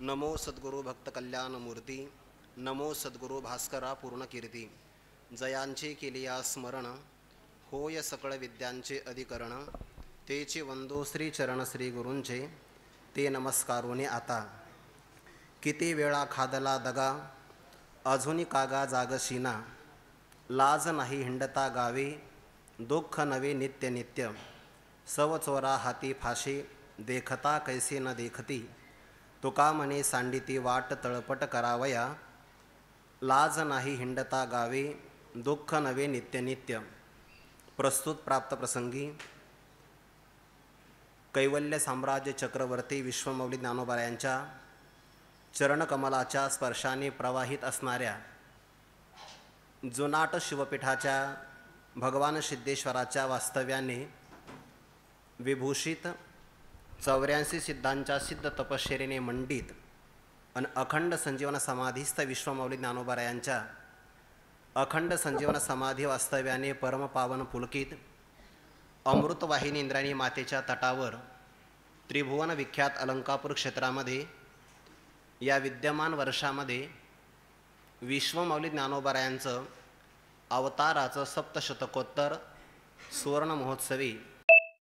नमो सद्गुरु भक्त कल्याण मूर्ती, नमो सद्गुरु भास्करा पूर्ण कीर्ती. जयांचे केलिया स्मरण, होय सकळ विद्यांचे अधिकरण. तेचे वंदो श्री चरण श्री गुरूंचे, ते नमस्कारोने आता. किती वेळा खादला दगा, अजूनी कागा जागशीना. लाज नाही हिंडता गावे, दुःख नवे नित्य नित्य. सव चोरा हाती फाशी, देखता कैसे न देखती. तुका मने सांडिती वाट तळपट करावया. लाज नाही हिंडता गावे, दुःख नवे नित्य नित्य. प्रस्तुत प्राप्त प्रसंगी कैवल्य साम्राज्य चक्रवर्ती विश्वमौली ज्ञानोबा यांच्या चरणकमलाच्या स्पर्शाने प्रवाहित असणाऱ्या जुनाट शिवपीठाच्या भगवान सिद्धेश्वराच्या वास्तव्याने विभूषित 84 सिद्धांच्या सिद्ध तपश्चर्येने मंडित आणि अखंड संजीवन समाधीस्थ विश्वमौली ज्ञानोबा यांच्या अखंड संजीवन समाधी वास्तव्याने परमपावन पुलकित अमृतवाहिनी इंद्रायणी मातेच्या तटावर त्रिभुवन विख्यात अलंकापूर क्षेत्रामध्ये या विद्यमान वर्षामध्ये विश्वमौली ज्ञानोबा यांचं अवताराचं सप्तशतकोत्तर सुवर्ण महोत्सवी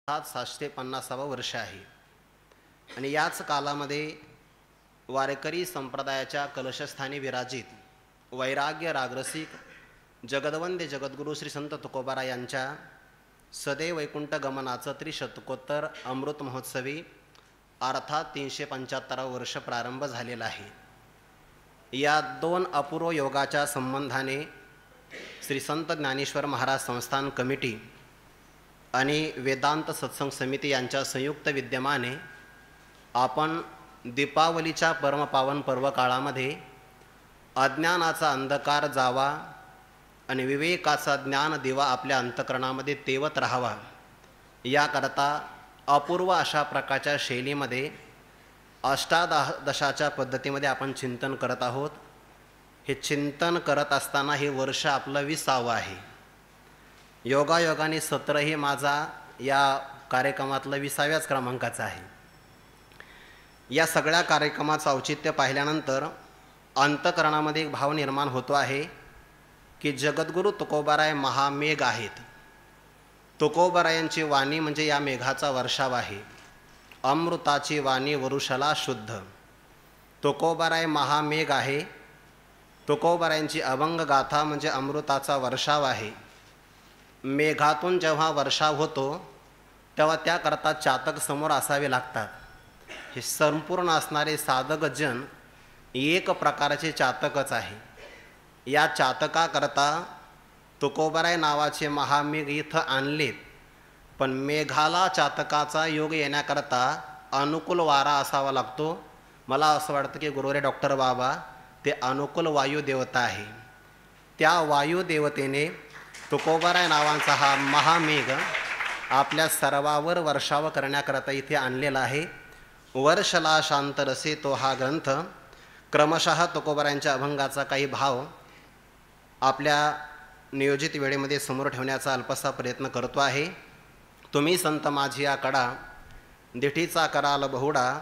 750 वर्ष आहे. आणि याच कालामध्ये वारकरी संप्रदायाच्या कलशस्थानी विराजित वैराग्य रागरसिक जगदवंद्य जगद्गुरू श्री संत तुकोबाराय यांच्या सदैव वैकुंठ गमनाचं त्रिशतकोत्तर अमृत महोत्सवी अर्थात 375 वर्ष प्रारंभ झालेला आहे. या दोन अपूर्व योगाच्या संबंधाने श्री संत ज्ञानेश्वर महाराज संस्थान कमिटी आणि वेदांत सत्संग समिती यांच्या संयुक्त विद्यमाने आपण दीपावलीच्या परमपावन पर्व काळामध्ये अज्ञानाचा अंधकार जावा आणि विवेकाचा ज्ञान दिवा आपल्या अंतःकरणामध्ये तेवत राहावा याकरता अपूर्व अशा प्रकारच्या शैलीमध्ये अष्टादशाच्या पद्धतीमध्ये आपण चिंतन करत आहोत. हे चिंतन करत असताना हे वर्ष आपलं 20वे आहे. योगायोगाने सत्र हे माझा या कार्यक्रमातलं 20व्याच क्रमांकाचा आहे. या सगळ्या कार्यक्रमाचं औचित्य पाहिल्यानंतर अंतःकरणामध्ये एक भाव निर्माण होतो आहे की जगद्गुरू तुकोबाराय महामेघ आहेत. तुकोबारायांची वाणी म्हणजे या मेघाचा वर्षाव आहे. अमृताची वाणी वरुषला शुद्ध. तुकोबाराय महामेघ आहे. तुकोबारायांची अभंग गाथा म्हणजे अमृताचा वर्षाव आहे. मेघातून जेव्हा वर्षाव होतो तेव्हा त्याकरता चातक समोर असावे लागतात. हे संपूर्ण असणारे साधक जन एक प्रकारचे चातकच आहे. या चातकाकरता तुकोबाराय नावाचे महामेघ इथं आणलेत. पण मेघाला चातकाचा योग येण्याकरता अनुकूल वारा असावा लागतो. मला असं वाटतं की गुरुवारे डॉक्टर बाबा ते अनुकूल वायुदेवता आहे. त्या वायुदेवतेने तुकोबाराय नावाचा हा महामेघ आपल्या सर्वावर वर्षाव करण्याकरता इथे आणलेला आहे. वर्षला शांत रसे तो हा ग्रंथ क्रमशः तुकोबारायांच्या अभंगाचा काही भाव आपल्या नियोजित वेळेमध्ये समोर ठेवण्याचा अल्पसा प्रयत्न करतो आहे. तुम्ही संत माझी या कडा दिठीचा कराल बहुडा,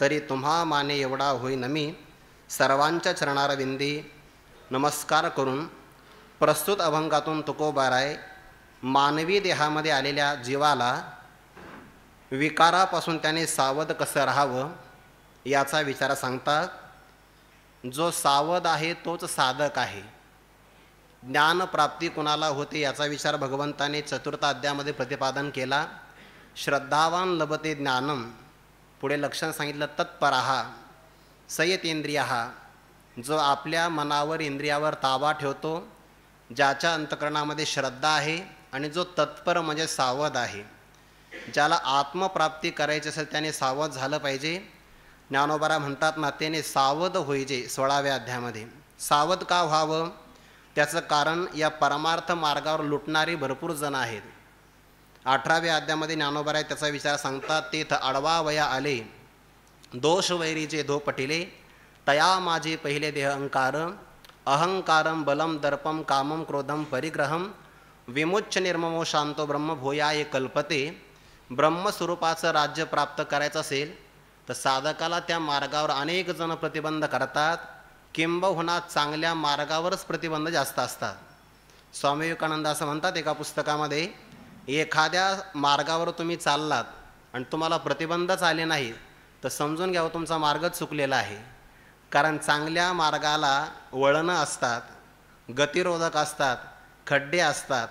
तरी तुम्हा माने एवढा होईन मी. सर्वांच्या चरणारविंदी नमस्कार करून प्रस्तुत अभंगातून तुकोबाराय मानवी देहामध्ये आलेल्या जीवाला विकारापासून त्याने सावध कसं राहावं याचा विचार सांगतात. जो सावध आहे तोच साधक आहे. ज्ञानप्राप्ती कुणाला होते याचा विचार भगवंताने चतुर्थ अध्यायामध्ये प्रतिपादन केला. श्रद्धावान लभते ज्ञानम. पुढे लक्षण सांगितलं तत्पराहा संयतेंद्रियाहा. जो आपल्या मनावर इंद्रियावर ताबा ठेवतो, ज्याच्या अंतःकरणामध्ये श्रद्धा आहे आणि जो तत्पर म्हणजे सावध आहे. ज्याला आत्मप्राप्ती करायची असेल त्याने सावध झालं पाहिजे. ज्ञानोबा म्हणतात ना त्याने सावध होईजे 16व्या अध्यायामध्ये. सावध का व्हावं त्याचं कारण या परमार्थ मार्गावर लुटणारे भरपूर जण आहेत. 18व्या अध्यायामध्ये ज्ञानोबा त्याचा विचार सांगतात. तेथ आडवा वया आले दोष वैरीचे धो पटिले, तया माझे पहिले देह अहंकार. अहंकारम बलम दर्पम कामम क्रोधम परिग्रहम, विमुच्च निर्ममो शांतो ब्रह्म भूयाय कल्पते. ब्रह्मस्वरूपाचं राज्य प्राप्त करायचं असेल तर साधकाला त्या मार्गावर अनेक जण प्रतिबंध करतात, किंबहुना चांगल्या मार्गावरच प्रतिबंध जास्त असतात. स्वामी विवेकानंद असं म्हणतात एका पुस्तकामध्ये, एखाद्या मार्गावर तुम्ही चाललात आणि तुम्हाला प्रतिबंधच आले नाही तर समजून घ्यावं तुमचा मार्गच चुकलेला आहे. कारण चांगल्या मार्गाला वळणं असतात, गतिरोधक असतात, खड्डे असतात,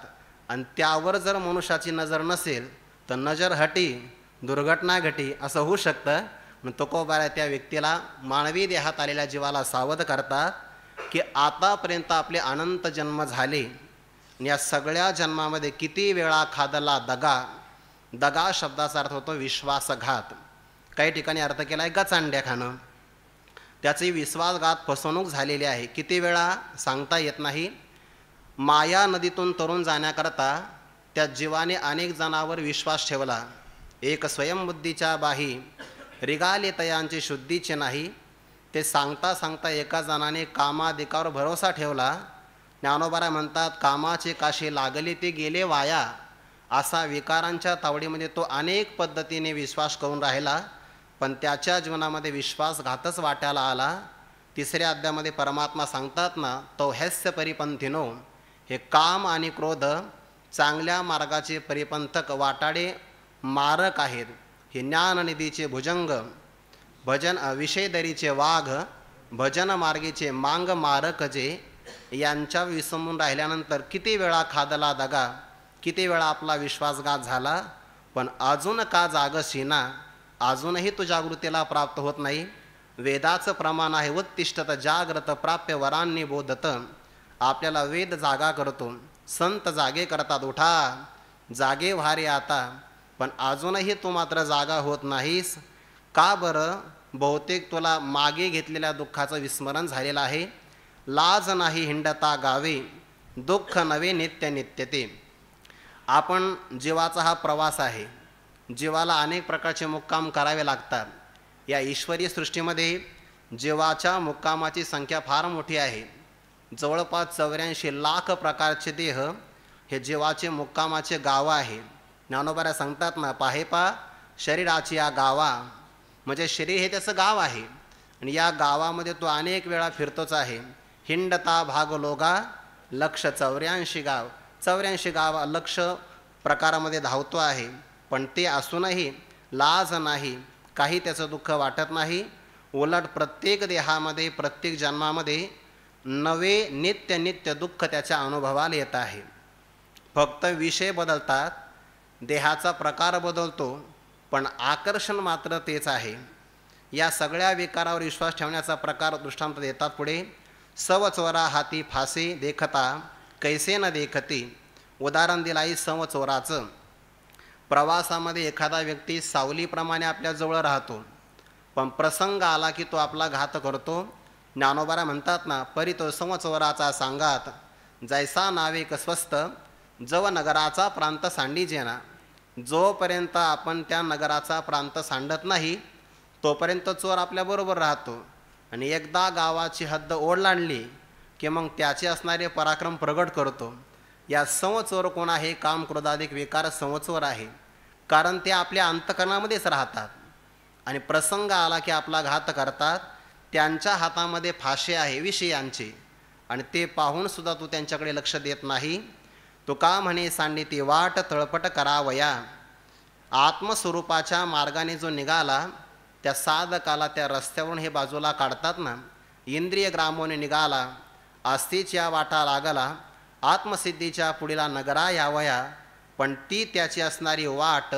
आणि त्यावर जर मनुष्याची नजर नसेल तर नजर हटी, दुर्घटना घटी असं होऊ शकतं. मग तुकोबाराय त्या व्यक्तीला, मानवी देहात आलेल्या जीवाला सावध करतात की आतापर्यंत आपले अनंत जन्म झाले, या सगळ्या जन्मामध्ये किती वेळा खादला दगा. दगा शब्दाचा अर्थ होतो विश्वासघात. काही ठिकाणी अर्थ केला आहे गचांड्या खाणं. त्याची विश्वासघात, फसवणूक झालेली आहे. किती वेळा सांगता येत नाही. माया नदीतून तरुण जाण्याकरता त्या जीवाने अनेक जणांवर विश्वास ठेवला. एक स्वयंबुद्धीच्या बाही रिगाले तयांचे शुद्धीचे नाही. ते सांगता सांगता एका जणाने कामाधिकावर भरोसा ठेवला. ज्ञानोबाराय म्हणतात, कामाचे काशी लागले ते गेले वाया. असा विकारांच्या तावडीमध्ये तो अनेक पद्धतीने विश्वास करून राहिला, पण त्याच्या जीवनामध्ये विश्वासघातच वाट्याला आला. तिसऱ्या अध्यायामध्ये परमात्मा सांगतात ना, तो हैस्य परिपंथिनो, हे काम आणि क्रोध चांगल्या मार्गाचे परिपंथक वाटाडे मारक आहेत. हे ज्ञाननिधीचे भुजंग, भजन विषयदरीचे वाघ, भजन मार्गीचे मांग मारक जे, यांच्या विसंबून राहिल्यानंतर किती वेळा खादला दगा, किती वेळा आपला विश्वासघात झाला, पण अजून का जागशीना, अजूनही तू जागृतीला प्राप्त होत नाही. वेदाचं प्रमाण आहे उत्तिष्ठत जाग्रत प्राप्य वरांनी बोधत. आपल्याला वेद जागा करतो, संत जागे करतात, उठा जागे व्हारे आता, पण अजूनही तू मात्र जागा होत नाहीस. का बरं? बहुतेक तुला मागे घेतलेल्या दुःखाचं विस्मरण झालेलं आहे. लाज नाही हिंडता गावे, दुःख नवे नित्य नित्य ते. आपण जीवाचा हा प्रवास आहे. जीवाला अनेक प्रकारचे मुक्काम करावे लागतात. या ईश्वरीय सृष्टीमध्ये जीवाच्या मुक्कामाची संख्या फार मोठी आहे. जवळपास 84 लाख प्रकारचे देह हे जीवाचे मुक्कामाचे गाव आहे. ज्ञानोबाराय सांगतात ना, पाहे पा शरीराची या गावा, म्हणजे शरीर हे त्याचं गाव आहे, आणि या गावामध्ये तो अनेक वेळा फिरतोच आहे. हिंडता भागलोगा लक्ष 84 गाव, 84 गाव लक्ष प्रकारामध्ये धावतो आहे. पण ते असूनही लाज नाही, काही त्याचं दुःख वाटत नाही. उलट प्रत्येक देहामध्ये, प्रत्येक जन्मामध्ये नवे नित्य नित्य दुःख त्याच्या अनुभवाला येत आहे. फक्त विषय बदलतात, देहाचा प्रकार बदलतो, पण आकर्षण मात्र तेच आहे. या सगळ्या विकारावर विश्वास ठेवण्याचा प्रकार दृष्टांत देतात पुढे. सव चोरा हाती फासे देखता कैसे न देखती. उदाहरण दिलाई सव चोराचं. प्रवासामध्ये एखादा व्यक्ती सावलीप्रमाणे आपल्याजवळ राहतो, पण प्रसंग आला की तो आपला घात करतो. ज्ञानोबाराय म्हणतात ना, परी तो सव चोराचा सांगात जैसा नावेक स्वस्त, जव नगराचा प्रांत सांडी जेना. जोपर्यंत आपण त्या नगराचा प्रांत सांडत नाही तोपर्यंत चोर आपल्याबरोबर राहतो, आणि एकदा गावाची हद्द ओलांडली की मग त्याचे असणारे पराक्रम प्रगट करतो. या संवचोर कोण आहे? काम क्रोधाधिक विकार संवचोर आहे. कारण ते आपल्या अंतकरणामध्येच राहतात आणि प्रसंग आला की आपला घात करतात. त्यांच्या हातामध्ये फाशे आहे विषयांचे, आणि ते पाहूनसुद्धा तू त्यांच्याकडे लक्ष देत नाही. तुका म्हणे सांडी ती वाट तळपट करावया. आत्मस्वरूपाच्या मार्गाने जो निघाला त्या साधकाला त्या रस्त्यावरून हे बाजूला काढतात ना. इंद्रिय ग्रामोने निघाला, आस्तीच्या वाटा लागला, आत्मसिद्धीच्या पुढीला नगरा यावया, पण ती त्याची असणारी वाट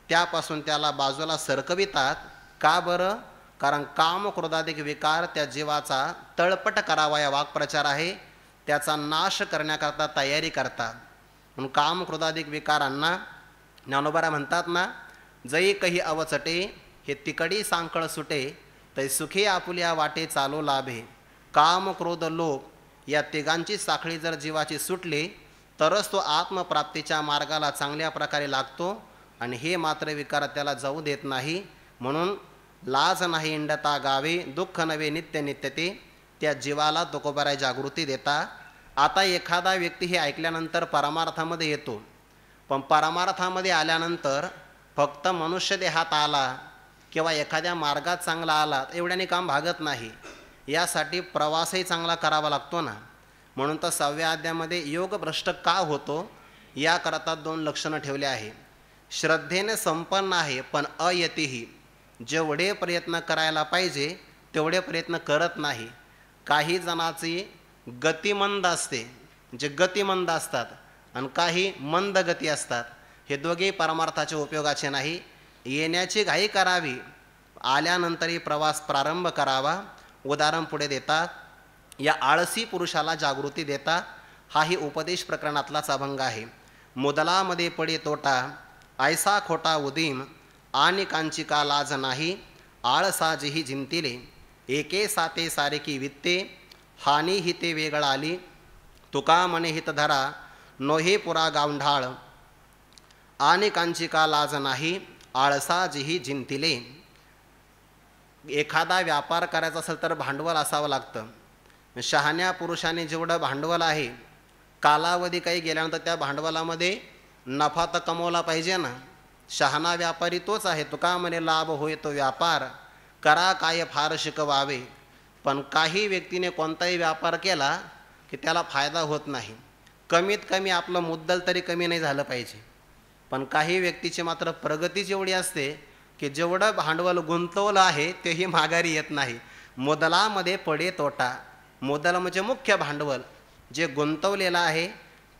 त्यापासून त्याला बाजूला सरकवितात. का बरं? कारण काम क्रोधाधिक विकार त्या जीवाचा तळपट करावया वाक्प्रचार आहे, त्याचा नाश करण्याकरता तयारी करतात. म्हणून काम क्रोधाधिक विकारांना ज्ञानोबाराय म्हणतात ना, जई कही अवचटे हे तिकडी सांकळ सुटे, तै सुखी आपुल्या वाटे चालू लाभे. काम क्रोध लोभ या तिघांची साखळी जर जीवाची सुटली तरच तो आत्मप्राप्तीच्या मार्गाला चांगल्या प्रकारे लागतो, आणि हे मात्र विकार त्याला जाऊ देत नाही. म्हणून लाज नाही इंडता गावे, दुःख नवे नित्य नित्य ते. त्या जीवाला तुकोबाराय जागृती देता. आता एखादा व्यक्ती हे ऐकल्यानंतर परमार्थामध्ये येतो, पण परमार्थामध्ये आल्यानंतर फक्त मनुष्य देहात आला किंवा एखाद्या मार्गात चांगला आला तर एवढ्याने काम भागत नाही, यासाठी प्रवासही चांगला करावा लागतो ना. म्हणून तर 6व्या अध्यायामध्ये योगभ्रष्ट का होतो याकरता 2 लक्षणं ठेवले आहे. श्रद्धेने संपन्न आहे पण अयतीही, जेवढे प्रयत्न करायला पाहिजे तेवढे प्रयत्न करत नाही. काही जणाची गतिमंद असते, जे गतिमंद असतात, आणि काही मंद गती असतात. हे दोघेही परमार्थाच्या उपयोगाचे नाही. येण्याची घाई करावी, आल्यानंतरही प्रवास प्रारंभ करावा. उदाहरण पुढे देतात, या आळसी पुरुषाला जागृती देता. हाही उपदेश प्रकरणातलाच अभंग आहे. मुदलामध्ये पडे तोटा, ऐसा खोटा उदीम, आणि कांची का लाज नाही, आळसाजीही जिंतिले, एके साते सारे की वित्ते, हानी हिते वेगळ आली, तुका मने हित धरा, नोहे पुरा गावंढाळ, आणि कांची का लाज नाही, आळसाजीही जिंतिले. एखादा व्यापार करायचा असेल तर भांडवल असावं लागतं. शहाण्या पुरुषाने जेवढं भांडवल आहे, कालावधी काही गेल्यानंतर त्या भांडवलामध्ये नफा तर कमवला पाहिजे ना. शहाणा व्यापारी तोच आहे. तुका म्हणे लाभ होय तो व्यापार, करा काय फार शिकवावे. पण काही व्यक्तीने कोणताही व्यापार केला की त्याला फायदा होत नाही. कमीत कमी आपलं मुद्दल तरी कमी नाही झालं पाहिजे. पण काही व्यक्तीची मात्र प्रगतीच एवढी असते की जेवढं भांडवल गुंतवलं आहे तेही माघारी येत नाही. मुदलामध्ये पडे तोटा. मुदल म्हणजे मुख्य भांडवल, जे गुंतवलेलं आहे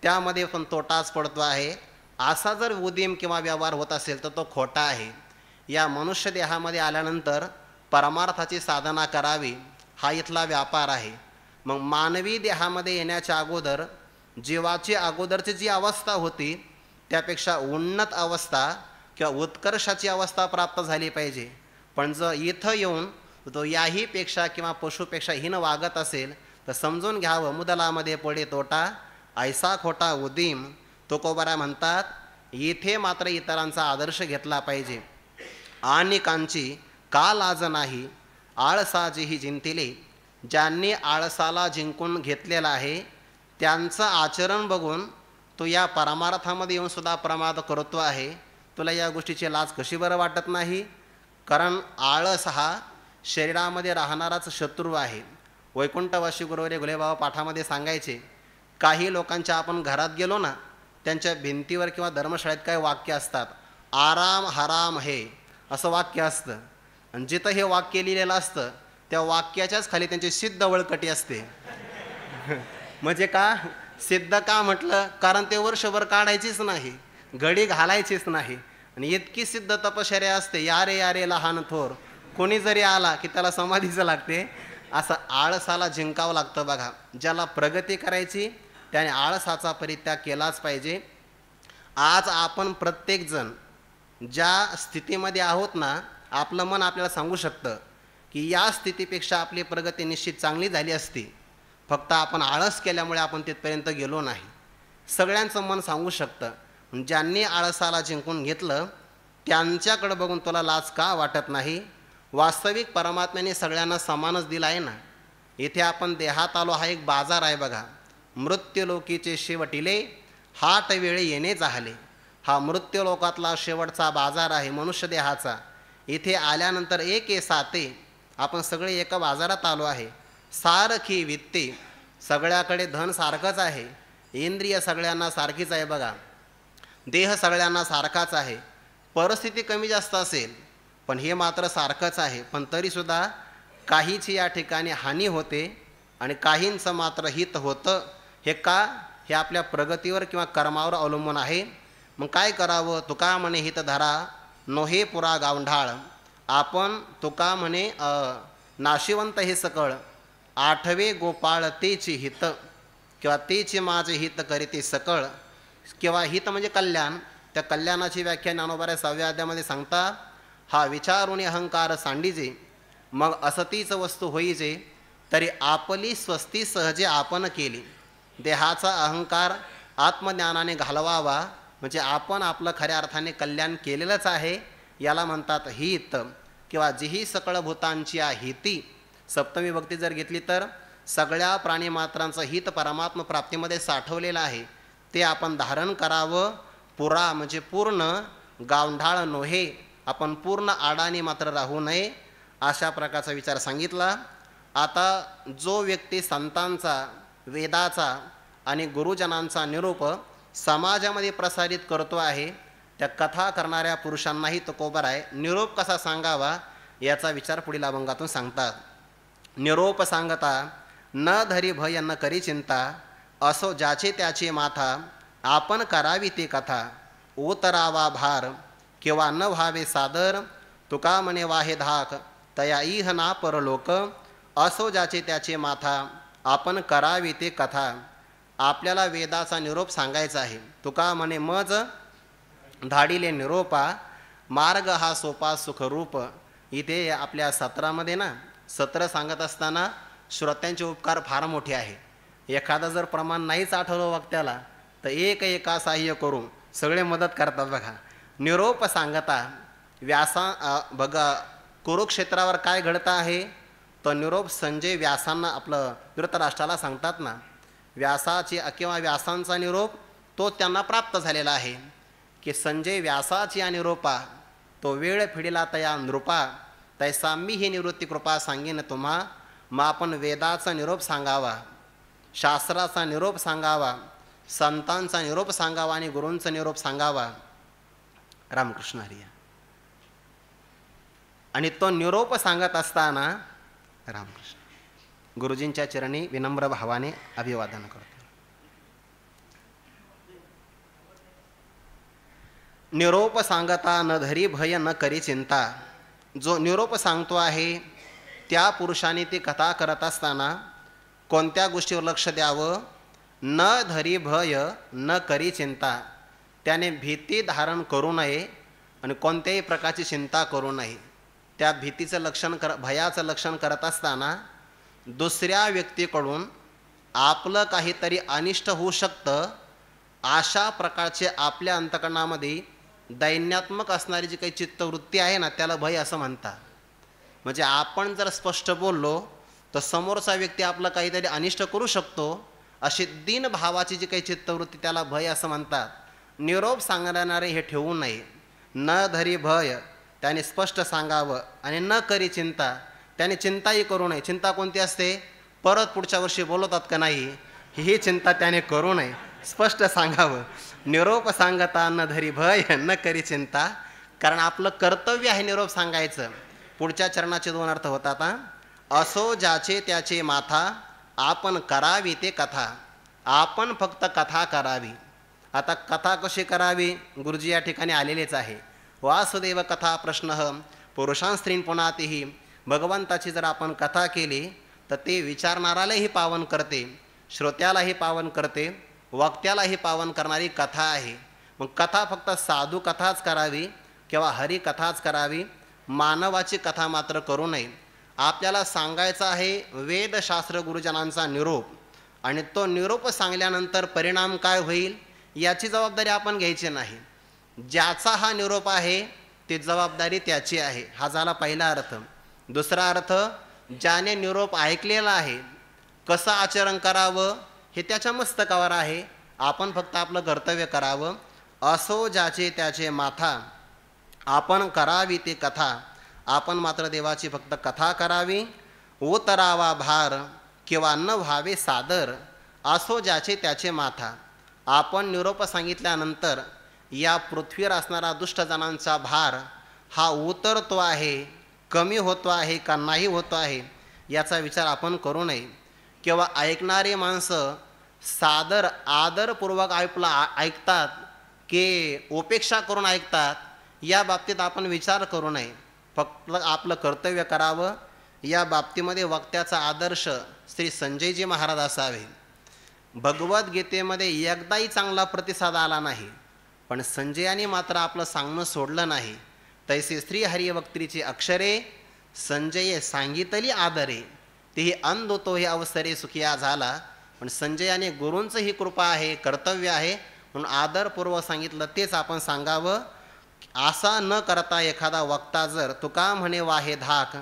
त्यामध्ये पण तोटाच पडतो आहे. असा जर उदीम किंवा व्यवहार होत असेल तर तो खोटा आहे. या मनुष्य देहामध्ये आल्यानंतर परमार्थाची साधना करावी, हा इथला व्यापार आहे. मग मानवी देहामध्ये येण्याच्या अगोदर जीवाची अगोदरची जी अवस्था होती त्यापेक्षा उन्नत अवस्था किंवा उत्कर्षाची अवस्था प्राप्त झाली पाहिजे. पण जर इथं येऊन तो याहीपेक्षा किंवा पशुपेक्षा हीन वागत असेल तर समजून घ्यावं, मुदलामध्ये पडे तोटा, ऐसा खोटा उदीम. तुकोबाराय म्हणतात, इथे मात्र इतरांचा आदर्श घेतला पाहिजे. आणि कांची का लाज नाही, आळसाजीही जिंतिले. ज्यांनी आळसाला जिंकून घेतलेला आहे त्यांचं आचरण बघून तो या परमार्थामध्ये येऊन सुद्धा प्रमाद करतो आहे. तुला या गोष्टीची लाज कशी बरं वाटत नाही? कारण आळस हा शरीरामध्ये राहणाराच शत्रू आहे. वैकुंठवासी गुरुवरे घुलेबाबा पाठामध्ये सांगायचे, काही लोकांच्या आपण घरात गेलो ना, त्यांच्या भिंतीवर किंवा धर्मशाळेत काय वाक्य असतात, आराम हराम हे असं वाक्य असतं. आणि जिथं हे वाक्य लिहिलेलं असतं त्या वाक्याच्याच खाली त्यांची सिद्ध वळकटी असते. म्हणजे का सिद्ध का म्हटलं? कारण ते वर्षभर काढायचीच नाही, घडी घालायचीच नाही. आणि इतकी सिद्ध तपश्चर्या असते, यारे यारे लहान थोर, कोणी जरी आला की त्याला समाधीचं लागते. असं आळसाला जिंकावं लागतं. बघा, ज्याला प्रगती करायची त्याने आळसाचा परित्याग केलाच पाहिजे. आज आपण प्रत्येकजण ज्या स्थितीमध्ये आहोत ना, आपलं मन आपल्याला सांगू शकतं की या स्थितीपेक्षा आपली प्रगती निश्चित चांगली झाली असती, फक्त आपण आळस केल्यामुळे आपण तिथपर्यंत गेलो नाही. सगळ्यांचं मन सांगू शकतं. ज्यांनी आळसाला जिंकून घेतलं त्यांच्याकडे बघून तुला लाज का वाटत नाही? वास्तविक परमात्म्याने सगळ्यांना समानच दिला आहे ना. इथे आपण देहात आलो, हा एक बाजार आहे बघा. मृत्यूलोकीचे शेवटिले, हाट वेळे येणे झाले. हा मृत्यूलोकातला शेवटचा बाजार आहे मनुष्य देहाचा. इथे आल्यानंतर एक साते आपण सगळे एका बाजारात आलो आहे. सारखी वित्ते, सगळ्याकडे धन सारखंच आहे, इंद्रिय सगळ्यांना सारखीच आहे बघा, देह सगळ्यांना सारखाच आहे. परिस्थिती कमी जास्त असेल पण हे मात्र सारखंच आहे. पण तरीसुद्धा काहीची या ठिकाणी हानी होते आणि काहींचं मात्र हित होतं. हे का? हे आपल्या प्रगतीवर किंवा कर्मावर अवलंबून आहे. मग काय करावं? तुका म्हणे हित धरा, नोहे पुरा गावंढाळ. आपण तुका म्हणे नाशिवंत हे सकळ, आठवे गोपाळ तेची हित, किंवा तेची माझे हित करीते सकळ. किंवा हित म्हणजे कल्याण. त्या कल्याणाची व्याख्या ज्ञानोबा 6व्या अध्यायामध्ये सांगतात, हा विचारुनी अहंकार सांडीजे, मग असतीच वस्तू होईजे, तरी आपली स्वस्ती सहजे आपण केली. देहाचा अहंकार आत्मज्ञानाने घालवावा, म्हणजे आपण आपलं खऱ्या अर्थाने कल्याण केलेलंच आहे. याला म्हणतात हित, किंवा जिही सकळ भूतांची हिती. सप्तमी भक्ती जर घेतली तर सगळ्या प्राणीमात्रांचं हित परमात्मा प्राप्तीमध्ये साठवलेलं आहे, ते आपण धारण करावं. पुरा म्हणजे पूर्ण, गावंढाळ नोहे आपण पूर्ण आडाणी मात्र राहू नये अशा प्रकारचा विचार सांगितला. आता जो व्यक्ती संतांचा, वेदाचा आणि गुरुजनांचा निरूप समाजामध्ये प्रसारित करतो आहे, त्या कथा करणाऱ्या पुरुषांनाही तुकोबाराय निरोप कसा सांगावा याचा विचार पुढील अभंगातून सांगतात. निरोप सांगता न धरी भय न करी चिंता, असो ज्याचे त्याचे माथा, आपण करावी ती कथा, उतरावा भार किंवा न व्हावे सादर, तुका म्हणे वाहे धाक तया इह ना परलोक, असो ज्याचे त्याचे माथा, आपण करावी ते कथा. आपल्याला वेदाचा निरोप सांगायचा आहे. तुका म्हणे मज धाडिले निरोपा, मार्ग हा सोपा सुखरूप. इथे आपल्या सत्रामध्ये ना सत्र सांगत असताना श्रोत्यांचे उपकार फार मोठे आहे. एखादं जर प्रमाण नाहीच आठवलं वक्त्याला तर एका सहाय्य करून सगळे मदत करतात. बघा, निरोप सांगता बघा कुरुक्षेत्रावर काय घडतं आहे, तो निरोप संजय व्यासांना आपलं धृतराष्ट्राला सांगतात ना. व्यासाची किंवा व्यासांचा निरोप तो त्यांना प्राप्त झालेला आहे की संजय व्यासाची या निरोपा, तो वेळ फिडिला तया नृपा, तैसा मी ही निवृत्ती कृपा सांगेन तुम्हा. मग आपण वेदाचा निरोप सांगावा, शास्त्राचा निरोप सांगावा, संतांचा निरोप सांगावा आणि गुरूंचा निरोप सांगावा. रामकृष्ण हरी. आणि तो निरोप सांगत असताना रामकृष्ण गुरुजींच्या चरणी विनम्र भावाने अभिवादन करतो. निरोप सांगता न धरी भय न करी चिंता. जो निरोप सांगतो आहे त्या पुरुषाने ती कथा करत असताना कोणत्या गोष्टीवर लक्ष द्यावं? न धरी भय न करी चिंता. त्याने भीती धारण करू नये आणि कोणत्याही प्रकारची चिंता करू नये. त्या भीतीचं लक्षण भयाचं लक्षण करत असताना दुसऱ्या व्यक्तीकडून आपलं काहीतरी अनिष्ट होऊ शकतं अशा प्रकारचे आपल्या अंतःकरणामध्ये दैन्यात्मक असणारी जी काही चित्तवृत्ती आहे ना, त्याला भय असं म्हणतात. म्हणजे आपण जर स्पष्ट बोललो तर समोरचा व्यक्ती आपलं काहीतरी अनिष्ट करू शकतो, अशी दीन भावाची जी काही चित्तवृत्ती त्याला भय असं म्हणतात. निरोप सांगणारे हे ठेवू नये. न धरी भय त्याने स्पष्ट सांगावं आणि न करी चिंता, त्याने चिंताही करू नये. चिंता कोणती असते? परत पुढच्या वर्षी बोलवतात का नाही, ही चिंता त्याने करू नये. स्पष्ट सांगावं. निरोप सांगता न धरी भय न करी चिंता. कारण आपलं कर्तव्य आहे निरोप सांगायचं. पुढच्या चरणाचे दोन अर्थ होतात. असो ज्याचे त्याचे माथा, आपण करावी ते कथा. आपण फक्त कथा करावी. आता कथा कशी करावी? गुरुजी या ठिकाणी आलेलेच आहे. वासुदेव कथा प्रश्न पुरुषां स्त्रीन पुनातीही. भगवंताची जर आपण कथा केली तर ते विचारणारालाही पावन करते, श्रोत्यालाही पावन करते, वक्त्यालाही पावन करणारी कथा आहे. मग कथा फक्त साधू कथाच करावी किंवा हरिकथाच करावी, मानवाची कथा मात्र करू नये. आपल्याला सांगायचा आहे वेदशास्त्र गुरुजनांचा निरोप, आणि तो निरोप सांगल्यानंतर परिणाम काय होईल याची जबाबदारी आपण घ्यायची नाही. ज्याचा हा निरोप आहे ती जबाबदारी त्याची आहे. हा झाला पहिला अर्थ. दुसरा अर्थ, ज्याने निरोप ऐकलेला आहे कसं आचरण करावं हे त्याच्या मस्तकावर आहे. आपण फक्त आपलं कर्तव्य करावं. असो ज्याचे त्याचे माथा, आपण करावी ती कथा. आपण मात्र देवाची फक्त कथा करावी. उतरावा भार किंवा न व्हावे सादर. असो ज्याचे त्याचे माथा. आपण निरोप सांगितल्यानंतर या पृथ्वीवर असणारा दुष्टजनांचा भार हा उतरतो आहे, कमी होतो आहे का नाही होतो आहे याचा विचार आपण करू नये. किंवा ऐकणारी माणसं सादर आदरपूर्वक ऐकतात की उपेक्षा करून ऐकतात, या बाबतीत आपण विचार करू नये. फक्त आपलं कर्तव्य करावं. या बाबतीमध्ये वक्त्याचा आदर्श श्री संजयजी महाराज असावे. भगवद्गीतेमध्ये एकदाही चांगला प्रतिसाद आला नाही, पण संजयाने मात्र आपलं सांगणं सोडलं नाही. तैसे श्री हरिवक्त्रीची अक्षरे संजये सांगितली आदरे, तेही अंधतो हे अवसरे सुखिया झाला. पण संजयाने गुरूंचं ही कृपा आहे, कर्तव्य आहे म्हणून आदरपूर्वक सांगितलं तेच आपण सांगावं. असा न करता एखादा वक्ता जर तुका म्हणे वाहे धाक,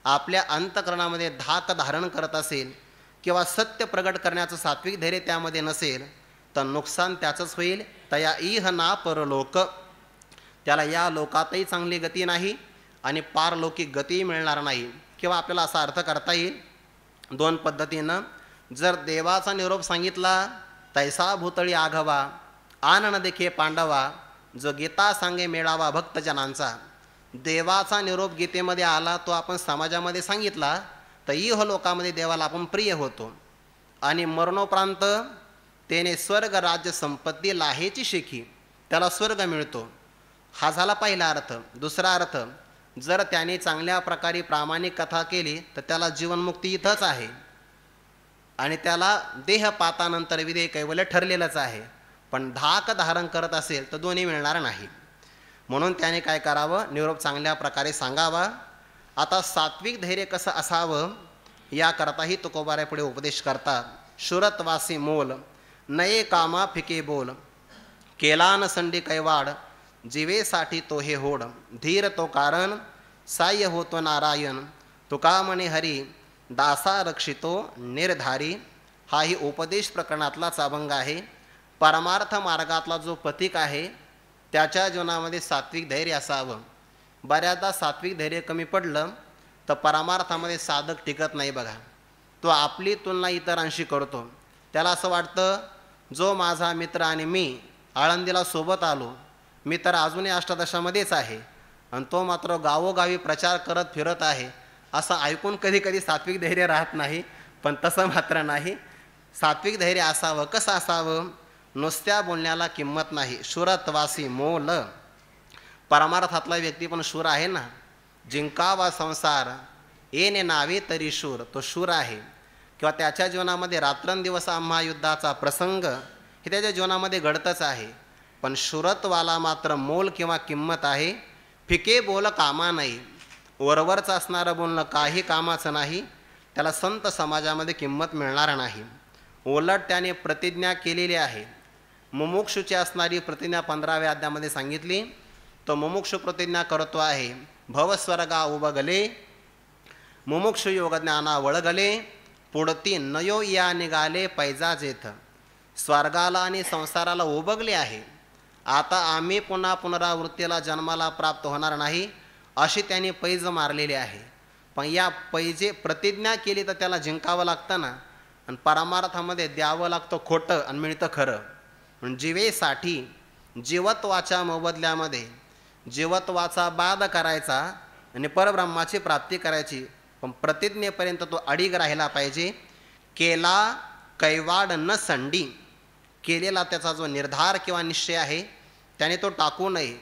आपल्या अंतःकरणामध्ये धाक धारण करत असेल किंवा सत्य प्रगट करण्याचं सात्विक धैर्य त्यामध्ये नसेल तर नुकसान त्याचंच होईल. तया इह ना परलोक. त्याला या लोकातही चांगली गती नाही आणि पारलौकिक गतीही मिळणार नाही. किंवा आपल्याला असा अर्थ करता येईल दोन पद्धतीनं. जर देवाचा निरोप सांगितला तैसा भूतळी आघवा आन न देखे पांडवा, जो गीता सांगे मेळावा भक्तजनांचा. देवाचा निरोप गीतेमध्ये आला, तो आपण समाजामध्ये सांगितला तर इह लोकामध्ये देवाला आपण प्रिय होतो आणि मरणोपरांत त्याने स्वर्ग राज्य संपत्ती लाहेची शेखी, त्याला स्वर्ग मिळतो. हा झाला पहिला अर्थ. दुसरा अर्थ, जर त्याने चांगल्या प्रकारे प्रामाणिक कथा केली तर त्याला जीवनमुक्ती इथंच आहे आणि त्याला देहपातानंतर विधेय कैवल्य ठरलेलंच आहे. पण धाक धारण करत असेल तर दोन्ही मिळणार नाही. म्हणून त्याने काय करावं, निरोप चांगल्या प्रकारे सांगावा. आता सात्विक धैर्य कसं असावं याकरताही तुकोबाराय पुढे उपदेश करतात. शुरत्वासी मोल नये कामा फिके बोल, केला न संडी कैवाड जीवेसाठी तो हे होड. धीर तो कारण साह्य होतो नारायण, तुका म्हणे हरी दासा रक्षितो निर्धारी. हाही उपदेश प्रकरणातलाच अभंग आहे. परमार्थ मार्गातला जो पथिक आहे त्याच्या जीवनामध्ये सात्विक धैर्य असावं. बऱ्याचदा सात्विक धैर्य कमी पडलं तर परमार्थामध्ये साधक टिकत नाही बघा. तो आपली तुलना इतरांशी करतो. त्याला असं वाटतं जो माझा मित्र आणि मी आळंदीला सोबत आलो, मी तर अजूनही अष्टादशामध्येच आहे आणि तो मात्र गावोगावी प्रचार करत फिरत आहे, असं ऐकून कधी कधी सात्विक धैर्य राहत नाही. पण तसं मात्र नाही. सात्विक धैर्य असावं. कसं असावं, नुसत्या बोलण्याला किंमत नाही. शुरत्वासी मोल, परमार्थातला व्यक्ती पण शूर आहे ना. जिंकावा संसार येणे नावे तरी शूर, तो शूर आहे. किंवा त्याच्या जीवनामध्ये रात्रंदिवस आम्हा युद्धाचा प्रसंग हे त्याच्या जीवनामध्ये घडतच आहे. पण शूरत्वाला मात्र मोल किंवा किंमत आहे. फिके बोल कामा नाही, वरवरचं असणारं बोलणं काही कामाचं नाही, त्याला संत समाजामध्ये किंमत मिळणार नाही. उलट त्याने प्रतिज्ञा केलेली आहे. मुमुक्षुची असणारी प्रतिज्ञा 15व्या अध्यायामध्ये सांगितली. तो मुमुक्षु प्रतिज्ञा करतो आहे, भवस्वर्गा उबगले मुमुक्षु योग ज्ञाना वळगले, पुढती नयो या निघाले पैजा जेथ. स्वर्गाला आणि संसाराला उबगले आहे. आता आम्ही पुन्हा पुनरावृत्तीला जन्माला प्राप्त होणार नाही अशी त्यांनी पैज मारलेली आहे. पण या पैजे प्रतिज्ञा केली तर त्याला जिंकावं लागतं ना. आणि परमार्थामध्ये द्यावं लागतं खोटं आणि मिळतं खरं. पण जीवेसाठी जीवत्वाच्या मोबदल्यामध्ये जीवत्वाचा बाध करायचा आणि परब्रह्माची प्राप्ती करायची. पण प्रतिज्ञेपर्यंत तो अडीग राहिला पाहिजे. केला कैवाड न संडी, केलेला त्याचा जो निर्धार किंवा निश्चय आहे त्याने तो टाकू नये.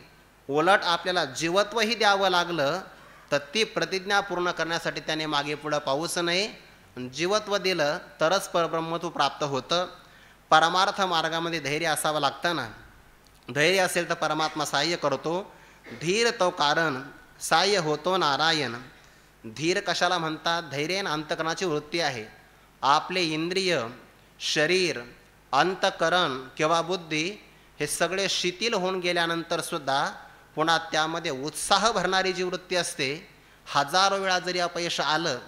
उलट आपल्याला जीवत्वही द्यावं लागलं तर ती प्रतिज्ञा पूर्ण करण्यासाठी त्याने मागे पुढं पाहूच नये. जीवत्व दिलं तरच परब्रह्मत्व प्राप्त होतं. परमार्थ मार्गामध्ये धैर्य असावं लागतं ना. धैर्य असेल तर परमात्मा सहाय्य करतो. धीर तो कारण सहाय्य होतो नारायण. धीर कशाला म्हणतात, धैर्य आणि अंतकरणाची वृत्ती आहे. आपले इंद्रिय, शरीर, अंतकरण किंवा बुद्धी हे सगळे शिथिल होऊन गेल्यानंतर सुद्धा पुन्हा त्यामध्ये उत्साह भरणारी जी वृत्ती असते, हजारो वेळा जरी अपयश आलं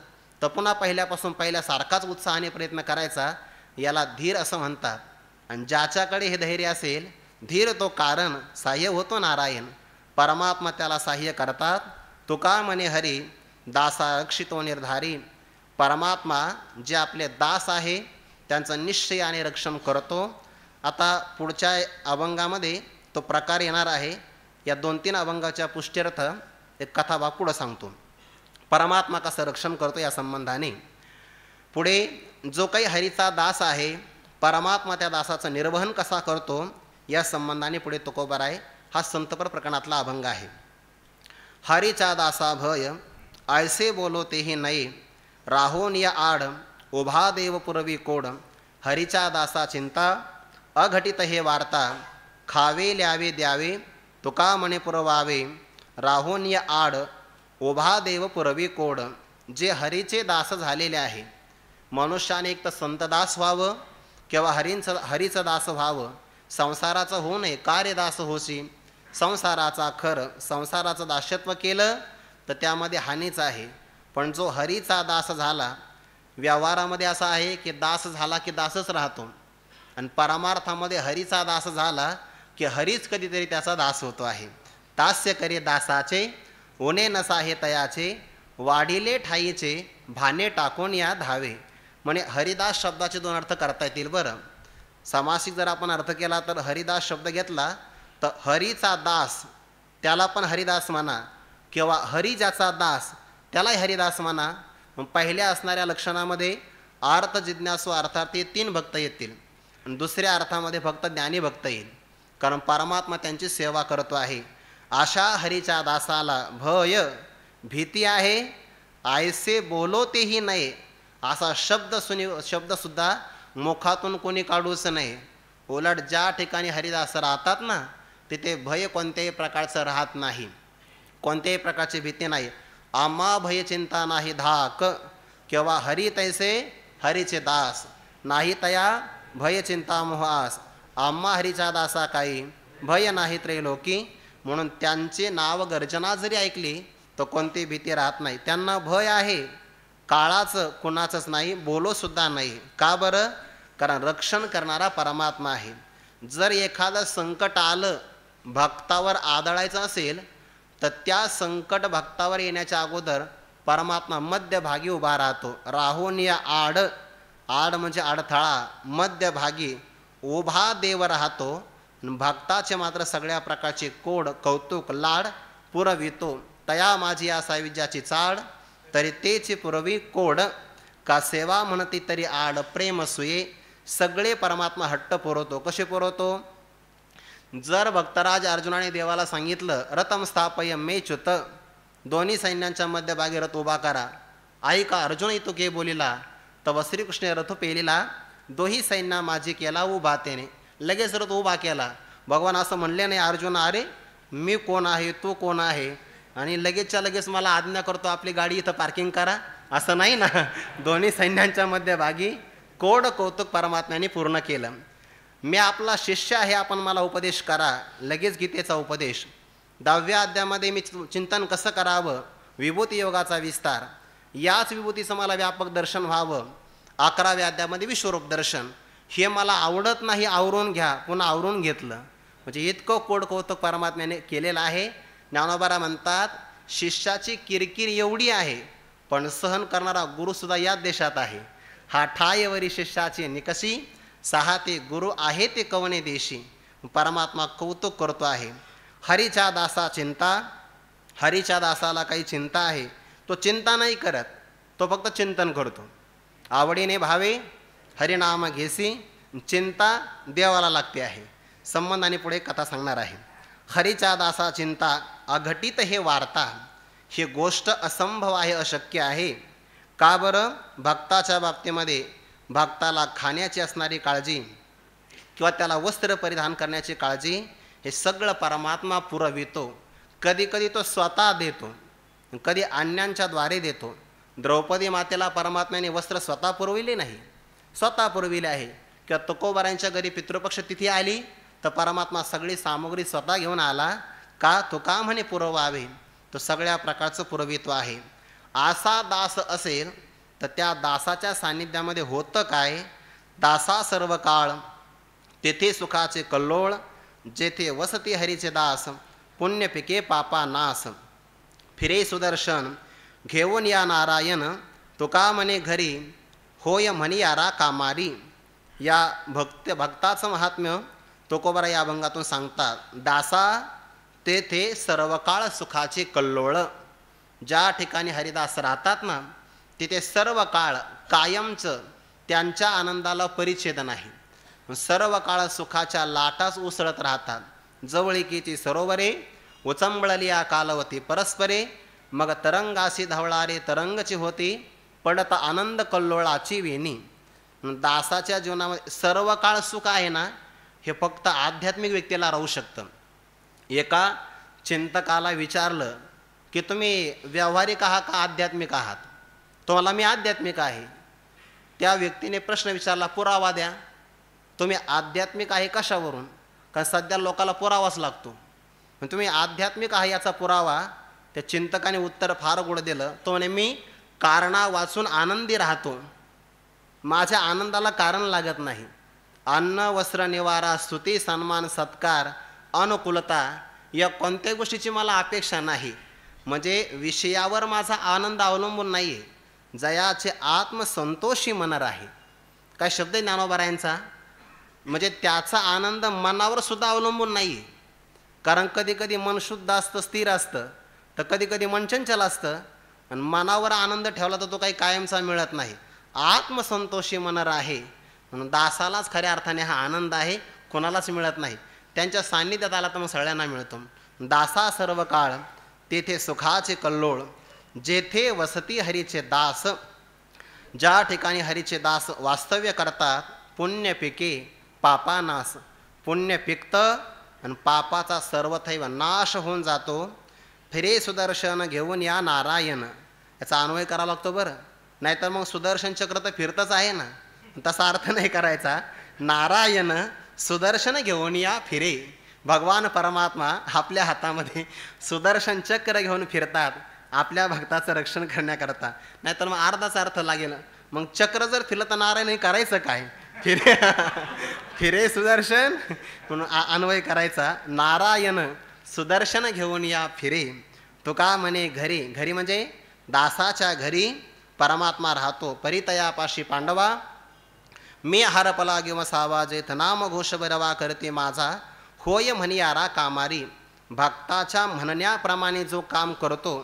तर पुन्हा पहिल्यापासून पहिल्यासारखाच उत्साहाने प्रयत्न करायचा, याला धीर असं म्हणतात. आणि ज्याच्याकडे हे धैर्य असेल, धीर तो कारण सहाय्य होतो नारायण, परमात्मा त्याला सहाय्य करतात. तुका म्हणे हरी दासा रक्षितो निर्धारी. परमात्मा जे आपले दास आहे त्यांचं निश्चय आणि रक्षण करतो. आता पुढच्या अभंगामध्ये तो प्रकार येणार आहे. या 2-3 अभंगाच्या पुष्ट्यर्थ एक कथाभाग पुढं सांगतो. परमात्मा कसं रक्षण करतो या संबंधाने. पुढे जो काही हरीचा दास आहे, परमात्मा त्या दासाचं निर्वहन कसा करतो या संबंधाने पुढे तुकोबाराय हा संतपर प्रकरणातला अभंग आहे. हरीचा दासा भय ऐसे बोलो तेही नये, राहोन या आड उभा देव पुरवी कोड. हरीच्या दासा चिंता अघटित हे वार्ता, खावे ल्यावे द्यावे तुका म्हणे पुरवावे. राहोन या आड उभा देव पुरवी कोड. जे हरीचे दास झालेले आहे, मनुष्याने एक तर संतदास व्हावं किंवा हरीचं दास व्हावं. संसाराचं होऊ नये, कार्यदास होशी. संसाराचा संसाराचं दास्यत्व केलं तर त्यामध्ये हानीच आहे. पण जो हरीचा दास झाला, व्यवहारामध्ये असा आहे की दास झाला की दासच राहतो, आणि परमार्थामध्ये हरीचा दास झाला की हरीच कधीतरी त्याचा दास होतो आहे. तास्य करे दासाचे ओने नसा हे तयाचे वाढिले ठाईचे भाने टाकून या धावे. म्हणे हरिदास शब्दाचे दोन अर्थ करता येतील. बरं, समासिक जर आपण अर्थ केला तर हरिदास शब्द घेतला तर हरीचा दास त्याला पण हरिदास म्हणा किंवा हरी ज्याचा दास त्यालाही हरिदास म्हणा. पहिल्या असणाऱ्या लक्षणामध्ये अर्थ जिज्ञासू अर्थार्थी 3 भक्त येतील. दुसऱ्या अर्थामध्ये फक्त ज्ञानी भक्त येईल, कारण परमात्मा त्यांची सेवा करतो आहे. अशा हरीच्या दासाला भय भीती आहे आयसे बोलो तेही नाही असा शब्दसुद्धा मुखातून कोणी काढूच नाही. उलट ज्या ठिकाणी हरिदास राहतात ना तिथे भय कोणत्याही प्रकारचं राहत नाही, कोणत्याही प्रकारची भीती नाही. आम्हा भय चिंता नाही धाक किंवा हरी तैसे हरीचे दास नाही तया भय चिंता मोहास. आम्हा हरीच्या दासा काही भय नाही त्रैलोकी. म्हणून त्यांचे नाव गर्जना जरी ऐकली तर कोणती भीती राहत नाही. त्यांना भय आहे काळाचं कुणाचंच नाही, बोलोसुद्धा नाही. का बरं? कारण रक्षण करणारा परमात्मा आहे. जर एखादं संकट आलं भक्तावर आदळायचं असेल तर त्या संकट भक्तावर येण्याच्या अगोदर परमात्मा मध्यभागी उभा राहतो. राहून या आड म्हणजे अडथळा, मध्यभागी उभा देव राहतो. भक्ताचे मात्र सगळ्या प्रकारचे कोड कौतुक लाड पुरवितो. तया माझी असा विद्याची चाड तरी तेची पुरवी कोड का सेवा म्हणती तरी आड प्रेम सुये. सगळे परमात्मा हट्ट पुरवतो. कसे पुरवतो? जर भक्तराज अर्जुनाने देवाला सांगितलं रथम स्थापय मे च्युत, दोन्ही सैन्यांच्या मध्यभागी रथ उभा करा. ऐका अर्जुन इतुके बोलिला तव श्रीकृष्ण रथ पेलिला दोही सैन्या माझी केला उभा. त्याने लगेच रथ उभा केला. भगवान असं म्हणले नाही अर्जुन अरे मी कोण आहे तू कोण आहे आणि लगेचच्या लगेच मला आज्ञा करतो आपली गाडी इथं पार्किंग करा, असं नाही ना. दोन्ही सैन्यांच्या मध्यभागी कोड कौतुक परमात्म्याने पूर्ण केलं. मी आपला शिष्य आहे आपण मला उपदेश करा. लगेच गीतेचा उपदेश. 10व्या अध्यायामध्ये मी चिंतन कसं करावं, विभूती योगाचा विस्तार, याच विभूतीचं मला व्यापक दर्शन व्हावं. 11व्या अध्यायामध्ये विश्वरूप दर्शन. हे मला आवडत नाही आवरून घ्या, पुन्हा आवरून घेतलं. म्हणजे इतकं कोड कौतुक परमात्म्याने केलेलं आहे. ज्ञानोबा म्हणतात शिष्याची किरकिर एवढी आहे पण सहन करणारा गुरुसुद्धा याच देशात आहे. हा ठायवरी शिष्याची निकशी 6 ते गुरु आहे ते कवने देशी. परमात्मा कौतुक करतो आहे. हरीच्या दासा चिंता, हरीच्या दासाला काही चिंता आहे तो चिंता नाही करत, तो फक्त चिंतन करतो. आवडीने भावे हरिनाम घेसी, चिंता देवाला लागते आहे. संबंधाने पुढे कथा सांगणार आहे. हरीच्या दासा चिंता अघटित हे वार्ता, ही गोष्ट असंभव आहे अशक्य आहे. का बरं? भक्ताच्या बाबतीमध्ये भक्ताला खाण्याची असणारी काळजी किंवा त्याला वस्त्र परिधान करण्याची काळजी हे सगळं परमात्मा पुरवितो. कधी कधी तो स्वतः देतो, कधी अन्यांच्या द्वारे देतो. द्रौपदी मातेला परमात्म्याने वस्त्र स्वतः पुरविले नाही, स्वतः पुरविले आहे. किंवा तुकोबारांच्या घरी पितृपक्ष तिथी आली तर परमात्मा सगळी सामग्री स्वतः घेऊन आला. का? तो का म्हणे पुरवावे, तो सगळ्या प्रकारचं पुरवितो आहे. असा दास असेल तर त्या दासाच्या सान्निध्यामध्ये होतं काय? दासा सर्व काळ तेथे सुखाचे कल्लोळ, जेथे वसती हरीचे दास पुण्य पिके पापा नाश. फिरे सुदर्शन घेऊन या नारायण, तुका म्हणे घरी होय म्हणी यारा कामारी. या भक्ताचं महात्म्य तुकोबारा या अभंगातून सांगतात. दासा तेथे सर्व काळ सुखाचे कल्लोळ. ज्या ठिकाणी हरिदास राहतात ना तिथे सर्व काळ कायमचं त्यांच्या आनंदाला परिच्छेद नाही. सर्व काळ सुखाच्या लाटाच उसळत राहतात. जवळिकीची सरोवरे उचंबळली या कालवती परस्परे, मग तरंगाशी धावणारे तरंगची होती पडत आनंद कल्लोळाची वेणी. दासाच्या जीवनामध्ये सर्व काळ सुख आहे ना हे फक्त आध्यात्मिक व्यक्तीला राहू शकतं. एका चिंतकाला विचारलं की तुम्ही व्यावहारिक आहात का आध्यात्मिक आहात? तो मला मी आध्यात्मिक आहे. त्या व्यक्तीने प्रश्न विचारला पुरावा द्या. तुम्ही आध्यात्मिक आहे कशावरून? कारण सध्या लोकाला पुरावाच लागतो. पण तुम्ही आध्यात्मिक आहे याचा पुरावा त्या चिंतकाने उत्तर फार गोड दिलं. तो म्हणे मी कारणा वाचून आनंदी राहतो, माझ्या आनंदाला कारण लागत नाही. अन्न वस्त्र निवारा स्तुती सन्मान सत्कार अनुकूलता या कोणत्याही गोष्टीची मला अपेक्षा नाही. म्हणजे विषयावर माझा आनंद अवलंबून नाही आहे. जयाचे आत्मसंतोषी मन राहे. काय शब्द आहे ज्ञानोबारायांचा. म्हणजे त्याचा आनंद मनावर सुद्धा अवलंबून नाही आहे. कारण कधी कधी मन शुद्ध असतं, स्थिर असतं, तर कधी कधी मन चंचल असतं. आणि मनावर आनंद ठेवला तर तो काही कायमचा मिळत नाही. आत्मसंतोषी मन राहे म्हणून दासालाच खऱ्या अर्थाने हा आनंद आहे, कोणालाच मिळत नाही. त्यांच्या सान्निध्यात आला तर मग सगळ्यांना मिळतो. दासा सर्व काळ तेथे सुखाचे कल्लोळ, जेथे वसती हरीचे दास. ज्या ठिकाणी हरीचे दास वास्तव्य करतात, पुण्य पिके पापानाश. पुण्य पिकतं आणि पापाचा सर्वथैव नाश होऊन जातो. फिरे सुदर्शन घेऊन या नारायण. याचा अन्वय करावा लागतो बरं, नाहीतर मग सुदर्शन चक्र तर फिरतच आहे ना, तसा अर्थ नाही करायचा. नारायण सुदर्शन घेऊन या फिरे. भगवान परमात्मा आपल्या हातामध्ये सुदर्शन चक्र घेऊन फिरतात आपल्या भक्ताचं रक्षण करण्याकरता. नाहीतर मग अर्धाचा अर्थ लागेल. मग चक्र जर फिरलं तर नारायण करायचं काय. फिरे फिरे सुदर्शन म्हणून अन्वय करायचा. नारायण सुदर्शन घेऊन या फिरे. तुका म्हणे घरी. घरी म्हणजे दासाच्या घरी परमात्मा राहतो. परितयापाशी पांडवा मी हरपला गिव सावा, जेथ नाम घोष बरवा करते माझा. होय म्हणियारा कामारी. भक्ताच्या म्हणण्याप्रमाणे जो काम करतो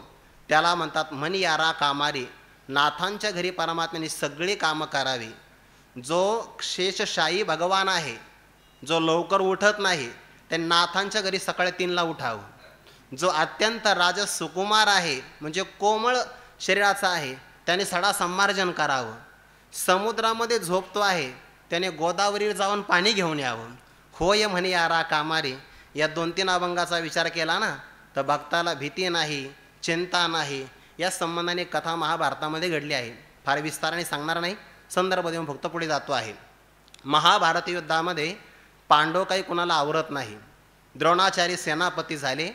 त्याला म्हणतात म्हणियारा कामारी. नाथांच्या घरी परमात्म्याने सगळी कामं करावी. जो शेषशाही भगवान आहे, जो लवकर उठत नाही, ते नाथांच्या घरी सकाळी 3ला उठावं. जो अत्यंत राजस सुकुमार आहे, म्हणजे कोमळ शरीराचा आहे, त्याने सडा संमार्जन करावं. समुद्रामध्ये झोपतो आहे, त्याने गोदावरीवर जाऊन पाणी घेऊन यावं. होय म्हणे यारा कामारी. या 2-3 अभंगाचा विचार केला ना तर भक्ताला भीती नाही, चिंता नाही. या संबंधाने कथा महाभारतामध्ये घडली आहे. फार विस्ताराने सांगणार नाही, संदर्भ देऊन फक्त पुढे जातो आहे. महाभारत युद्धामध्ये पांडव काही कुणाला आवरत नाही. द्रोणाचार्य सेनापती झाले.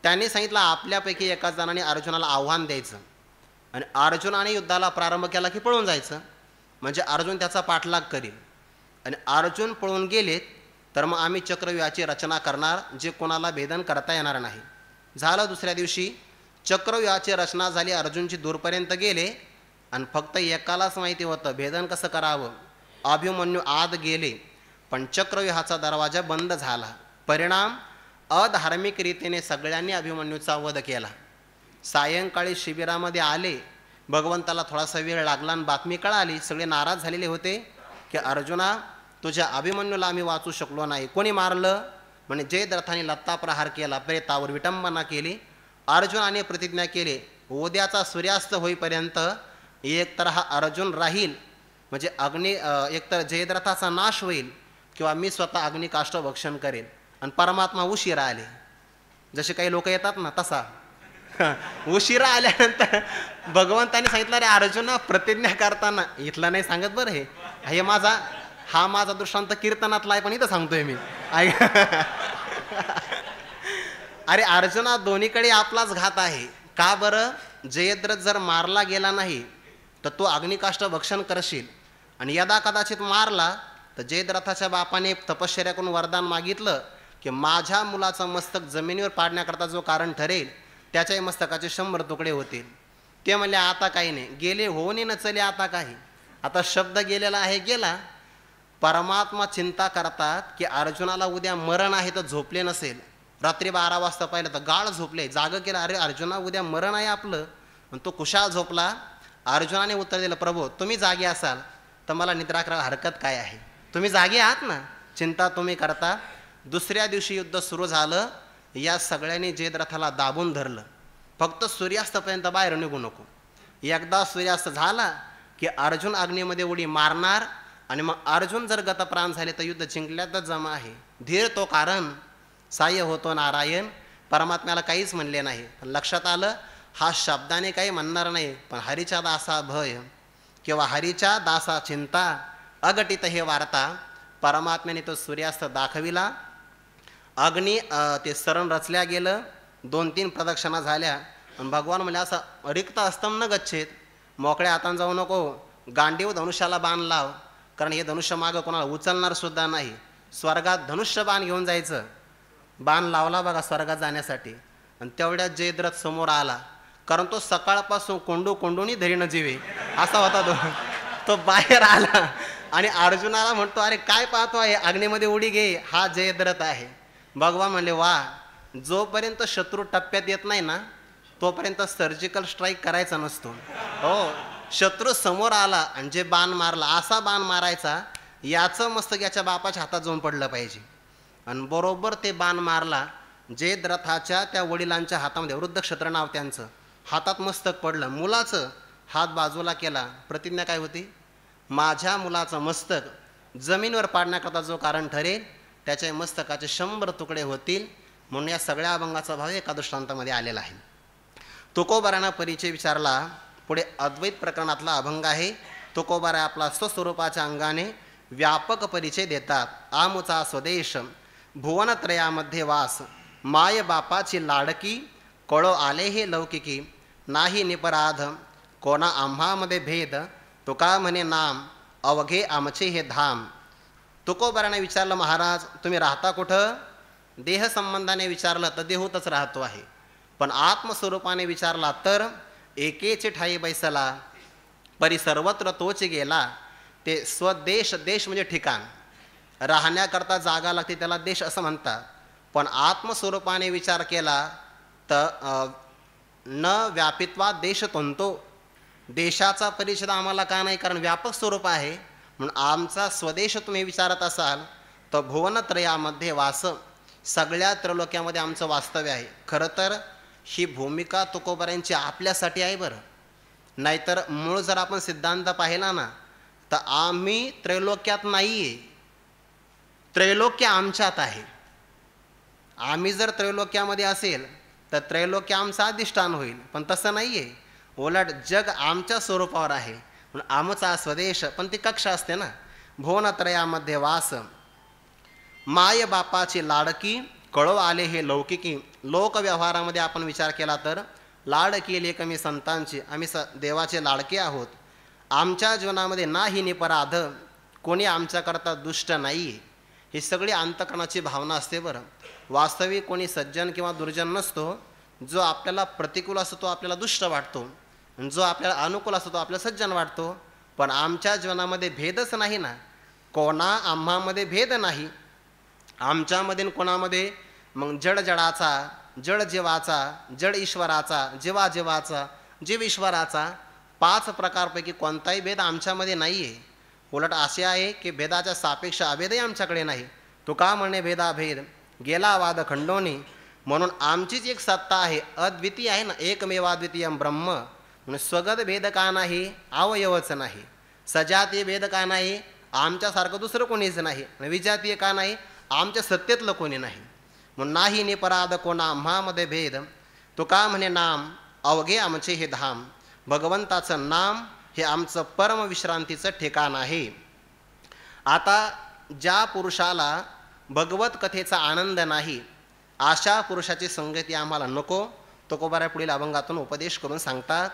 त्यांनी सांगितलं आपल्यापैकी एका जणाने अर्जुनाला आव्हान द्यायचं आणि अर्जुनाने युद्धाला प्रारंभ केला की पळून जायचं. म्हणजे अर्जुन त्याचा पाठलाग करील. आणि अर्जुन पळून गेलेत तर मग आम्ही चक्रव्यूहाची रचना करणार, जे कोणाला भेदन करता येणार नाही. झालं. दुसऱ्या दिवशी चक्रव्यूहाची रचना झाली. अर्जुनची दूरपर्यंत गेले आणि फक्त एकालाच माहिती होतं भेदन कसं करावं. अभिमन्यू आत गेले पण चक्रव्यूहाचा दरवाजा बंद झाला. परिणाम अधार्मिक रीतीने सगळ्यांनी अभिमन्यूचा वध केला. सायंकाळी शिबिरामध्ये आले. भगवंताला थोडासा वेळ लागला आणि बातमी कळाली. सगळे नाराज झालेले होते की अर्जुना तुझ्या अभिमन्यूला आम्ही वाचू शकलो नाही. कोणी मारलं म्हणजे जयद्रथाने लत्ता प्रहार केला, प्रेतावर विटंबना केली. अर्जुनाने प्रतिज्ञा केली उद्याचा सूर्यास्त होईपर्यंत एकतर हा अर्जुन राहील, म्हणजे एकतर जयद्रथाचा नाश होईल किंवा मी स्वतः अग्निकाष्ठ भक्षण करेन. आणि परमात्मा उशिरा आले. जसे काही लोक येतात ना तसा उशिरा आल्यानंतर भगवंताने सांगितलं रे अर्जुना प्रतिज्ञा करताना, इथला नाही सांगत बरं, हे हा माझा दृष्टांत कीर्तनातला आहे पण इथं सांगतोय मी. अरे अर्जुना दोन्हीकडे आपलाच घात आहे. का बरं. जयद्रथ जर मारला गेला नाही तर तो अग्निकाष्ठ भक्षण करशील आणि यदा कदाचित मारला तर जयद्रथाच्या बापाने तपश्चर्या करून वरदान मागितलं की माझ्या मुलाचं मस्तक जमिनीवर पाडण्याकरता जो कारण ठरेल त्याच्याही मस्तकाचे 100 तुकडे होतील. ते म्हणले आता काही नाही, गेले होऊन न चले आता काही. आता शब्द गेलेला आहे गेला. परमात्मा चिंता करतात की अर्जुनाला उद्या मरण आहे तर झोपले नसेल. रात्री 12 वाजता पाहिलं तर गाढ झोपले. जाग केलं अरे अर्जुना उद्या मरण आहे आपलं. आणि तो कुशाल झोपला. अर्जुनाने उत्तर दिलं प्रभू तुम्ही जागे असाल तर मला निद्रा करायला हरकत काय आहे. तुम्ही जागे आहात ना, चिंता तुम्ही करता. दुसऱ्या दिवशी युद्ध सुरू झालं. या सगळ्यांनी जयद्रथाला दाबून धरलं. फक्त सूर्यास्तपर्यंत बाहेर निघू नको. एकदा सूर्यास्त झाला की अर्जुन अग्नीमध्ये उडी मारणार आणि मग अर्जुन जर गतप्राण झाले तर युद्ध जिंकल्यातच जमा आहे. धीर तो कारण साह्य होतो नारायण. परमात्म्याला काहीच म्हणले नाही. पण लक्षात आलं हा शब्दाने काही म्हणणार नाही, पण हरीच्या दासा भय किंवा हरीच्या दासा चिंता अगटित हे वार्ता. परमात्म्याने तो सूर्यास्त दाखविला. अग्नी ते सरण रचल्या गेलं. 2-3 प्रदक्षिणा झाल्या आणि भगवान म्हणजे असं रिक्त अस्तम न गच्छेत. मोकळ्या हातान जाऊ नको. गांडीव धनुष्याला बाण लाव, कारण हे धनुष्य मागं कोणाला उचलणार सुद्धा नाही. स्वर्गात धनुष्य बाण घेऊन जायचं. बाण लावला बघा स्वर्गात जाण्यासाठी, आणि तेवढ्यात जयद्रथ समोर आला, कारण तो सकाळपासून कोंडूनी धरीनं जीवे असा होता तो बाहेर आला आणि अर्जुनाला म्हणतो, अरे काय पाहतो आहे, अग्नीमध्ये उडी घे, हा जयद्रथ आहे. भगवान म्हणले, वा, जोपर्यंत शत्रू टप्प्यात येत नाही ना तोपर्यंत सर्जिकल स्ट्राईक करायचा नसतो. हो, शत्रू समोर आला आणि जे बाण मारला, असा बाण मारायचा याचं मस्तक याच्या बापाच्या हातात जाऊन पडलं पाहिजे. आणि बरोबर ते बाण मारला, जयद्रथाच्या त्या वडिलांच्या हातामध्ये, वृद्धक्षत्र नाव त्यांचं, हातात मस्तक पडलं. मुलाचं हात बाजूला केला, प्रतिज्ञा काय होती, माझ्या मुलाचं मस्तक जमिनीवर पाडण्याकरता जो कारण ठरेल त्याच्या मस्तकाचे 100 तुकडे होतील. म्हणून या सगळ्या अभंगाचा भाव एका दृष्टांतामध्ये आलेला आहे. तुकोबारांना परिचय विचारला, पुढे अद्वैत प्रकरणातला अभंग आहे. तुकोबारा आपला स्वस्वरूपाच्या अंगाने व्यापक परिचय देतात. आमुचा स्वदेश भुवनत्रयामध्ये वास, माय बापाची लाडकी, कळो आले हे लौकिकी, नाही निपराध कोणा आम्हामध्ये भेद, तुका म्हणे नाम अवघे आमचे हे धाम. तुकोबाराने विचारलं, महाराज तुम्ही राहता कुठं? देह संबंधाने विचारलं तर देहूतच राहतो आहे, पण आत्मस्वरूपाने विचारला तर एकेचे ठाई बैसला, परी सर्वत्र तोच गेला. ते स्वदेश, देश म्हणजे ठिकाण, राहण्याकरता जागा लागते त्याला देश असं म्हणतात. पण आत्मस्वरूपाने विचार केला तर न व्यापित्वा देश तंतो, देशाचा परिचय आम्हाला का नाही, कारण व्यापक स्वरूप आहे. म्हणून आमचा स्वदेश तुम्ही विचारत असाल तर भुवनत्रयामध्ये वास, सगळ्या त्रैलोक्यामध्ये आमचं वास्तव्य आहे. खरं तर ही भूमिका तुकोबारांची आपल्यासाठी आहे बरं, नाहीतर मूळ जर आपण सिद्धांत पाहिला ना तर आम्ही त्रैलोक्यात नाही आहे, त्रैलोक्य आमच्यात आहे. आम्ही जर त्रैलोक्यामध्ये असेल तर त्रैलोक्य आमचं अधिष्ठान होईल, पण तसं नाही आहे. उलट जग आमच्या स्वरूपावर आहे. म्हणून आमचा स्वदेश, पण ती कक्षा असते ना. भुवनत्रयामध्ये वास, माय बापाची लाडकी, कळो आले हे लौकिकी. लोकव्यवहारामध्ये आपण विचार केला तर लाडकी लेखमी संतांची, आम्ही देवाचे लाडके आहोत. आमच्या जीवनामध्ये नाही निपराध, कोणी आमच्याकरता दुष्ट नाही. ही सगळी अंतकरणाची भावना असते बरं. वास्तविक कोणी सज्जन किंवा दुर्जन नसतो. जो आपल्याला प्रतिकूल असतो तो आपल्याला दुष्ट वाटतो, जो आपल्याला अनुकूल असतो तो आपल्याला सज्जन वाटतो. पण आमच्या जीवनामध्ये भेदच नाही ना, कोणा आम्हामध्ये भेद नाही. आमच्यामध्ये कोणामध्ये मग जड जडाचा, जड जीवाचा, जड ईश्वराचा, जीवा जीवाचा, जीव ईश्वराचा, 5 प्रकारपैकी कोणताही भेद आमच्यामध्ये नाही आहे. उलट असे आहे की भेदाच्या सापेक्ष अभेदही आमच्याकडे नाही. तुका म्हणे भेदाभेद गेला वाद खंडोनी. म्हणून आमचीच एक सत्ता आहे, अद्वितीय आहे ना, एकमेवाद्वितीयम ब्रह्म. म्हणून स्वगत भेद का नाही, अवयवच नाही. सजातीय भेद का नाही, आमच्यासारखं दुसरं कोणीच नाही. विजातीय का नाही, आमच्या सत्तेतलं कोणी नाही. म्हणून नाही निपराध कोणा आम्हामध्ये भेद, तुका म्हणे नाम अवघे आमचे हे धाम. भगवंताचं नाम हे आमचं परमविश्रांतीचं ठिकाण आहे. आता ज्या पुरुषाला भगवत कथेचा आनंद नाही, अशा पुरुषाची संगती आम्हाला नको. तुकोबारा पुढील अभंगातून उपदेश करून सांगतात.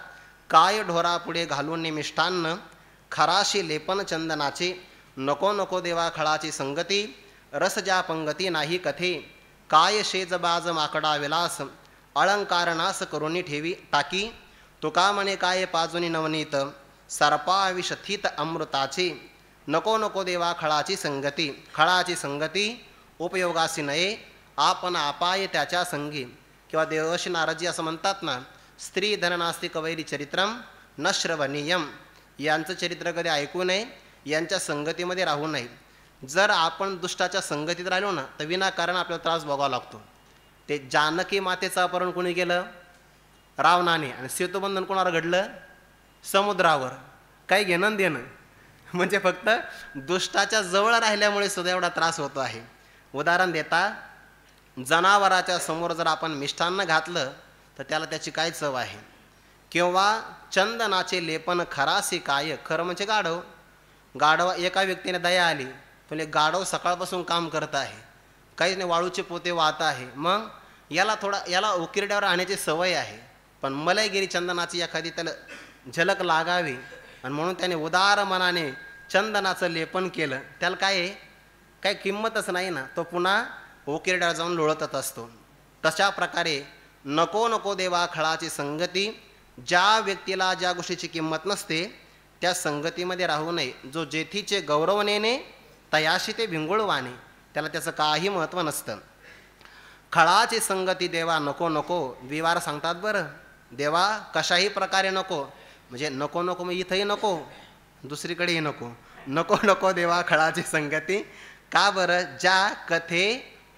काय ढोरा पुढे घालून मिष्टान्न, खराशी लेपन चंदनाचे, नको नको देवा खळाची संगती, रस ज्या पंगती नाही कथे, काय शेजबाज माकडा विलास, अलंकार नास करुणी ठेवी टाकी. तुका म्हणे काय पाजुनी नवनीत, सर्पाविषथित अमृताचे, नको नको देवा खळाची संगती. खळाची संगती उपयोगासी नये, आपण अपाय त्याच्या संगी. किंवा देवशी नारदजी असं म्हणतात ना, स्त्री धन नास्ती कवैरी चरित्रम न श्रवणीयम. यांचं चरित्र कधी ऐकू नये, यांच्या संगतीमध्ये राहू नये. जर आपण दुष्टाच्या संगतीत राहिलो ना तर विनाकारण आपल्याला त्रास भोगावा लागतो. ते जानकी मातेचं अपहरण कोणी केलं, रावणाने. आणि सेतुबंधन कोणावर घडलं, समुद्रावर. काही घेणं देणं, म्हणजे फक्त दुष्टाच्या जवळ राहिल्यामुळे सुद्धा एवढा त्रास होतो आहे. उदाहरण देता, जनावराच्या समोर जर आपण मिष्टान्न घातलं तर त्याला त्याची काय चव आहे. किंवा चंदनाचे लेपन खरासी काय, खरं म्हणजे गाढव. गाढव, एका व्यक्तीने दया आली, पण एक गाढव सकाळपासून काम करत आहे, काहीच नाही, वाळूचे पोते वाहत आहे. मग याला उकिरड्यावर आणण्याची सवय आहे, पण मलयगिरी चंदनाची एखादी त्याला झलक लागावी, आणि म्हणून त्याने उदार मनाने चंदनाचं लेपन केलं. त्याला काय आहे, काही किंमतच नाही ना. तो पुन्हा उकिरड्यावर जाऊन लोळतच असतो. तशा प्रकारे नको नको देवा खळाची संगती, ज्या व्यक्तीला ज्या गोष्टीची किंमत नसते त्या संगतीमध्ये राहू नये. जो जेथीचे गौरव नेणे तयाशी ते भिंगुळवाणे, त्याला त्याचं काही महत्त्व नसतं. खळाची संगती देवा नको नको, विवार सांगतात बरं, देवा कशाही प्रकारे नको, म्हणजे नको नको मग इथंही नको दुसरीकडेही नको, नको नको देवा खळाची संगती. का बरं? ज्या कथे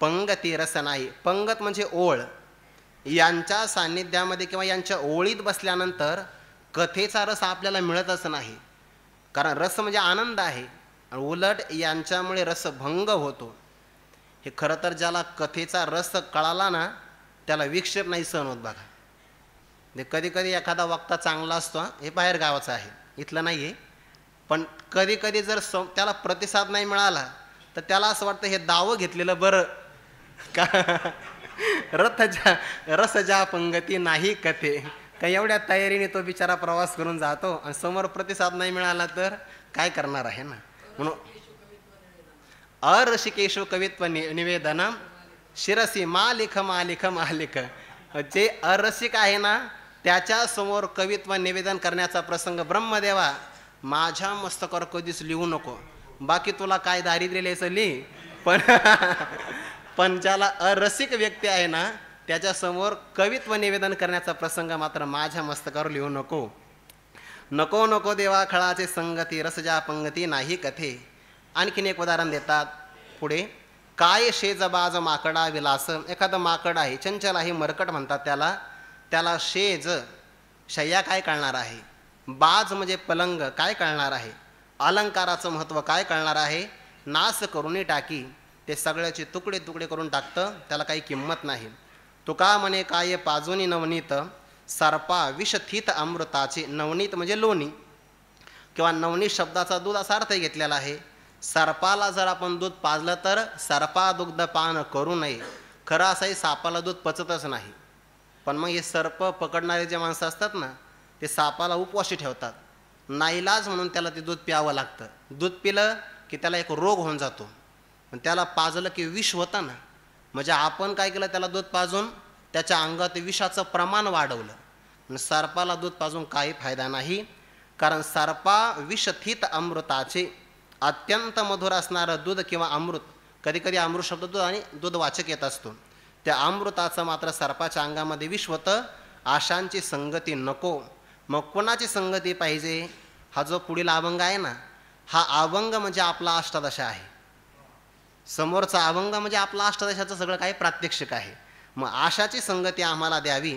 पंगती रस नाही. पंगत म्हणजे ओळ. यांच्या सान्निध्यामध्ये किंवा यांच्या ओळीत बसल्यानंतर कथेचा रस आपल्याला मिळतच नाही. कारण रस म्हणजे आनंद आहे, उलट यांच्यामुळे रसभंग होतो. हे खरं तर ज्याला कथेचा रस कळाला ना त्याला विक्षेप नाही सहन होत बघा. कधी कधी एखादा वक्ता चांगला असतो, हे बाहेर गावाचा आहे, इथलं नाही आहे, पण कधी कधी जर त्याला प्रतिसाद नाही मिळाला तर त्याला असं वाटतं हे दावं घेतलेलं बरं का. रस ज्या पंगती नाही कथे, का एवढ्या तयारीने तो बिचारा प्रवास करून जातो आणि समोर प्रतिसाद नाही मिळाला तर काय करणार आहे ना. म्हणून अरसिकेशु कवित्व निवेदन शिरसी मालिक मालिक मालिक. जे अरसिक आहे ना त्याच्या समोर कवित्व निवेदन करण्याचा प्रसंग, ब्रह्मदेवा माझ्या मस्तकावर कधीच लिहू नको, बाकी तुला काय दारिद्र्य लिहायचं लिही, पण ज्याला अरसिक व्यक्ती आहे ना त्याच्यासमोर कवित्व निवेदन करण्याचा प्रसंग मात्र माझ्या मस्तकावर लिहू नको. नको नको देवा खळाचे संगती, रस ज्या पंगती नाही कथे. आणखीन एक उदाहरण देतात पुढे. काय शेजबाज माकडा विलास. एखादं माकड आहे, चंचल आहे, मरकट म्हणतात त्याला, त्याला शेज शय्या काय कळणार आहे, बाज म्हणजे पलंग काय कळणार आहे, अलंकाराचं महत्त्व काय कळणार आहे. नास करूनही टाकी, ते सगळ्याचे तुकडे तुकडे करून टाकतं, त्याला काही किंमत नाही. तुका म्हणे काय पाजोनी नवनीत, सर्पा विषथित अमृताचे. नवनीत म्हणजे लोणी किंवा नवनीत शब्दाचा दूध असा अर्थ घेतलेला आहे. सर्पाला जर आपण दूध पाजलं तर सर्पा दुग्ध पान करू नये. खरं असंही सापाला दूध पचतच नाही, पण मग हे सर्प पकडणारे जे माणसं असतात ना ते सापाला उपवाशी ठेवतात. नाईलाज म्हणून त्याला ते दूध प्यावं लागतं. दूध पिलं की त्याला एक रोग होऊन जातो, पण त्याला पाजलं की विष होतं ना. म्हणजे आपण काय केलं, त्याला दूध पाजून त्याच्या अंगात विषाचं प्रमाण वाढवलं. सर्पाला दूध पाजून काही फायदा नाही, कारण सर्पा विषथित अमृताचे. अत्यंत मधुर असणारं दूध किंवा अमृत, कधी कधी अमृत शब्द दूध आणि दूध वाचक येत असतो, त्या अमृताचं मात्र सर्पाच्या अंगामध्ये विष होतं. आशांची संगती नको. मग कोणाची संगती पाहिजे? हा जो पुढील अभंग आहे ना, हा अभंग म्हणजे आपला अष्टादशा आहे. समोरचा अभंग म्हणजे आपला अष्टादशाचं सगळं काही प्रात्यक्षिक आहे. मग आशाची संगती आम्हाला द्यावी.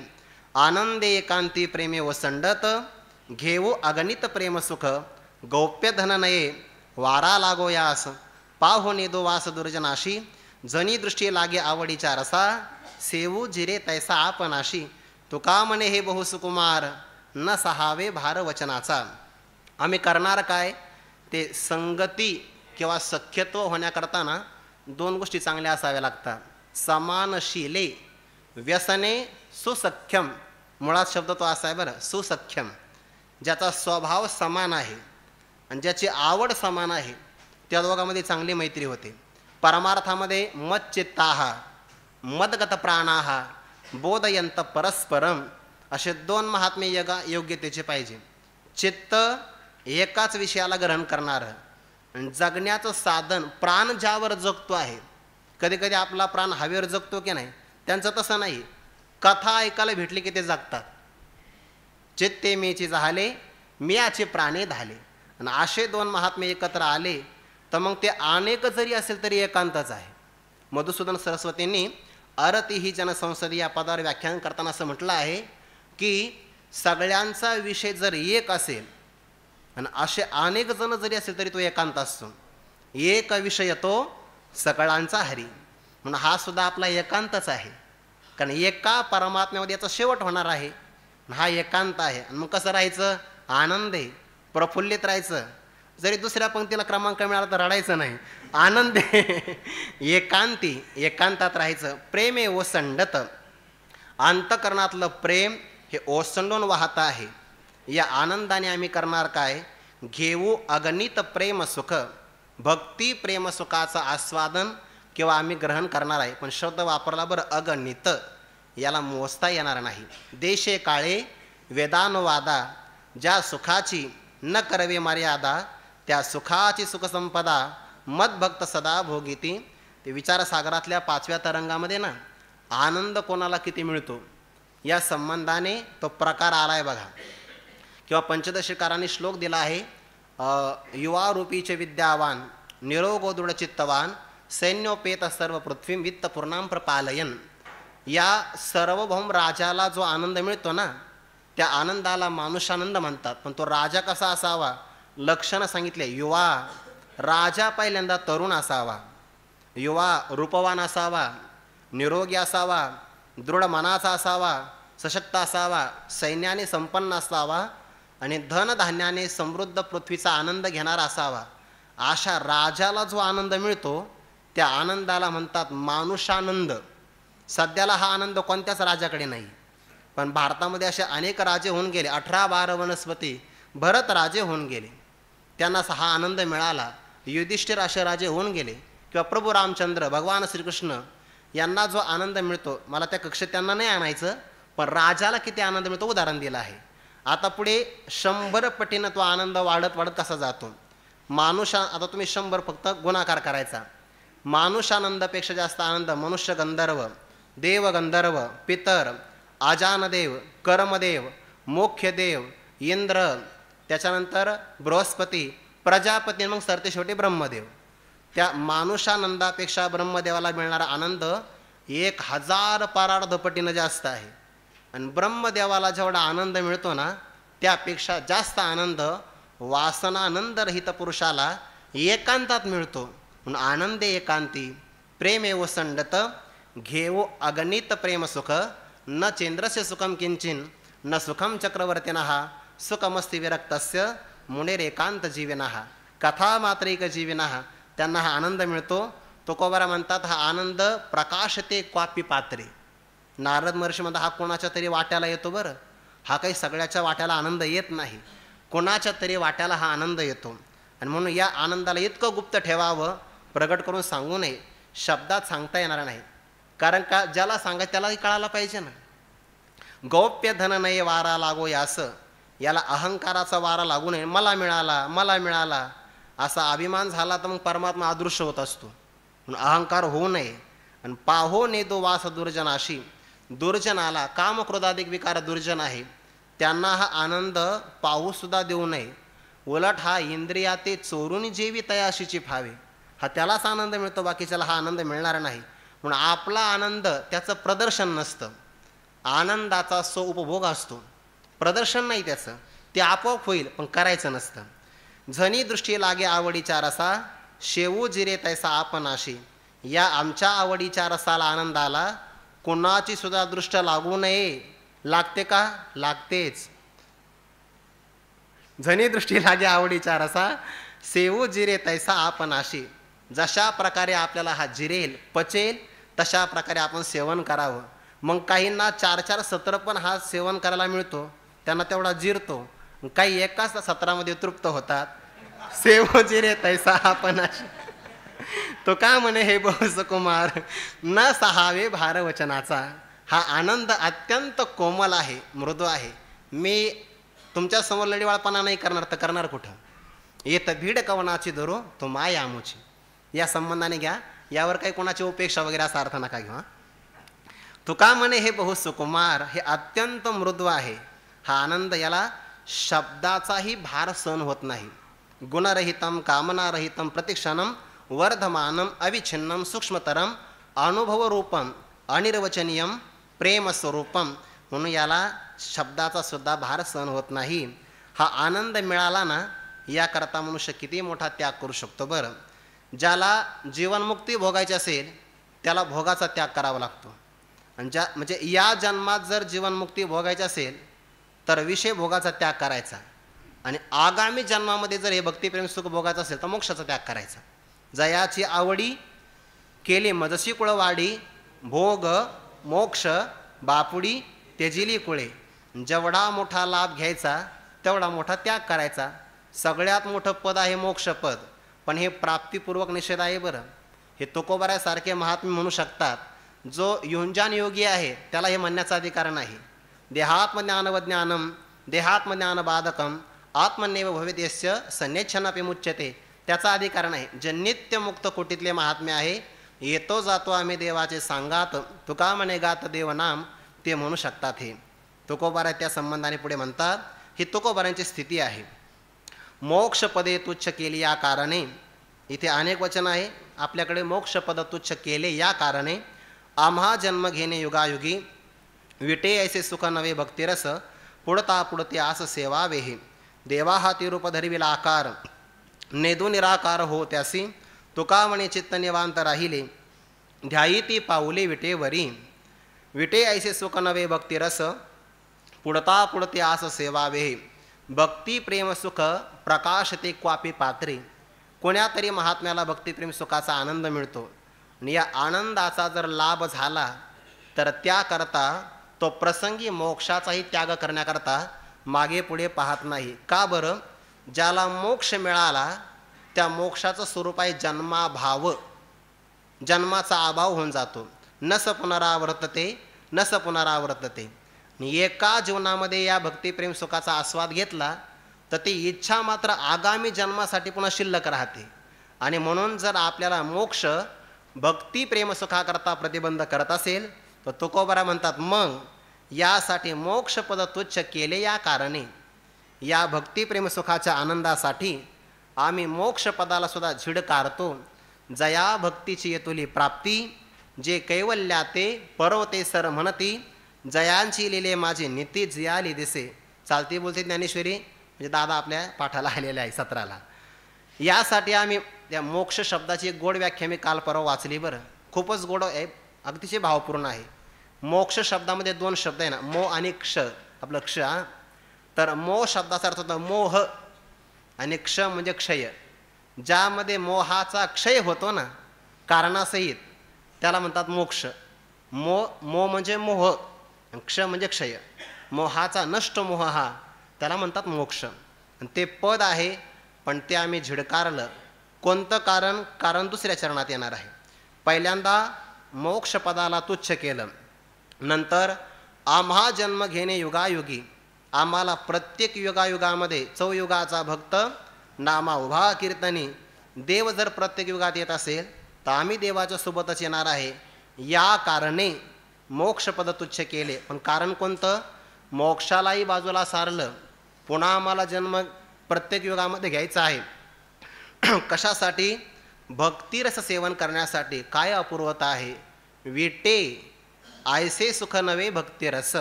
आनंदे एकांती प्रेमे वसंडत, घेऊ अगणित प्रेम सुख, गौप्य धन नये वारा लागो यास, पाहो नेदो वास दुर्जनाशी, जनी दृष्टी लागे आवडीच्या रसा, सेवू जिरे तैसा आपणाशी. तुका म्हणे हे बहु सुकुमार, न सहावे भार वचनाचा. आम्ही करणार काय? ते संगती किंवा सख्यत्व होण्याकरता ना दोन गोष्टी चांगल्या असाव्या लागतात. समानशीले व्यसने सुसख्यम. मुळात शब्द तो असा आहे बरं, सुसख्यम. ज्याचा स्वभाव समान आहे आणि ज्याची आवड समान आहे त्या दोघांमध्ये चांगली मैत्री होते. परमार्थामध्ये मच्चित्ताः मदगत प्राणाः बोधयंत परस्परम असे दोन महात्मे योग्यतेचे पाहिजे. चित्त एकाच विषयाला ग्रहण करणारं, जगण्याचं साधन प्राण ज्यावर जगतो आहे. कधी कधी आपला प्राण हवेवर जगतो की नाही, त्यांचं तसं नाही. कथा ऐकायला भेटली की ते जगतात. चित्ते मेची झाले मियाचे प्राणे धाले. आणि असे दोन महात्मे एकत्र आले तर मग ते अनेक जरी असेल तरी एकांतच आहे. मधुसूदन सरस्वतींनी अरती ही जनसंसदी या पदावर व्याख्यान करताना असं म्हटलं आहे की सगळ्यांचा विषय जर एक असेल आणि असे अनेक जण जरी असेल तरी तो एकांत असतो. एक विषय तो सगळ्यांचा हरी. म्हणून हा सुद्धा आपला एकांतच आहे, कारण एका परमात्म्यामध्ये याचा शेवट होणार आहे. हा एकांत आहे. आणि मग कसं राहायचं? आनंदे प्रफुल्लित राहायचं. जरी दुसऱ्या पंक्तीला क्रमांक मिळाला तर रडायचं नाही. आनंद एकांती एकांतात राहायचं. प्रेमे ओसंडत. अंतकरणातलं प्रेम हे ओसंडून वाहत आहे. या आनंदाने आम्ही करणार काय? घेऊ अगणित प्रेम सुख. भक्ती प्रेम सुखाचं आस्वादन किंवा आम्ही ग्रहण करणार आहे, पण शब्द वापरला बरं अगणित, याला मोजता येणार नाही. देशे काळे वेदानुवादा, ज्या सुखाची न करवे मर्यादा, त्या सुखाची सुखसंपदा मदभक्त सदा भोगीती. ते विचारसागरातल्या 5व्या तरंगामध्ये ना आनंद कोणाला किती मिळतो या संबंधाने तो प्रकार आलाय बघा. किंवा पंचदशीकारांनी श्लोक दिला आहे, युवा रूपीचे विद्यावान निरोगो दृढचित्तवान सैन्योपेत सर्व पृथ्वी वित्त पूर्णाम प्रपालयन. या सार्वभौम राजाला जो आनंद मिळतो ना त्या आनंदाला मानुषानंद म्हणतात. पण तो राजा कसा असावा, लक्षणं सांगितले. युवा, राजा पहिल्यांदा तरुण असावा, युवा रूपवान असावा, निरोगी असावा, दृढ मनाचा असावा, सशक्त असावा, सैन्याने संपन्न असावा आणि धनधान्याने समृद्ध पृथ्वीचा आनंद घेणारा असावा. अशा राजाला जो आनंद मिळतो त्या आनंदाला म्हणतात मानुषानंद. सध्याला हा आनंद कोणत्याच राजाकडे नाही, पण भारतामध्ये असे अनेक राजे होऊन गेले, 18-12 वनस्पती भरत राजे होऊन गेले, त्यांना हा आनंद मिळाला. युधिष्ठिर असे राजे होऊन गेले, किंवा प्रभू रामचंद्र, भगवान श्रीकृष्ण यांना जो आनंद मिळतो, मला त्या कक्षेत त्यांना नाही आणायचं, पण राजाला किती आनंद मिळतो उदाहरण दिलं आहे. आता पुढे 100 पटीनं तो आनंद वाढत वाढत कसा जातो. आता तुम्ही 100 फक्त गुणाकार करायचा. मानुषानंदापेक्षा जास्त आनंद मनुष्य गंधर्व, देव गंधर्व, पितर, आजानदेव, कर्मदेव, मोक्षदेव, इंद्र, त्याच्यानंतर बृहस्पती, प्रजापती, मग सरते शेवटी ब्रह्मदेव. त्या मानुषानंदापेक्षा ब्रह्मदेवाला मिळणारा आनंद 1000 परार्ध पटीनं जास्त आहे. आणि ब्रह्मदेवाला जेवढा आनंद मिळतो ना त्यापेक्षा जास्त आनंद वासनानंद रहित पुरुषाला एकांतात मिळतो. म्हणून आनंदे एकांती प्रेमेव संडत घेवो अगणित प्रेमसुख न चेंद्रस्य सुखम किंचिन न सुखम चक्रवर्तिनः सुखमस्ति विरक्तस्य मुनेरेकांत जीविनः. कथा मात्रिक जीविनः, त्यांना हा आनंद मिळतो. तुकोबारा म्हणतात हा आनंद प्रकाशते क्वापी पात्रे. नारद महर्षी म्हणतात हा कोणाच्या तरी वाट्याला येतो बरं, हा काही सगळ्याच्या वाट्याला आनंद येत नाही, कोणाच्या तरी वाट्याला हा आनंद येतो. आणि म्हणून या आनंदाला इतकं गुप्त ठेवावं, प्रगट करून सांगू नये, शब्दात सांगता येणार नाही. कारण का ज्याला सांगायचं त्यालाही कळायला पाहिजे ना. गौप्य धन नये वारा लागो यास, याला अहंकाराचा वारा लागू नये. मला मिळाला, मला मिळाला असा अभिमान झाला तर मग परमात्मा अदृश्य होत असतो. म्हणून अहंकार होऊ नये. आणि पाहो नेदो वास दुर्जनाशी, दुर्जनाला काम क्रोधाधिक विकार दुर्जन आहे, त्यांना हा आनंद पाहूसुद्धा देऊ नये. उलट हा इंद्रिया ते चोरून जेवी तयाशीची फावे, हा त्यालाच आनंद मिळतो, बाकीच्याला हा आनंद मिळणार नाही. म्हणून आपला आनंद त्याचं प्रदर्शन नसतं, आनंदाचा उपभोग असतो, प्रदर्शन नाही त्याचं, ते आपोआप होईल पण करायचं नसतं. झनी दृष्टी लागे आवडीच्या रसा, शेवू जिरे तैसा आपणाशी. या आमच्या आवडीच्या रसाला आनंदाला कोणाची सुद्धा दृष्ट लागू नये. लागते का? लागतेच. झनी दृष्टी लागे आवडीच्या रसा, शेवू जिरे तैसा आपणाशी. जशा प्रकारे आपल्याला हा जिरेल, पचेल, तशा प्रकारे आपण सेवन करावं. मग काहींना 4-4 सत्र पण हा सेवन करायला मिळतो, त्यांना तेवढा जिरतो. काही एकाच सत्रामध्ये तृप्त होतात. सेव जिरे तैसा आपणाशी. तो का म्हणे हे बहुसकुमार न सहावे भार वचनाचा. हा आनंद अत्यंत कोमल आहे, मृदू आहे. मी तुमच्या समोर लढीवाळपणा नाही करणार तर करणार कुठं. येत भीड कवनाची धरो तो माया आमुची. या संबंधाने घ्या, यावर काही कोणाची उपेक्षा वगैरे असा अर्थ नका घेऊ. तुका म्हणे हे बहुसुकुमार, हे अत्यंत मृदू आहे. हा आनंद याला शब्दाचाही भार सहन होत नाही. गुणरहितम कामनारहितम प्रतिक्षणम वर्धमानम अविच्छिन्नम सूक्ष्मतरम अनुभवरूपम अनिर्वचनीयम प्रेमस्वरूपम. म्हणून याला शब्दाचा सुद्धा भार सहन होत नाही. हा आनंद मिळाला ना, याकरता मनुष्य किती मोठा त्याग करू शकतो बरं. ज्याला जीवनमुक्ती भोगायची असेल त्याला भोगाचा त्याग करावा लागतो. आणि म्हणजे या जन्मात जर जीवनमुक्ती भोगायची असेल तर विषय भोगाचा त्याग करायचा. आणि आगामी जन्मामध्ये जर हे भक्तिप्रेम सुख भोगायचं असेल तर मोक्षाचा त्याग करायचा. जयाची आवडी केली मजसी कुळवाडी, भोग मोक्ष बापुडी तेजिली कुळे. जेवढा मोठा लाभ घ्यायचा तेवढा मोठा त्याग करायचा. सगळ्यात मोठं पद आहे मोक्षपद, पण हे प्राप्तिपूर्वक निषेध आहे बरं. हे तुकोबारासारखे महात्मे म्हणू शकतात. जो युंजान योगी आहे त्याला हे म्हणण्याचा अधिकार नाही. देहात्मज्ञानवज्ञानम देहात्मज्ञानबाधकम आत्मनेव भवेत यस्य सन्नेच्छनापि मुच्यते, त्याचा अधिकार नाही. जे नित्यमुक्त कोटीतले महात्मे आहे, येतो जातो आम्ही देवाचे सांगात, तुका म्हणे गात देवनाम, ते म्हणू शकतात. हे तुकोबारा त्या संबंधाने पुढे म्हणतात, ही तुकोबारांची स्थिती आहे. मोक्षपदे तुच्छ केली या कारणे, इथे अनेक वचन आहे. आपल्याकडे मोक्षपद तुच्छ केले या कारणे आम्हा जन्म घेणे युगायुगी, विटे ऐसे सुख नवे भक्तिरस, पुढता पुढते आस सेवावे हे. देवा हा ती रूप धरविला आकार, नेदू निराकार हो त्यासी, तुका म्हणे चित्त निवांत राहिले, ध्यायी ती पाऊले विटेवरी. विटे ऐसे सुख नवे भक्तिरस, पुढता पुढते आस सेवावे. भक्ती प्रेम सुख प्रकाशते क्वापी पात्रे. कोण्या तरी महात्म्याला भक्तिप्रेम सुखाचा आनंद मिळतो आणि या आनंदाचा जर लाभ झाला तर त्याकरता तो प्रसंगी मोक्षाचाही त्याग करण्याकरता मागे पुढे पाहत नाही. का बरं? ज्याला मोक्ष मिळाला त्या मोक्षाचं स्वरूप आहे जन्माभाव, जन्माचा अभाव होऊन जातो. नस पुनरावर्तते नस पुनरावर्तते. एका जीवनामध्ये या भक्तिप्रेम सुखाचा आस्वाद घेतला तर ती इच्छा मात्र आगामी जन्मासाठी पुन्हा शिल्लक राहते. आणि म्हणून जर आपल्याला मोक्ष भक्तिप्रेम सुखाकरता प्रतिबंध करत असेल तर तुकोबारा म्हणतात, मग यासाठी मोक्षपद तुच्छ केले या कारणे, या भक्तिप्रेम सुखाच्या आनंदासाठी आम्ही मोक्षपदाला सुद्धा झिडकारतो. जया भक्तीची येतुली प्राप्ती, जे कैवल्या ते परवते सर म्हणती, जयांची लिले माझी नीती जियाली दिसे. चालती बोलते ज्ञानेश्वरी, म्हणजे दादा आपल्या पाठाला आलेले आहे 17ला. यासाठी आम्ही त्या मोक्ष शब्दाची एक गोड व्याख्या मी काल परवा वाचली. बरं, खूपच गोड आहे, अतिशय भावपूर्ण आहे. मोक्ष शब्दामध्ये 2 शब्द आहे ना, मो आणि क्ष. आपलं क्ष, तर मो शब्दाचा अर्थ होता मोह आणि क्ष म्हणजे क्षय. ज्यामध्ये मोहाचा क्षय होतो ना कारणासहित, त्याला म्हणतात मोक्ष. मो म्हणजे मोह, क्ष म्हणजे क्षय. मोहाचा नष्ट मोह हा, त्याला म्हणतात मोक्ष. आणि ते पद आहे, पण ते आम्ही झिडकारलं. कोणतं कारण? कारण दुसऱ्या चरणात येणार आहे. पहिल्यांदा मोक्षपदाला तुच्छ केलं, नंतर आम्हा जन्म घेणे युगायुगी, आम्हाला प्रत्येक युगायुगामध्ये चौयुगाचा भक्त नामा उभा कीर्तनी. देव जर प्रत्येक युगात येत असेल तर आम्ही देवाच्या सोबतच येणार आहे. या कारणे मोक्षपद तुच्छ केले. पण कारण कोणतं? मोक्षालाही बाजूला सारलं, पुन्हा आम्हाला जन्म प्रत्येक युगामध्ये घ्यायचा आहे. कशासाठी? भक्तिरस सेवन करण्यासाठी. काय अपूर्वता आहे? विटे आयसे सुख नवे भक्तिरस.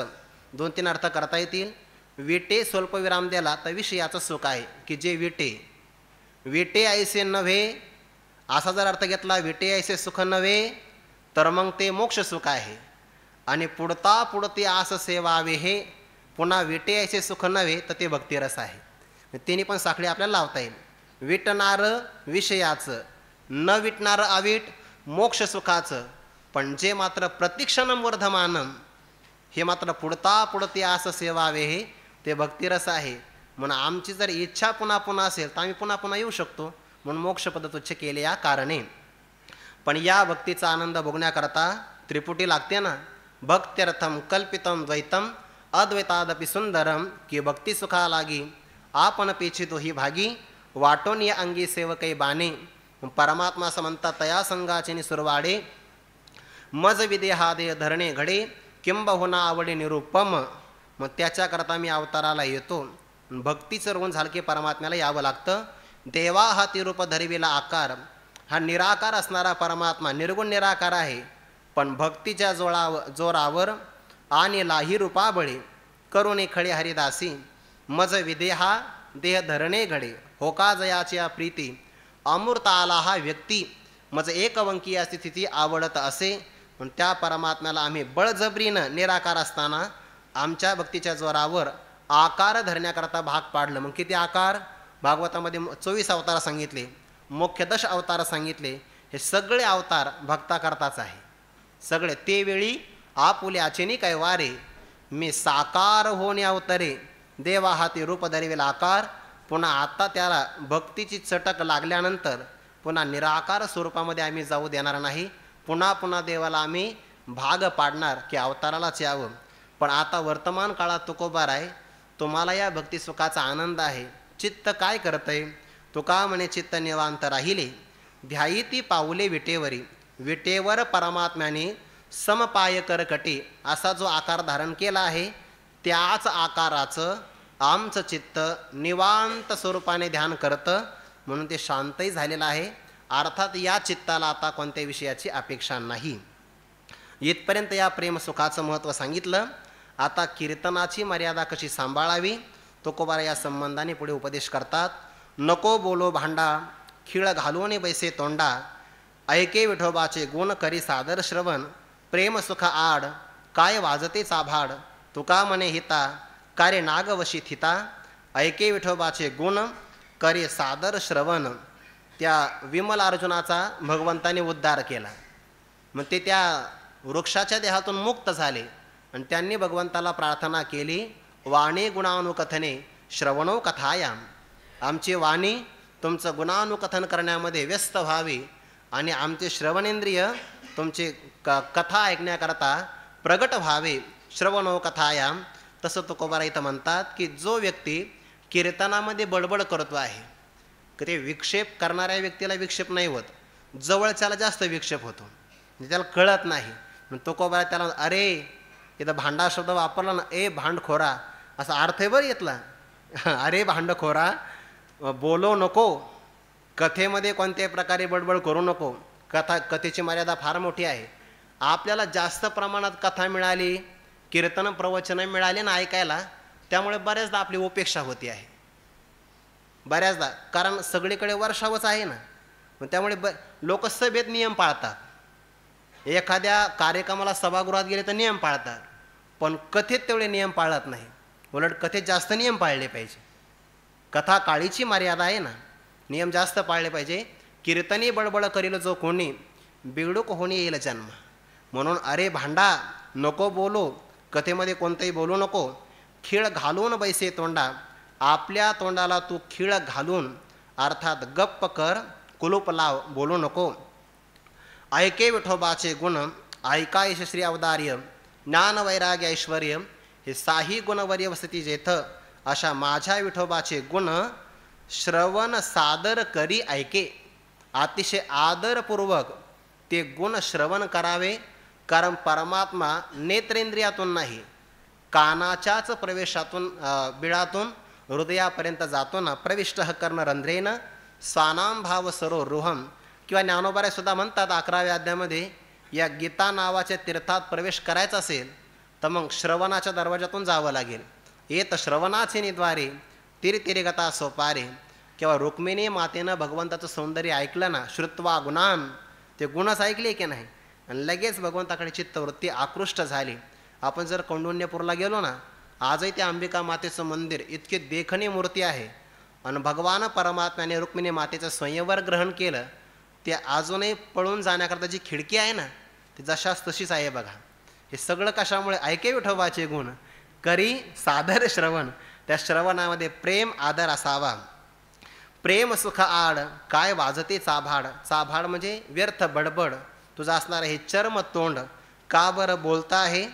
2-3 अर्थ करता येतील. विटे स्वल्पविराम दिला तर विषयाचं सुख आहे की जे विटे, विटे ऐसे नव्हे असा जर अर्थ घेतला, विटे ऐसे सुख नव्हे, तर मग ते मोक्ष सुख आहे. आणि पुढता पुढते आस सेवावे हे पुन्हा विटे ऐसे सुख नव्हे तर ते भक्तिरस आहे. तिन्ही पण साखळी आपल्याला लावता येईल. विटणारं विषयाचं, न विटणारं अविट मोक्ष सुखाचं, पण जे मात्र प्रतिक्षणम वर्धमानम, हे मात्र पुढता पुढते आस सेवावे हे ते भक्तिरस आहे. म्हणून आमची जर इच्छा पुन्हा पुन्हा असेल तर आम्ही पुन्हा पुन्हा येऊ शकतो. म्हणून मोक्षपद तुच्छ केले या कारणे. पण या भक्तीचा आनंद भोगण्याकरता त्रिपुटी लागते ना. भक्त्यर्थम कल्पितम द्वैतम अद्वैतादपि सुंदरम, की भक्ती सुखा लागी आपण पेचितो ही भागी, वाटोन या अंगी सेवकै बाणे. परमात्मा असं म्हणतात, तया संघाचे सुरवाडे, मज विदेहा दे धरणे घडे, किंबहुना आवडे निरूपम. मग त्याच्याकरता मी अवताराला येतो. भक्तीचं ऋण झालं की परमात्म्याला यावं लागतं. देवा हा तिरूप धरविला आकार, हा निराकार असणारा परमात्मा निर्गुण निराकार आहे. पण भक्तीच्या जोरावर आणि लाही रूपा बळे, करुणे खडे हरिदासी, मज विदेहा देह धरणे घडे, होका जयाच्या प्रीती, अमूर्त आला हा व्यक्ती, मज एकवंकीय स्थिती आवडत असे. पण त्या परमात्म्याला आम्ही बळजबरीनं निराकार असताना आमच्या भक्तीच्या जोरावर आकार धरण्याकरता भाग पाडलं. मग किती आकार? भागवतामध्ये 24 अवतार सांगितले, मुख्य 10 अवतार सांगितले. हे सगळे अवतार भक्ताकरताच आहे. सगळे ते वेळी आपुले आचेनी काय वारे, मी साकार होणे अवतरे, देवा हाती रूप धरविला आकार. पुन्हा आता त्याला भक्तीची चटक लागल्यानंतर पुन्हा निराकार स्वरूपामध्ये आम्ही जाऊ देणार नाही. पुन्हा पुन्हा देवाला आम्ही भाग पाडणार की अवतारालाच यावं. पण आता वर्तमान काळात तुकोबाराय तुम्हाला या भक्तिसुखाचा आनंद आहे. चित्त काय करतंय? तुका म्हणे चित्त निवांत राहिले. ध्यायिती पाऊले विटेवरी. विटेवर परमात्म्याने समपाय करकटी असा जो आकार धारण केला आहे त्याच आकाराचं आमचं चित्त निवांत स्वरूपाने ध्यान करतं म्हणून ते शांतही झालेलं आहे. अर्थात या चित्ताला आता कोणत्या विषयाची अपेक्षा नाही. इथपर्यंत या प्रेमसुखाचं महत्त्व सांगितलं. आता कीर्तनाची मर्यादा कशी सांभाळावी तुकोबारा या संबंधाने पुढे उपदेश करतात. नको बोलो भांडा खिळ घालून बैसे तोंडा. ऐके विठोबाचे गुण करी सादर श्रवण. प्रेमसुख आड काय वाजते चाभाड. तुका म्हणे हिता कार्य नागवशी थिता. ऐके विठोबाचे गुण करी सादर श्रवण. त्या विमल अर्जुनाचा भगवंताने उद्धार केला. मग ते त्या वृक्षाच्या देहातून मुक्त झाले आणि त्यांनी भगवंताला प्रार्थना केली. वाणी गुणानुकथने श्रवणो कथायाम. आमची वाणी तुमचं गुणानुकथन करण्यामध्ये व्यस्त व्हावी आणि आमचे श्रवणेंद्रिय तुमचे कथा ऐकण्याकरता प्रगट व्हावे. श्रवणो कथायाम. तसं तुकोबारा इथं म्हणतात की जो व्यक्ती कीर्तनामध्ये बडबड करतो आहे ते विक्षेप करणाऱ्या व्यक्तीला विक्षेप नाही होत, जवळच्याला जास्त विक्षेप होतो, म्हणजे त्याला कळत नाही. मग तुकोबारा त्याला अरे इथं भांडा शब्द वापरला ना, ए भांडखोरा असा अर्थ आहे बरं येतला. अरे भांडखोरा बोलो नको. कथेमध्ये कोणत्याही प्रकारे बडबड करू नको. कथेची मर्यादा फार मोठी आहे. आपल्याला जास्त प्रमाणात कथा मिळाली, कीर्तन प्रवचन मिळाले ना ऐकायला, त्यामुळे बऱ्याचदा आपली उपेक्षा होती आहे. बऱ्याचदा कारण सगळीकडे वर्षावच आहे ना, मग त्यामुळे लोक सभेत नियम पाळतात. एखाद्या कार्यक्रमाला सभागृहात गेले तर नियम पाळतात, पण कथेत तेवढे नियम पाळत नाही. उलट कथेत जास्त नियम पाळले पाहिजे. कथा काळीची मर्यादा आहे ना, नियम जास्त पाळले पाहिजे. कीर्तनी बडबड करील जो कोणी बिगडूक होणी येईल जन्म. म्हणून अरे भांडा नको बोलो. कथेमध्ये कोणतंही बोलू नको. खीळ घालून बैसे तोंडा. आपल्या तोंडाला तू खीळ घालून अर्थात गप्प कर, कुलूप लाव, बोलू नको. ऐके विठोबाचे गुण ऐकायश श्री अवदार्य. ज्ञान वैराग्य ऐश्वर्य हे साही गुणवर्य वसती जेथ. अशा माझ्या विठोबाचे गुण श्रवण सादर करी ऐके. अतिशय आदरपूर्वक ते गुण श्रवण करावे. कारण परमात्मा नेत्रेंद्रियातून नाही, कानाच्याच प्रवेशातून बिळातून हृदयापर्यंत जातो ना. प्रविष्ट कर्ण रंध्रेन स्वानाम भाव सरो रुहम. किंवा ज्ञानोबारे सुद्धा म्हणतात 11व्या अध्यायामध्ये, या गीता नावाच्या तीर्थात प्रवेश करायचा असेल तर मग श्रवणाच्या दरवाजातून जावं लागेल. येत श्रवणाचे निद्वारे तिरतिरिगता सोपारे. किंवा रुक्मिणी मातेनं भगवंताचं सौंदर्य ऐकलं ना, श्रुत्वा गुणान, ते गुणच ऐकले की नाही आणि लगेच भगवंताकडे चित्तवृत्ती आकृष्ट झाली. आपण जर कौंडण्यपूरला गेलो ना, आजही त्या अंबिका मातेचं मंदिर इतकी देखणी मूर्ती आहे आणि भगवान परमात्म्याने रुक्मिणी मातेचं स्वयंवर ग्रहण केलं. ते अजूनही पळून जाण्याकरता जी खिडकी आहे ना, ती जशाच तशीच आहे बघा. हे सगळं कशामुळे? ऐके विठोबाचे गुण करी सादर श्रवण. त्या श्रवणामध्ये प्रेम आदर असावा. प्रेम सुख आड काय वाजते चाभाड. चाभाड म्हणजे व्यर्थ बडबड. तुझं असणार हे चर्म तोंड का बरं बोलता आहे.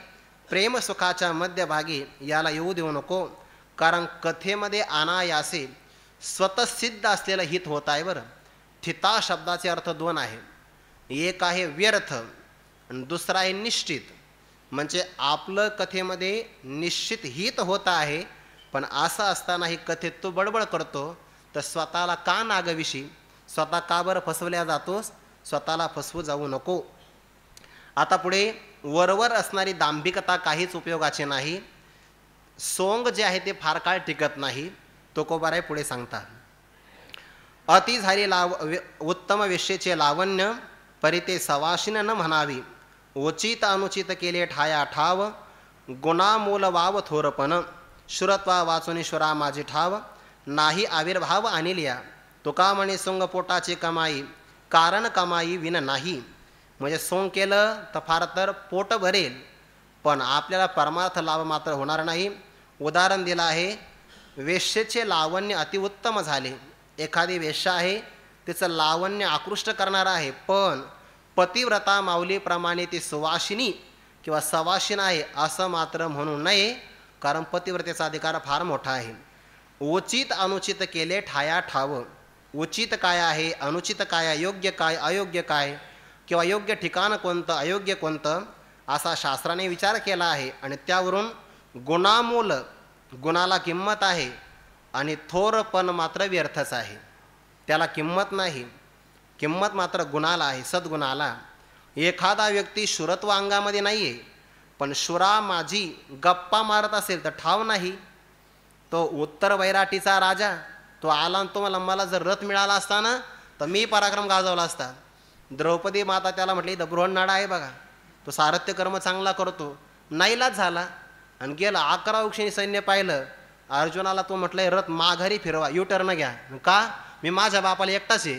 प्रेम सुखाच्या मध्यभागी याला येऊ देऊ नको. कारण कथेमध्ये अनायासे स्वतःसिद्ध असलेलं हित होत आहे बरं. थिता शब्दाचे अर्थ दोन आहे. एक आहे व्यर्थ आणि दुसरा आहे निश्चित. म्हणजे आपलं कथेमध्ये निश्चित हित होत आहे, पण असं असतानाही कथेत तू बडबड करतो तर स्वतःला का नागविशी, स्वतः का बरं फसवल्या जातोस, स्वतःला फसवू जाऊ नको. आता पुढे वरवर असणारी दांभिकता काहीच उपयोगाची नाही. सोंग जे आहे ते फार काळ टिकत नाही. तुकोबाराय पुढे सांगतात, अति झाली उत्तम वेश्येचे लावण्य परिते सवाशिन न म्हणावी. उचित अनुचित केले ठाया ठाव गुणामूल वाव थोरपण. शुरत्वा वाचून ईश्वरा माझी ठाव नाही आविर्भाव आणिलिया. तुका म्हणे सोंग पोटाची कमाई कारण कमाई विन नाही. म्हणजे सोंग केलं तर फार तर पोट भरेल, पण आपल्याला परमार्थ लाभ मात्र होणार नाही. उदाहरण दिलं आहे, वेश्येचे लावण्य अतिउत्तम झाले. एखादी वेश्या आहे त्याचं लावण्य आकृष्ट करणारं आहे, पण पतिव्रता माऊलीप्रमाणे ती सुवासिनी किंवा सवासिन आहे असं मात्र म्हणू नये, कारण पतिव्रतेचा अधिकार फार मोठा आहे. उचित अनुचित केले ठाया ठाव. उचित काय आहे, अनुचित काय आहे, योग्य काय अयोग्य काय, किंवा योग्य ठिकाण कोणतं अयोग्य कोणतं, असा शास्त्राने विचार केला आहे. आणि त्यावरून गुणामूल गुणाला किंमत आहे आणि थोरपण मात्र व्यर्थच आहे, त्याला किंमत नाही. किंमत मात्र गुणाला आहे, सद्गुणाला. एखादा व्यक्ती शुरत्व अंगामध्ये नाही आहे, पण शुरा माझी गप्पा मारत असेल तर ठाव नाही. तो उत्तर वैराटीचा राजा, तो आला आणि तो मला जर रथ मिळाला असता ना तर मी पराक्रम गाजवला असता. द्रौपदी माता त्याला म्हटली, इथं बृहन्नाडा आहे बघा, तो सारथ्य कर्म चांगला करतो. नाईलाज झाला आणि गेला. 11 उक्षणी सैन्य पाहिलं. अर्जुनाला तो म्हटलंय रथ माघारी फिरवा, यू टर्न घ्या. का? मी माझ्या बापाला एकटाच आहे,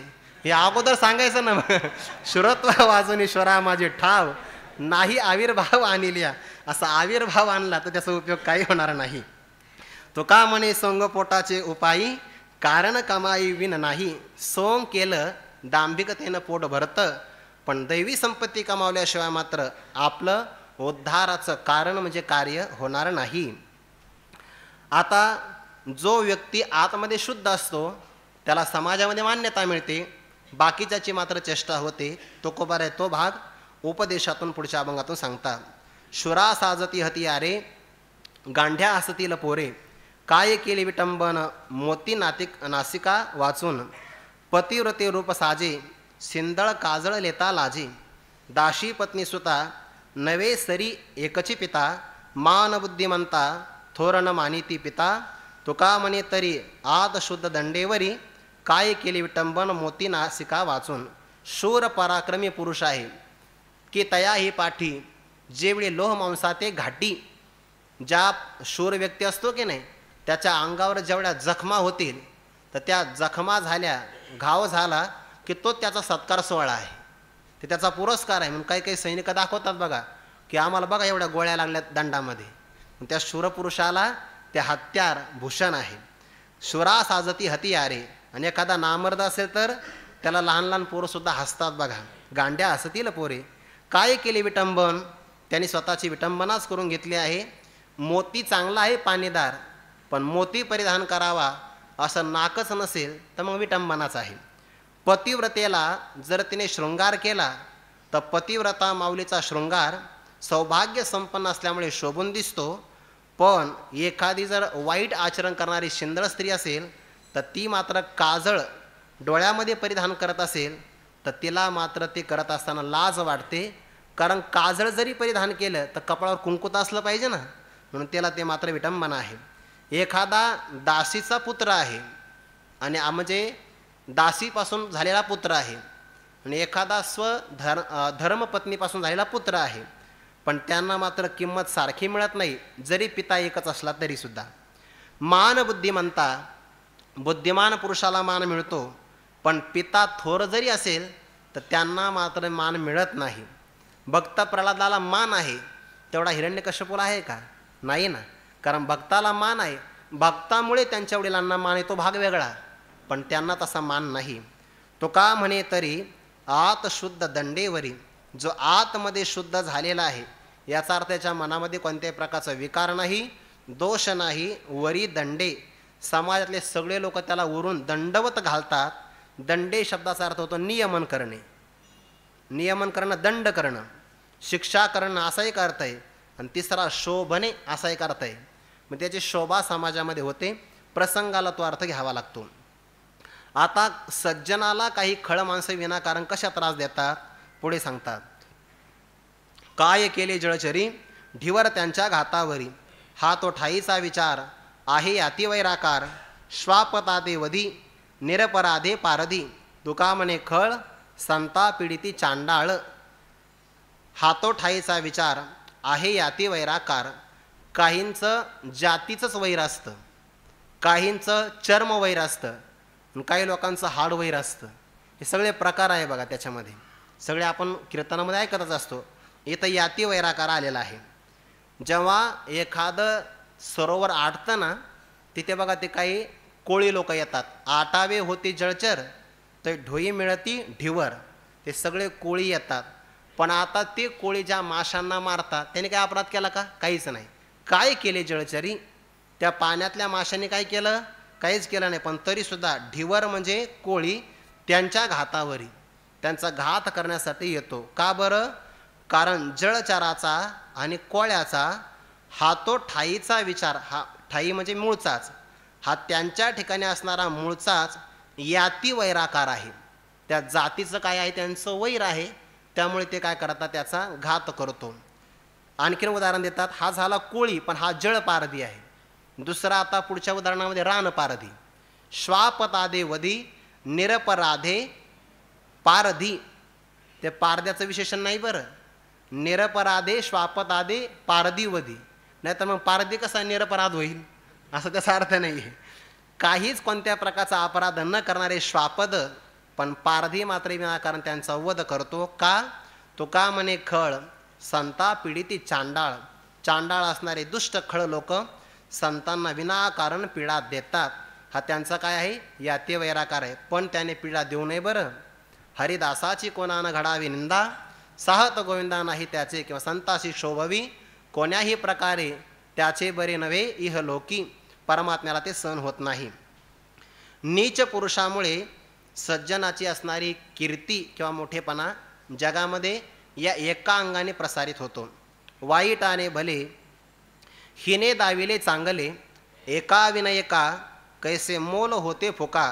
हे अगोदर सांगायचं ना. शुरत्व वाजून ईश्वरा माझे ठाव, नाही आविर्भाव आणिल्या. असा आविर्भाव आणला तर त्याचा उपयोग काही होणार नाही. तो का म्हणे सोंग पोटाचे उपायी, कारण कमाई विन नाही. सोंग केलं दांभिकतेनं पोट भरतं, पण दैवी संपत्ती कमावल्याशिवाय मात्र आपलं उद्धाराचं कारण म्हणजे कार्य होणार नाही. आता जो व्यक्ती आतमध्ये शुद्ध असतो त्याला समाजामध्ये मान्यता मिळते, बाकीच्याची मात्र चेष्टा होते. तो कोबार आहे तो भाग उपदेशातून पुढच्या अभंगातून सांगतात. शुरा साजती हतियारे, गांढ्या हसतील पोरे, काय केले विटंबन मोती नासिका वाचून. पतिव्रते रूप साजे, सिंदळ काजळ लेता लाजे. दाशी पत्नी सुता, नवे सरी एकची पिता. मान बुद्धिमंता, थोरण मानिती पिता. तुका म्हणे तरी आत शुद्ध दंडेवरी, काय केले विटंबन मोती नासिका वाचून. शूर पराक्रमी पुरुष आहे की तया ही पाठी, जेवढे लोह मांसाते घाटी. ज्या शूर व्यक्ती असतो की नाही त्याच्या अंगावर जेवढ्या जखमा होतील तर त्या जखमा झाल्या, घाव झाला की तो त्याचा सत्कार सोहळा आहे, ते त्याचा पुरस्कार आहे. म्हणून काही काही सैनिक दाखवतात बघा की आम्हाला बघा एवढ्या गोळ्या लागल्यात दंडामध्ये. त्या शूरपुरुषाला ते हत्यार भूषण आहे. शुरा साजती हतियारे. आणि एखादा नामर्द असेल तर त्याला लहान लहान पोरंसुद्धा हसतात बघा, गांड्या हसतील पोरे. काय केले विटंबन, त्यांनी स्वतःची विटंबनाच करून घेतली आहे. मोती चांगला आहे पाणीदार, पण मोती परिधान करावा असं नाकच नसेल तर मग विटंबनाच आहे. पतिव्रतेला जर तिने शृंगार केला तर पतिव्रता माऊलीचा शृंगार सौभाग्य संपन्न असल्यामुळे शोभून दिसतो. पण एखादी जर वाईट आचरण करणारी शिंदळ स्त्री असेल तर ती मात्र काजळ डोळ्यामध्ये परिधान करत असेल तर तिला मात्र ते करत असताना लाज वाटते. कारण काजळ जरी परिधान केलं तर कपाळावर कुंकुत असलं पाहिजे ना, म्हणून त्याला ते मात्र विटंबना आहे. एखादा दासीचा पुत्र आहे आणि म्हणजे दासीपासून झालेला पुत्र आहे आणि एखादा धर्मपत्नीपासून झालेला पुत्र आहे, पण त्यांना मात्र किंमत सारखी मिळत नाही जरी पिता एकच असला तरीसुद्धा. मान बुद्धिमंता, बुद्धिमान पुरुषाला मान मिळतो, पण पिता थोर जरी असेल तर त्यांना मात्र मान मिळत नाही. भक्त प्रल्हादाला मान आहे तेवढा हिरण्यकश्यपूला आहे का? नाही ना, कारण भक्ताला मान आहे. भक्तामुळे त्यांच्या वडिलांना मान आहे, तो भाग वेगळा, पण त्यांना तसा मान नाही. तो का म्हणे तरी आत शुद्ध दंडेवरी. जो आतमध्ये शुद्ध झालेला आहे याचा अर्थ त्याच्या मनामध्ये कोणत्याही प्रकारचा विकार नाही, दोष नाही. वरी दंडे, समाजातले सगळे लोक त्याला वरून दंडवत घालतात. दंडे शब्दाचा अर्थ होतो नियमन करणे. नियमन करणं, दंड करणं, शिक्षा करणं असा एक अर्थ आहे. आणि तिसरा शोभने असा एक अर्थ आहे. मग त्याची शोभा समाजामध्ये होते, प्रसंगाला तो अर्थ घ्यावा लागतो. आता सज्जनाला काही खळ माणसं विनाकारण कशा त्रास देतात पुढे सांगतात. काय केले जळचरी, ढिवर त्यांच्या घातावरी. हा तो ठाईचा विचार आहे अतिवैराकार. श्वापतादे वधी, निरपराधे पारधी. तुका म्हणे खळ, संता पीडिती चांडाळ. हातो ठाईचा विचार आहे अतिवैराकार. काहींचं जातीचंच वैर असतं, काहींचं चर्म वैर असतं, काही लोकांचं हाड वैर असतं. हे सगळे प्रकार आहे बघा त्याच्यामध्ये. सगळे आपण कीर्तनामध्ये ऐकतच असतो. इथं याती वैराकार आलेला आहे. जेव्हा एखादं सरोवर आटतं ना तिथे बघा ते काही कोळी लोक येतात. आटावे होते जळचर, तर ढोई मिळती ढिवर, ते सगळे कोळी येतात. पण आता ते कोळी ज्या माशांना मारतात त्याने काय अपराध केला का? काहीच नाही. काय केले जळचरी? त्या पाण्यातल्या माशांनी काय केलं? काहीच केलं नाही. पण तरीसुद्धा ढिवर म्हणजे कोळी त्यांच्या घातावरी, त्यांचा घात करण्यासाठी येतो. का बरं? कारण जळचराचा आणि कोळ्याचा हा तो ठाईचा विचार, हा ठाई म्हणजे मूळचाच, हा त्यांच्या ठिकाणी असणारा मूळचाच याती वैराकार आहे. त्या जातीचं काय आहे? त्यांचं वैर आहे. त्यामुळे ते काय करतात? त्याचा घात करतो. आणखीन उदाहरण देतात. हा झाला कोळी, पण हा जळ पारधी आहे. दुसरा आता पुढच्या उदाहरणामध्ये रान पारधी. श्वापतादे वधी निरपराधे पारधी. ते पारद्याचं विशेषण नाही बरं. निरपराधे श्वापतादे पारधी वधी, नाही तर मग पारधी कसा निरपराध होईल? असं त्याचा अर्थ नाही आहे. काहीच कोणत्या प्रकारचा अपराध न करणारे श्वापद, पण पारधी मात्र विनाकारण त्यांचा वध करतो. का? तो का म्हणे खळ संता पीडिती चांडाळ. चांडाळ असणारे दुष्ट खळ लोक संतांना विनाकारण पीडा देतात. हा त्यांचा काय आहे? याती वैराकार आहे. पण त्याने पीडा देऊ नये बरं. हरिदासाची कोणानं घडावी निंदा, साहत गोविंदा नाही त्याचे, किंवा संताशी शोभवी कोण्याही प्रकारे त्याचे बरे नव्हे इहलोकी. परमात्म्याला ते सहन होत नाही. नीच पुरुषामुळे सज्जनाची असणारी कीर्ती किंवा मोठेपणा जगामध्ये या एका अंगाने प्रसारित होतो. वाईटाने भले हिने दाविले चांगले, एका विनयका कैसे मोल होते फुका.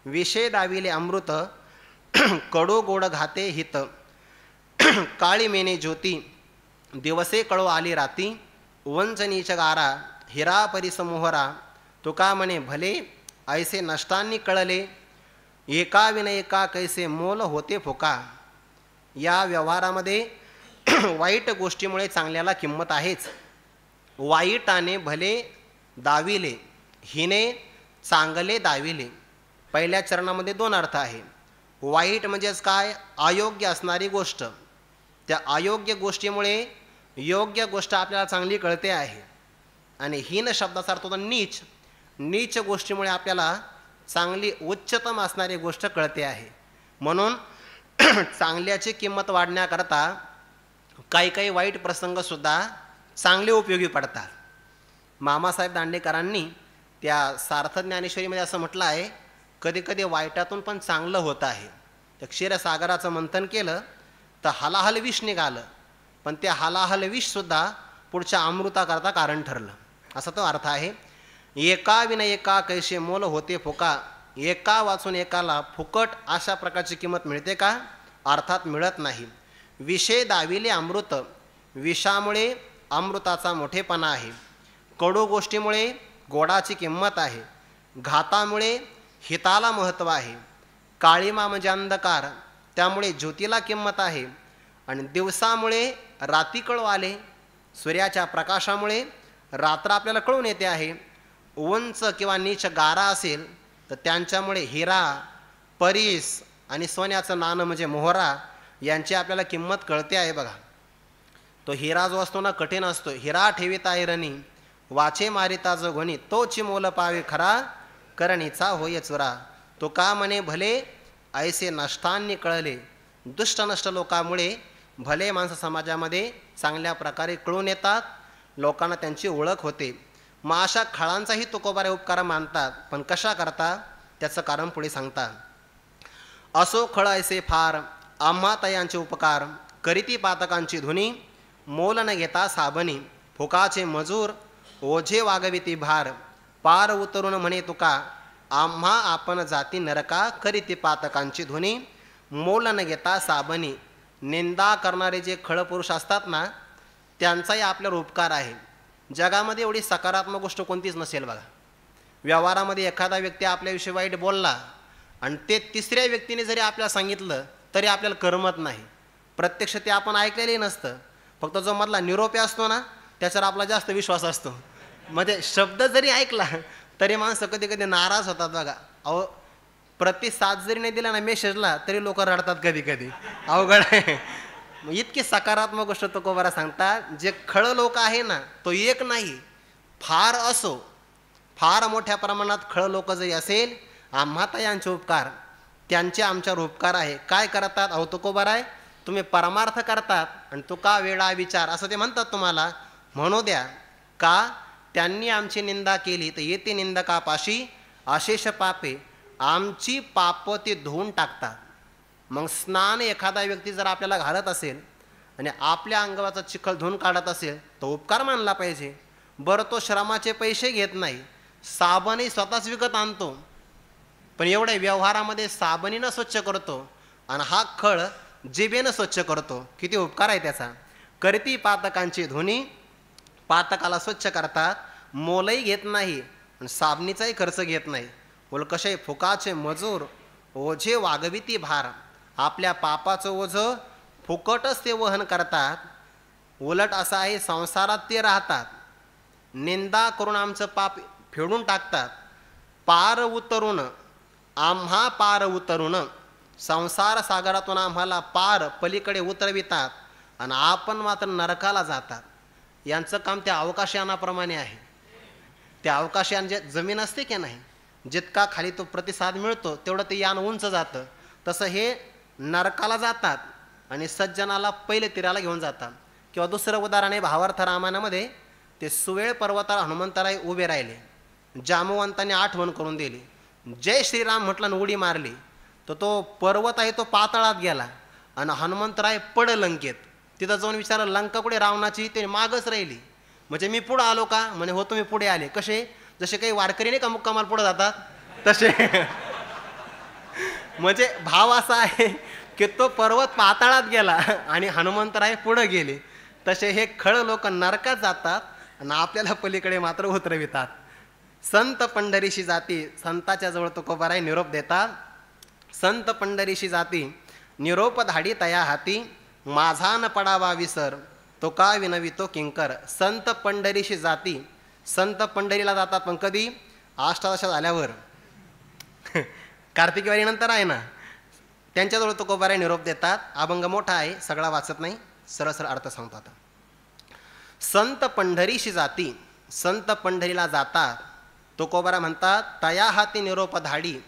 विषय दाविले अमृत, कडू गोड घाते हित. काळी मेने ज्योती, दिवसे कळो आली राती. वंचनीच गारा, हिरा परिसमोहरा. तुका म्हणे भले ऐसे नष्टांनी कळले, एका विनयका कैसे मोल होते फुका. या व्यवहारामध्ये वाईट गोष्टीमुळे चांगल्याला किंमत आहेच. वाईटाने भले दाविले, हिने चांगले दाविले. पहिल्या चरणामध्ये दोन अर्थ आहे. वाईट म्हणजेच काय? अयोग्य असणारी गोष्ट. त्या अयोग्य गोष्टीमुळे योग्य गोष्ट आपल्याला चांगली कळते आहे. आणि हीन शब्दाचा अर्थ होतो नीच. नीच गोष्टीमुळे आपल्याला चांगली उच्चतम असणारी गोष्ट कळते आहे. म्हणून चांगल्याची किंमत वाढण्याकरता काही काही वाईट प्रसंगसुद्धा चांगले उपयोगी पडतात. मामासाहेब दांडेकरांनी त्या सार्थ ज्ञानेश्वरीमध्ये असं म्हटलं आहे, कधी कधी वाईटातून पण चांगलं होत आहे. त्या क्षीरसागराचं मंथन केलं तर हलाहल विष निघालं, पण ते हलाहल विषसुद्धा पुढच्या अमृताकरता कारण ठरलं, असा तो अर्थ आहे. एका विनयका कैसे मोल होते फुका. एका वाचून एकाला फुकट अशा प्रकारची किंमत मिळते का? अर्थात मिळत नाही. विषय दाविले अमृत. विषामुळे अमृताचा मोठेपणा आहे. कडू गोष्टीमुळे गोडाची किंमत आहे. घातामुळे हिताला महत्त्व आहे. काळीमा म्हणजे अंधकार, त्यामुळे ज्योतीला किंमत आहे. आणि दिवसामुळे राती कळू आले. सूर्याच्या प्रकाशामुळे रात्र आपल्याला कळून येते आहे. उंच किंवा नीच गारा असेल तर त्यांच्यामुळे हिरा, परीस आणि सोन्याचं नाणं म्हणजे मोहरा यांची आपल्याला किंमत कळते आहे. बघा, तो हिरा जो असतो ना कठीण असतो. हिरा ठेविता ऐरणी, वाचे मारिता जो घोणी, तोची मोल पावे खरा, करणीचा होय चुरा. तो का म्हणे भले ऐसे नष्टांनी कळले. दुष्ट नष्ट लोकांमुळे भले माणसं समाजामध्ये चांगल्या प्रकारे कळून येतात, लोकांना त्यांची ओळख होते. मग अशा खळांचाही तुकोबारे उपकार मानतात, पण कशा करता त्याचं कारण पुढे सांगतात. असो खळ ऐसे फार, आम्हा तयांचे उपकार, करीती पातकांची धुनी, मोल न घेता साबणी. फुकाचे मजूर ओझे वागविती भार, पार उतरून म्हणे तुका, आम्हा आपण जाती नरका, करीती पातकांची धुनी, मोल न घेता साबणी. निंदा करणारे जे खळपुरुष असतात ना, त्यांचाही आपल्यावर उपकार आहे. जगामध्ये एवढी सकारात्मक गोष्ट कोणतीच नसेल बघा. व्यवहारामध्ये एखादा व्यक्ती आपल्याविषयी वाईट बोलला आणि ते तिसऱ्या व्यक्तीने जरी आपल्याला सांगितलं तरी आपल्याला करमत नाही. प्रत्यक्ष ते आपण ऐकलेलंही नसतं, फक्त जो मधला निरोपी असतो ना त्याच्यावर आपला जास्त विश्वास असतो. मध्ये शब्द जरी ऐकला तरी माणसं कधी कधी नाराज होतात बघा. अहो, प्रतिसाद जरी नाही दिला ना मेसेजला तरी लोक रडतात कधी कधी. अवघड आहे. इतकी सकारात्मक गोष्ट तुकोबारा सांगतात. जे खळ लोक आहे ना, तो एक नाही, फार असो, फार मोठ्या प्रमाणात खळ लोक जरी असेल, आम्हा तयांचे उपकार, त्यांचे आमच्यावर उपकार आहे. काय करतात? अहो तुकोबाराय, तुम्ही परमार्थ करतात आणि तुका वेळा विचार असं ते म्हणतात तुम्हाला. म्हणू द्या. का? त्यांनी आमची निंदा केली तर येते निंदकापाशी अशेष पापे. आमची पाप ते धुवून टाकतात. मग स्नान एखादा व्यक्ती जर आपल्याला घालत असेल आणि आपल्या अंगाचा चिखल धुवून काढत असेल तर उपकार मानला पाहिजे. बरं, तो श्रमाचे पैसे घेत नाही, साबणही स्वतःच विकत आणतो, पण एवढ्या व्यवहारामध्ये साबणीनं स्वच्छ करतो आणि हा खळ जिभेनं स्वच्छ करतो. किती उपकार आहे त्याचा. करती पातकांची धुनी, पातकाला स्वच्छ करतात, मोलही घेत नाही आणि साबणीचाही खर्च घेत नाही. बोल कसे फुकाचे मजूर ओझे वागविती भार. आपल्या पापाचं ओझं फुकटच ते वहन करतात. उलट असं आहे, संसारात ते राहतात, निंदा करून आमचं पाप फेडून टाकतात. पार उतरून आम्हा पार उतरून संसार सागरातून आम्हाला पार पलीकडे उतरवितात आणि आपण मात्र नरकाला जातात. यांचं काम त्या अवकाशयानाप्रमाणे आहे. त्या अवकाशयान जे जमीन असते की नाही, जितका खाली तो प्रतिसाद मिळतो तेवढं ते यान उंच जातं. तसं हे नरकाला जातात आणि सज्जनाला पहिले तीराला घेऊन जातात. किंवा दुसरं उदाहरण आहे भावार्थ रामायणामध्ये, ते सुवेळ पर्वताला हनुमंतराय उभे राहिले, जामवंतांनी आठवण करून दिली, जय श्रीराम म्हटलं आणि उडी मारली, तर तो पर्वत आहे तो पाताळात गेला आणि हनुमंतराय पड लंकेत. तिथं जाऊन विचारलं लंका कुठे रावणाची, ते मागच राहिली. म्हणजे मी पुढं आलो का? म्हणे हो तुम्ही पुढे आले. कसे? जसे काही वारकरी नाही का मुक्कामाल पुढे जातात तसे. म्हणजे भाव असा आहे की तो पर्वत पाताळात गेला आणि हनुमंतराय पुढे गेले. तसे हे खळ लोक नरकात जातात आणि आपल्याला पलीकडे मात्र उतरवितात. संत पंढरीशी जाती, संताच्या जवळ तुकोबाराय निरोप देतात. संत पंढरीशी जाती निरोप धाडी तया हाती, माझा न पडावा विसर तो का विनवितो किंकर. संत पंढरीशी जाती, संत पंढरीला जातात, पण कधी? अष्टादशा झाल्यावर, कार्तिकी वारीनंतर आहे ना, त्यांच्याजवळ तुकोबाराय निरोप देतात. अभंग मोठा आहे, सगळा वाचत नाही, सरळ सरळ अर्थ सांगतो आता. संत पंढरीशी जाती, संत पंढरीला जातात. तुकोबाराय म्हणतात तया हाती निरोप धाडी,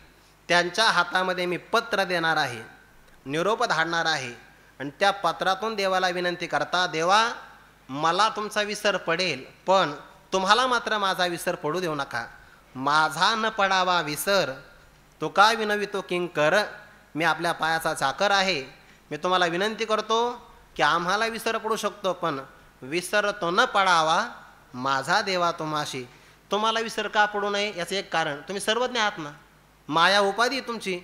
त्यांच्या हातामध्ये मी पत्र देणार आहे, निरोप धाडणार आहे. आणि त्या पत्रातून देवाला विनंती करता, देवा मला तुमचा विसर पडेल, पण तुम्हाला मात्र माझा विसर पडू देऊ नका. माझा न पडावा विसर तो का विनवितो किंकर. मी आपल्या पायाचा चाकर आहे, मी तुम्हाला विनंती करतो की आम्हाला विसर पडू शकतो, पण विसर तो न पडावा माझा देवा तुम्हाशी. तुम्हाला विसर का पडू नये याचं एक कारण, तुम्ही सर्वज्ञ आहात ना, माया उपाधी तुमची.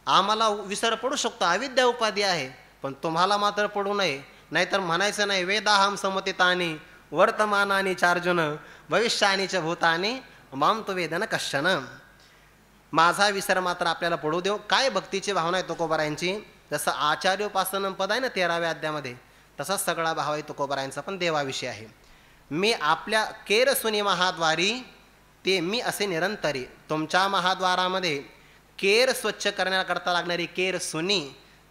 आम्हाला विसर पडू शकतो, अविद्या उपाधी आहे, पण तुम्हाला मात्र पडू नये. नाहीतर म्हणायचं नाही वेदाहम समतितानी वर्तमानानी चार्जुन भविष्यानी च भूतानी माम तो वेदन कश्चन. माझा विसर मात्र आपल्याला पडू देऊ. काय भक्तीची भावना आहे तुकोबारायांची. जसं आचार्योपासन पद आहे ना 13व्या अध्यामध्ये, तसाच सगळा भाव आहे तुकोबारायांचा, पण देवाविषयी आहे. मी आपल्या केरसुनी महाद्वारी ते मी असे निरंतरी. तुमच्या महाद्वारामध्ये केर स्वच्छ करण्याकरता लागणारी केरसुनी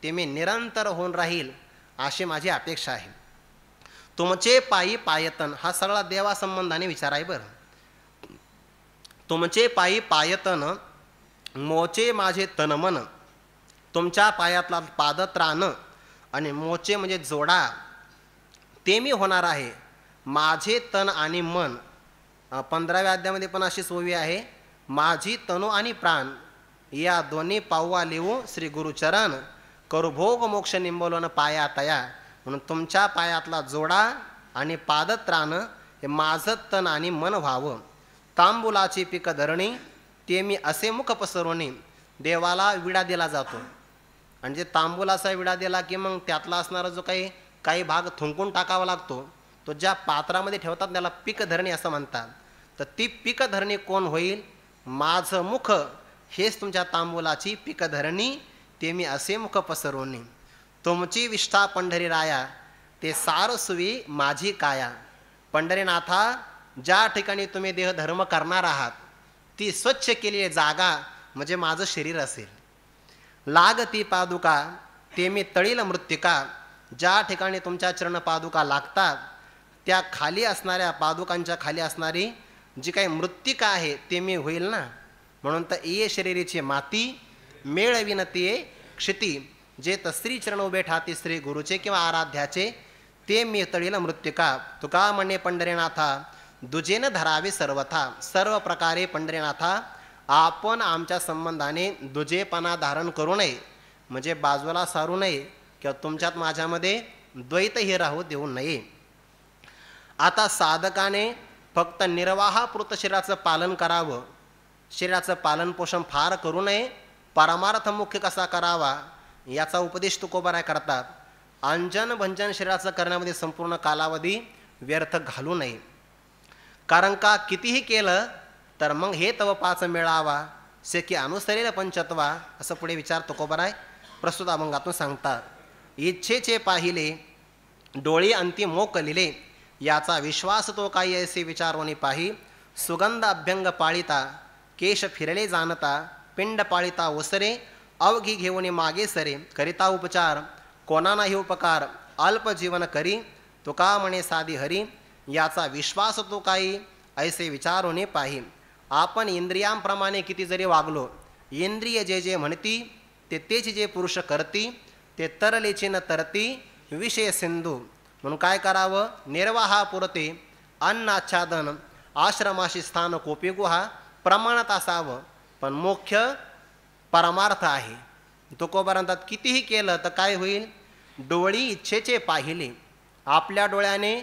ते मी निरंतर होऊन राहील अशी माझी अपेक्षा आहे. तुमचे पायी पायतन, हा सगळा देवासंबंधाने विचार आहे बरं. तुमचे पायी पायतन मोचे माझे तनमन. तुमच्या पायातला पादत्राण आणि मोचे म्हणजे जोडा ते मी होणार आहे. माझे तन आणि मन. 15व्या अध्यामध्ये पण अशी सोवी आहे, माझी तनु आणि प्राण या दोन्ही पाऊवा लिहू श्री गुरुचरण करू भोग मोक्ष निंबवलं पाया तया. म्हणून तुमच्या पायातला जोडा आणि पादत्राण हे माझं तन आणि मन व्हावं. तांबुलाची पीक धरणी ते मी असे मुख पसरवणी. देवाला विडा दिला जातो आणि जे तांबुलाचा विडा दिला की मग त्यातला असणारा जो काही भाग थुंकून टाकावा लागतो, तो ज्या पात्रामध्ये ठेवतात त्याला पीक धरणी असं म्हणतात. तर ती पीक धरणी कोण होईल? माझं मुख हेच तुमच्या तांबुलाची पीक धरणी ते मी असे मुख पसरवणी. तुमची विष्ठा पंढरी राया ते सारसुवी माझी काया. पंढरीनाथा ज्या ठिकाणी तुम्ही देहधर्म करणार आहात ती स्वच्छ केलेली जागा म्हणजे माझं शरीर असेल. लागती पादुका ते मी तळील मृत्तिका. ज्या ठिकाणी तुमच्या चरण पादुका लागतात त्या खाली असणाऱ्या पादुकांच्या खाली असणारी जी काही मृत्तिका आहे ते मी होईल ना. म्हणून तर ये शरीराची माती मेळविनते क्षिती, जे श्री चरण उभे ठाती श्री गुरुचे किंवा आराध्याचे, ते मी तळील मृत्युका. तुका म्हणे पंढरीनाथा, दुजेन धरावे सर्वथा. सर्व प्रकारे पंढरीनाथा, आपण आमच्या संबंधाने दुजेपणा धारण करू नये, म्हणजे बाजूला सारू नये किंवा तुमच्यात माझ्यामध्ये द्वैत हे राहू देऊ नये. आता साधकाने फक्त निर्वाहापुरतं शरीराचं पालन करावं, शरीराचं पालनपोषण फार करू नये, परमार्थ मुख्य कसा करावा याचा उपदेश तुकोबाराय करतात. अंजन भंजन शरीराचं करण्यामध्ये संपूर्ण कालावधी व्यर्थ घालू नये. कारण का कितीही केलं तर मग हे तव पाच मिळावा, सेकी अनुसरेल पंचत्वा, असं पुढे विचार तुकोबाराय प्रस्तुत अभंगातून सांगतात. इच्छेचे पाहिले डोळी अंती मोकलिले, याचा विश्वास तो काही ऐसे विचारोनी पाही. सुगंध अभ्यंग पाळिता केश फिरले जाणता, पिंड पाळिता ओसरे अवघी घेऊन मागे सरे. करिता उपचार कोणा नाही उपकार, अल्प जीवन करी तुका म्हणे साधी हरी. याचा विश्वास तो काही ऐसे विचारोने पाही. आपण इंद्रियांप्रमाणे किती जरी वागलो, इंद्रिय जे जे म्हणती ते तेच जे पुरुष करती, ते तरलेचे न तरती विषय सिंधू. म्हणून काय करावं, निर्वाहापुरते अन्नाच्छादन, आश्रमाशी स्थान कोपी गुहा प्रमाणात असावं. पण मुख्य परमार्थ आहे. तुकोबारांतात कितीही केलं तर काय होईल, डोळी इच्छेचे पाहिले, आपल्या डोळ्याने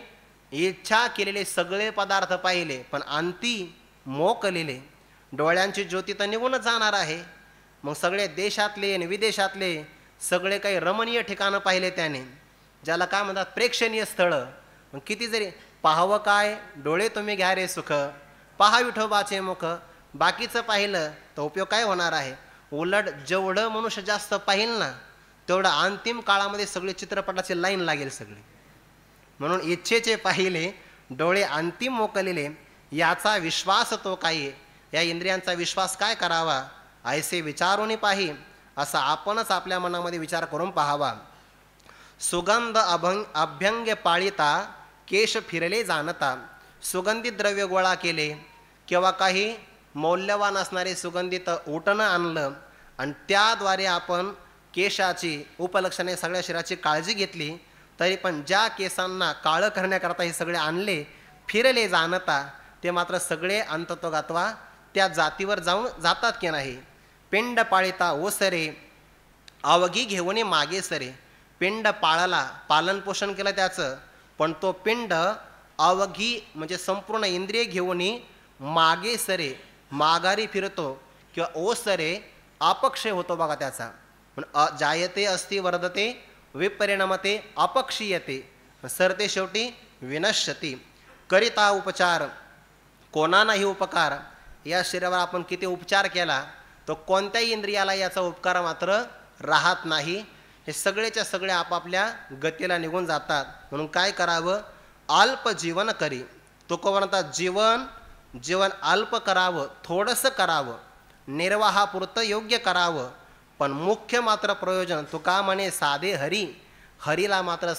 इच्छा केलेले सगळे पदार्थ पाहिले, पण अंती मोकलेले. डोळ्यांची ज्योती तर निघूनच जाणार आहे. मग सगळे देशातले आणि विदेशातले सगळे काही रमणीय ठिकाणं पाहिले त्याने, ज्याला काय म्हणतात प्रेक्षणीय स्थळं. मग किती जरी पाहावं काय, डोळे तुम्ही घ्या रे सुख, पहा विठोबाचे मुख. बाकीचं पाहिलं तर उपयोग काय होणार आहे. उलट जेवढं मनुष्य जास्त पाहिल ना, तेवढं अंतिम काळामध्ये सगळे चित्रपटाची लाईन लागेल सगळी. म्हणून इच्छेचे पाहिले डोळे अंतिम मोकलेले, याचा विश्वास तो काही. या इंद्रियांचा विश्वास काय करावा, ऐसे विचारूनी पाही. असा आपणच आपल्या मनामध्ये विचार करून पाहावा. सुगंध अभ्यंग पाळिता केश फिरले जाणता, सुगंधित द्रव्य गोळा केले किंवा काही मौल्यवान असणारे सुगंधित उटणं आणलं आणि त्याद्वारे आपण केशाची उपलक्षणे सगळ्या शरीराची काळजी घेतली, तरी पण ज्या केसांना काळं करण्याकरता हे सगळे आणले, फिरले जाणता, ते मात्र सगळे अंततोगात्वा त्या जातीवर जातात की नाही. पिंड पाळिता ओसरे अवघी घेऊन मागे सरे. पिंड पाळला, पालनपोषण केलं त्याचं, पण तो पिंड अवघी म्हणजे संपूर्ण इंद्रिय घेऊन मागे सरे, माघारी फिरतो किंवा ओसरे अपक्षय होतो बघा त्याचा. जायते अस्ति वर्धते विपरिणमते अपक्षीयते, सरते शेवटी विनश्यती. करिता उपचार कोणा नाही उपकार. या शरीरावर आपण किती उपचार केला तो कोणत्याही इंद्रियाला याचा उपकार मात्र राहत नाही. हे सगळेच्या सगळे आपापल्या गतीला निघून जातात. म्हणून काय करावं, अल्प जीवन करी. तुकोबरांतात जीवन अल्प करावं, थोडंसं करावं, निर्वाहापुरतं योग्य करावं, पण मुख्य मात्र प्रयोजन तुका म्हणे साधे हरी. हरीला मात्र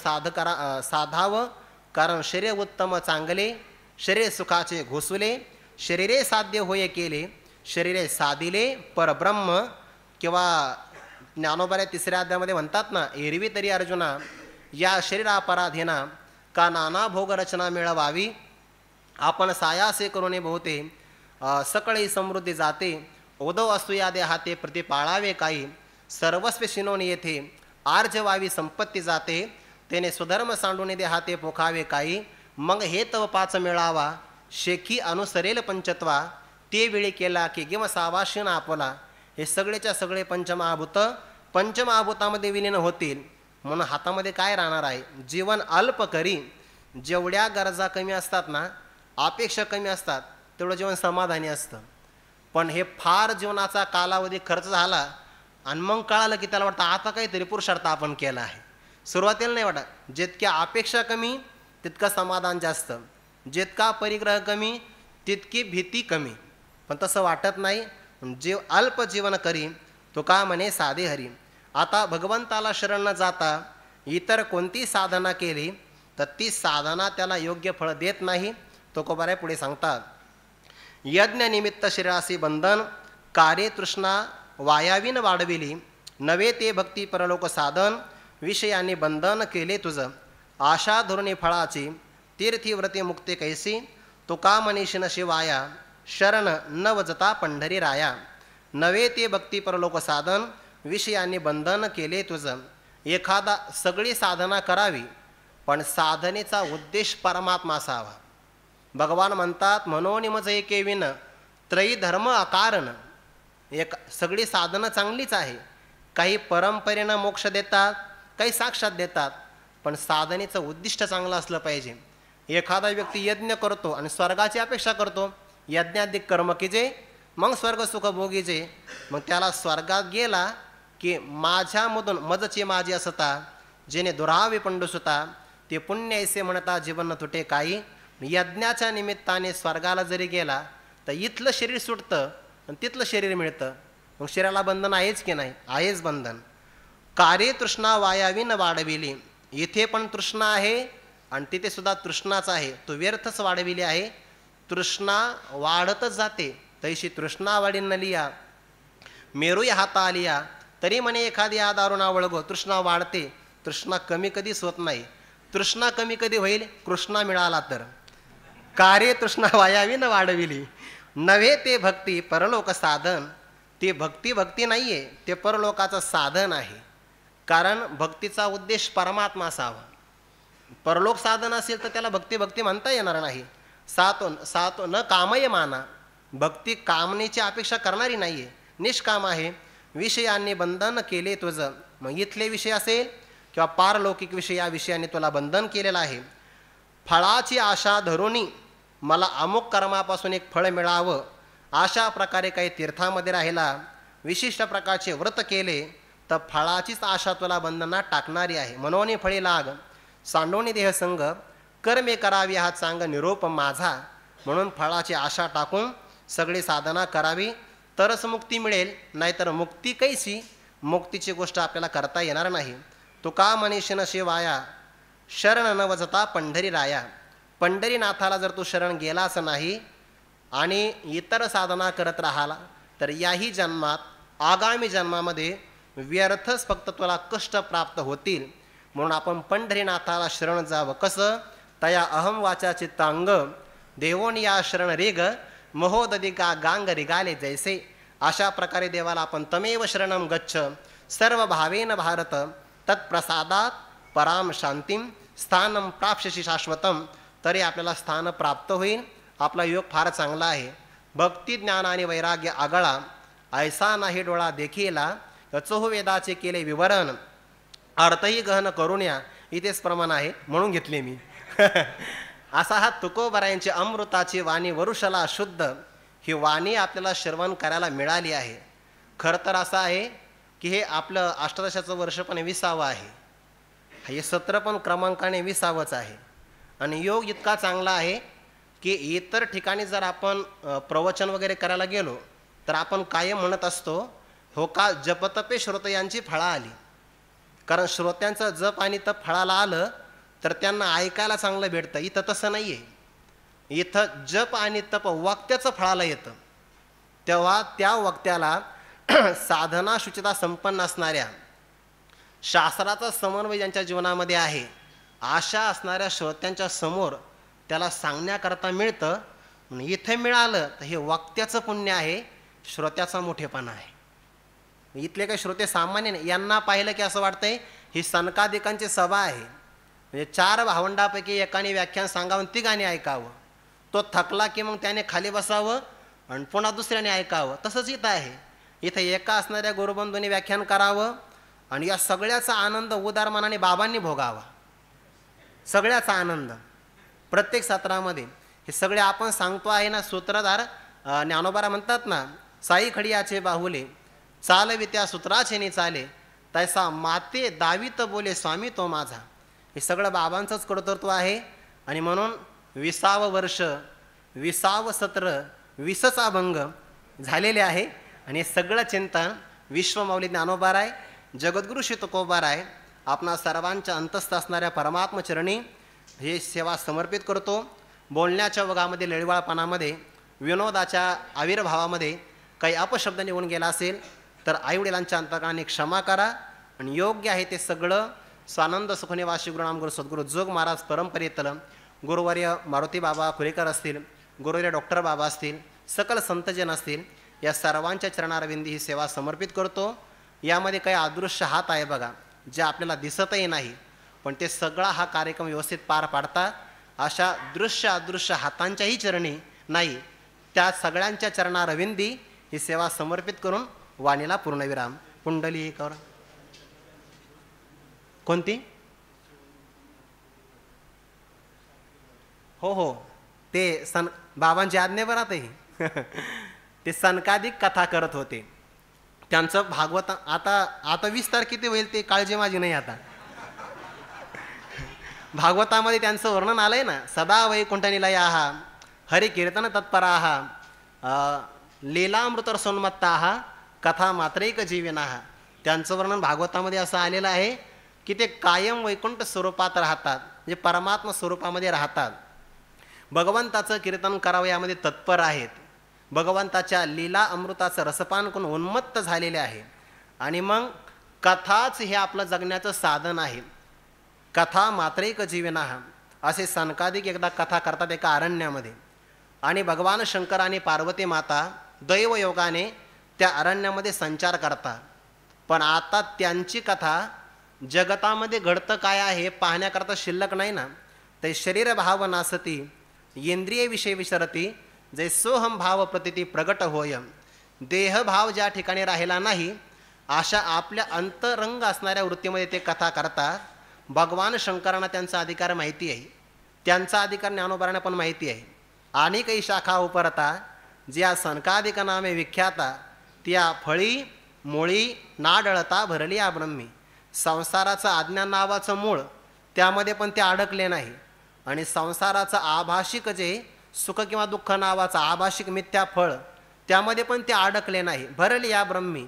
साधावं. कारण शरीर उत्तम चांगले, शरीर सुखाचे घोसुले, शरीरे साध्य होय केले, शरीरे साधिले परब्रह्म. किंवा ज्ञानोबाऱ्या 3ऱ्या अध्यायामध्ये म्हणतात ना, एरवी तरी अर्जुना या शरीरापराधीना का नाना भोग रचना मिळवावी, आपण सायासे करूने बहुते सकळी समृद्धी जाते. उदो असू या देहाते प्रतिपाळावे काही, सर्वस्व शिनोन येथे आर्जवावी संपत्ती जाते. तेने स्वधर्म सांडून देहाते पोखावे काही, मग हे तव पाच मिळावा, शेखी अनुसरेल पंचत्वा. ते वेळी केला की गिम सावाशीन आपला. हे सगळेच्या सगळे पंचमहाभूतामध्ये विलीन होतील. म्हणून हातामध्ये काय राहणार आहे, जीवन अल्प करी. जेवढ्या गरजा कमी असतात ना, अपेक्षा कमी असतात, तेवढं जीवन समाधानी असतं. पण हे फार जीवनाचा कालावधी खर्च झाला आणि मग कळालं की त्याला वाटतं आता काहीतरी पुरुषार्थ आपण केला आहे. सुरुवातीला नाही वाटत. जितक्या अपेक्षा कमी तितकं समाधान जास्त, जितका परिग्रह कमी तितकी भीती कमी. पण तसं वाटत नाही. अल्प जीवन करी तुका म्हणे साधे हरी. आता भगवंताला शरण न जाता इतर कोणती साधना केली तर ती साधना त्याला योग्य फळ देत नाही. तुकोबाराय पुढे सांगतात, यज्ञ निमित्त शरीरासी बंधन, कार्य तृष्णा वायावीन वाढविली, नवे ते भक्ती परलोक साधन, विषयाने बंधन केले तुझं, आशा धोरणे फळाची, तीर्थी व्रते मुक्ते कैसी, तुका मनीषी न शिवाया, शरण न वजता पंढरी राया, नवे ते भक्ती परलोक साधन, विषयाने बंधन केले तुझं. एखादा सगळी साधना करावी, पण साधनेचा उद्देश परमात्मा असावा. भगवान म्हणतात, म्हणून मज एके विन त्रयी धर्म अकारण. सगळी साधनं चांगलीच आहे, काही परंपरेनं मोक्ष देतात, काही साक्षात देतात, पण साधनेचं उद्दिष्ट चांगलं असलं पाहिजे. एखादा व्यक्ती यज्ञ करतो आणि स्वर्गाची अपेक्षा करतो, यज्ञाधिक कर्म कीजे मग स्वर्ग सुख भोगीजे. मग त्याला स्वर्गात गेला की माझ्यामधून मजचे माझी असता, जेणे दुरावे पंडुसुता, ते पुण्य ऐसे म्हणता जीवन तुटे काही. यज्ञाच्या निमित्ताने स्वर्गाला जरी गेला तर इथलं शरीर सुटतं आणि तिथलं शरीर मिळतं. मग शरीराला बंधन आहेच की नाही? आहेच बंधन. कार्य तृष्णा वायावीन वाढविली, इथे पण तृष्णा आहे आणि तिथे सुद्धा तृष्णाच आहे, तो व्यर्थच वाढविली आहे. तृष्णा वाढतच जाते, तैशी तृष्णा वाढीन लिया, मेरूया हाता आलिया, तरी म्हणे एखादी दारुणा वळगो. तृष्णा वाढते, तृष्णा कमी कधीच होत नाही. तृष्णा कमी कधी होईल? कृष्णा मिळाला तर. कार्य तृष्णा वायावीन वाढविली, नव्हे ते भक्ती परलोक साधन. ते भक्ती नाही आहे, ते परलोकाचं साधन आहे. कारण भक्तीचा उद्देश परमात्मा असावा. परलोक साधन असेल तर त्याला भक्ती म्हणता येणार नाही. सातो न कामय माना, भक्ती कामनेची अपेक्षा करणारी नाही आहे, निष्काम आहे. विषयांनी बंधन केले तुझं. मग इथले विषय असेल किंवा पारलौकिक विषय, या विषयाने तुला बंधन केलेलं आहे. फळाची आशा धरुनी, मला अमुक कर्मापासून एक फळ मिळावं, अशा प्रकारे काही तीर्थामध्ये राहिला, विशिष्ट प्रकारचे व्रत केले, तर फळाचीच आशा तुला बंधनात टाकणारी आहे. मनोनी फळे लाग, सांडोनी देहसंग, कर्मे करावी हा चांग निरोप माझा. म्हणून फळाची आशा टाकून सगळी साधना करावी, तरच मुक्ती मिळेल. नाहीतर मुक्ती कैसी? मुक्तीची गोष्ट आपल्याला करता येणार नाही. तुका मनीषीन शिवाया, शरण न वजता पंढरी राया. पंढरीनाथाला जर तू शरण गेलाच नाही आणि इतर साधना करत राहिला तर याही जन्मात, आगामी जन्मामध्ये व्यर्थच फक्त तुला कष्ट प्राप्त होतील. म्हणून आपण पंढरीनाथाला शरण जावं. कसं? तया अहम वाचा चित्तांग, देवोन या शरण रेग, महोदधिका गांग रिगाले जैसे. अशा प्रकारे देवाला आपण तमेव शरणम गच्छ, सर्व भावेन भारत, तत्प्रसादात पराम शांतीम, स्थानम प्राप्स्यसि शाश्वतम. तरी आपल्याला स्थान प्राप्त होईल. आपला योग फार चांगला आहे. भक्ती ज्ञान आणि वैराग्य आगळा, ऐसा नाही डोळा देखीला, चोह वेदाचे केले विवरण, अर्थही गहन करुण्या. इथेच प्रमाण आहे म्हणून घेतले मी. असा हा तुकोबरायांची अमृताची वाणी वरुषला शुद्ध, ही वाणी आपल्याला श्रवण करायला मिळाली आहे. खरं तर असं आहे की हे आपलं अष्टदशाचं वर्ष पण 20वा आहे, हे सत्र पण क्रमांकाने 20वाच आहे. आणि योग इतका चांगला आहे की इतर ठिकाणी जर आपण प्रवचन वगैरे करायला गेलो तर आपण कायम म्हणत असतो, हो का जपतपे श्रोतयांची फळा आली. कारण श्रोत्यांचं जप आणि तप फळाला आलं तर त्यांना ऐकायला चांगलं भेटतं. इथं तसं नाही आहे. इथं जप आणि तप वक्त्याचं फळाला येतं. तेव्हा त्या वक्त्याला साधना शुचिता संपन्न असणाऱ्या, शास्त्राचा समन्वय ज्यांच्या जीवनामध्ये आहे, आशा असणाऱ्या श्रोत्यांच्या समोर त्याला सांगण्याकरता मिळतं. इथे मिळालं तर हे वक्त्याचं पुण्य आहे, श्रोत्याचा मोठेपणा आहे. इथले काही श्रोते सामान्य नाही. यांना पाहिलं की असं वाटतंय ही सनकादिकांची सभा आहे. म्हणजे 4 भावंडापैकी एकाने व्याख्यान सांगावं, तिघांनी ऐकावं. तो थकला की मग त्याने खाली बसावं आणि पुन्हा दुसऱ्याने ऐकावं. तसंच इथं आहे. इथं एका असणाऱ्या गुरुबंधूंनी व्याख्यान करावं आणि या सगळ्याचा आनंद उदार मनाने बाबांनी भोगावा. सगळ्याचा आनंद प्रत्येक सत्रामध्ये. हे सगळे आपण सांगतो आहे ना. सूत्रधार ज्ञानोबारा म्हणतात ना, साई खडियाचे बाहुले, चालवी त्या सूत्राचे नि चाले, तैसा माते दावीत बोले स्वामी तो माझा. हे सगळं बाबांचंच कर्तृत्व आहे. आणि म्हणून 20वा वर्ष, 20वा सत्र, 20चा भंग झालेले आहे. आणि हे सगळं चिंतन विश्वमौली ज्ञानोबाराय, जगद्गुरु श्री तुकोबाराय, आपणा सर्वांच्या अंतस्थ असणाऱ्या परमात्मचरणी हे सेवा समर्पित करतो. बोलण्याच्या वगामध्ये, लळीवाळपणामध्ये, विनोदाच्या आविर्भावामध्ये काही अपशब्द निघून गेला असेल तर आईवडिलांच्या अंतकरणाने क्षमा करा आणि योग्य आहे ते सगळं स्वानंद सुखनिवासी गुरुनाम गुरु सद्गुरू जोग महाराज परंपरेतल गुरुवर्य मारुती बाबा खुरेकर असतील, गुरुवर्य डॉक्टर बाबा असतील, सकल संतजन असतील, या सर्वांच्या चरणारविंदी ही सेवा समर्पित करतो. यामध्ये काही अदृश्य हात आहे बघा, जे आपल्याला दिसतही नाही, पण ते सगळा हा कार्यक्रम व्यवस्थित पार पाडतात. अशा दृश्य अदृश्य हातांच्याही चरणी नाही, त्या सगळ्यांच्या चरणारविंदी ही सेवा समर्पित करून वाणीला पूर्णविराम. पुंडली कर कोणती? हो हो, ते बाबांची आज्ञेवर ते सनकादिक कथा करत होते. त्यांचं भागवत आता विस्तार किती होईल ते काळजी माझी नाही. आता भागवतामध्ये त्यांचं वर्णन आलंय ना, सदा वैकुंठनिलयाः हरिकीर्तन तत्पराः लीलामृतर सोन्मत्ताः कथा मात्रैक जीविनाः. त्यांचं वर्णन भागवतामध्ये असं आलेलं आहे की ते कायम वैकुंठ स्वरूपात राहतात, म्हणजे परमात्मा स्वरूपामध्ये राहतात. भगवंताचं कीर्तन करावं यामध्ये तत्पर आहेत. भगवंताच्या लीला अमृताचं रसपान करून उन्मत्त झालेले आहे. आणि मग कथाच हे आपलं जगण्याचं साधन आहे. कथा मात्रैक जीवनाः असे सनकादिक एकदा कथा करतात एका अरण्यामध्ये. आणि भगवान शंकर आणि पार्वती माता दैवयोगाने त्या अरण्यामध्ये संचार करतात. पण आता त्यांची कथा जगतामध्ये घडतं काय आहे पाहण्याकरता शिल्लक नाही ना. ते शरीर भाव नासती इंद्रिय विषय विसरती जे सोहम भाव प्रतिती प्रगट होय. देहभाव ज्या ठिकाणी राहिला नाही अशा आपल्या अंतरंग असणाऱ्या वृत्तीमध्ये ते कथा करतात. भगवान शंकरांना त्यांचा अधिकार माहिती आहे, त्यांचा अधिकार ज्ञानोबांना पण माहिती आहे. आणि काही शाखा उपरता ज्या सनकादिक नामे विख्याता त्या फळी मुळी नाडळता भरली या ब्रह्मी. संसाराचं अज्ञान नावाचं मूळ त्यामध्ये पण ते अडकले नाही. आणि संसाराचं आभाषिक जे सुख किंवा दुःख नावाचं आभाषिक मिथ्या फळ त्यामध्ये पण ते अडकले नाही. भरली या ब्रह्मी.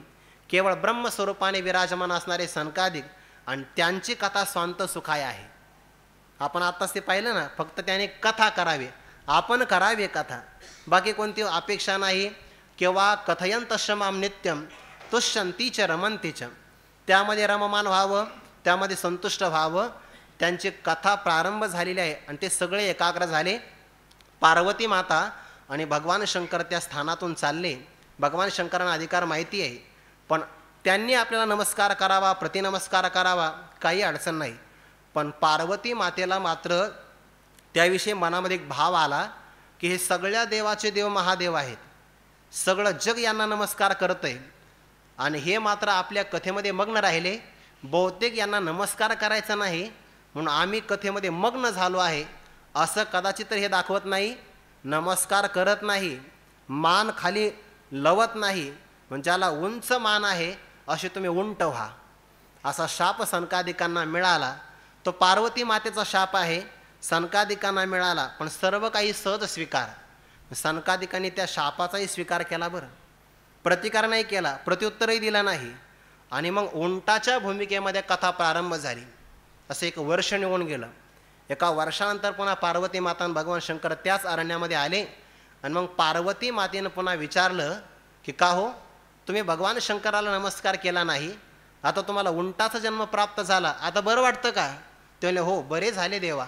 केवळ ब्रह्मस्वरूपाने विराजमान असणारे सनकादिक आणि त्यांची कथा स्वांत सुखाय आहे. आपण आत्ताच ते पाहिलं ना, फक्त त्याने कथा करावी, आपण करावे कथा, बाकी कोणती अपेक्षा नाही. किंवा कथयंतश्च माम नित्यम तुष्यंतीच रमंतीच, त्यामध्ये रममान व्हावं, त्यामध्ये संतुष्ट व्हावं. त्यांची कथा प्रारंभ झालेली आहे आणि ते सगळे एकाग्र झाले. पार्वती माता आणि भगवान शंकर त्या स्थानातून चालले. भगवान शंकरांना अधिकार माहिती आहे, पण त्यांनी आपल्याला नमस्कार करावा, प्रतिनमस्कार करावा, काही अडचण नाही. पण पार्वती मातेला मात्र त्याविषयी मनामध्ये एक भाव आला की हे सगळ्या देवाचे देव महादेव आहेत, सगळं जग यांना नमस्कार करतंय आणि हे मात्र आपल्या कथेमध्ये मग्न राहिले. बहुतेक यांना नमस्कार करायचा नाही म्हणून आम्ही कथेमध्ये मग्न झालो आहे असं कदाचित हे दाखवत नाही. नमस्कार करत नाही, मान खाली लवत नाही, म्हणजे ज्याला उंच मान आहे असे तुम्ही उंट व्हा, असा शाप सनकादिकांना मिळाला. तो पार्वती मातेचा शाप आहे, सनकादिकांना मिळाला. पण सर्व काही सहज स्वीकार. सनकादिकांनी त्या शापाचाही स्वीकार केला. बरं, प्रतिकार नाही केला, प्रत्युत्तरही दिला नाही. आणि मग उंटाच्या भूमिकेमध्ये कथा प्रारंभ झाली. असं एक वर्ष निघून गेलं. एका वर्षानंतर पुन्हा पार्वती माता आणि भगवान शंकर त्याच अरण्यामध्ये आले. आणि मग पार्वती मातेनं पुन्हा विचारलं की का हो, तुम्ही भगवान शंकराला नमस्कार केला नाही, आता तुम्हाला उंटाचा जन्म प्राप्त झाला, आता बरं वाटतं का? ते म्हणले हो, बरे झाले देवा,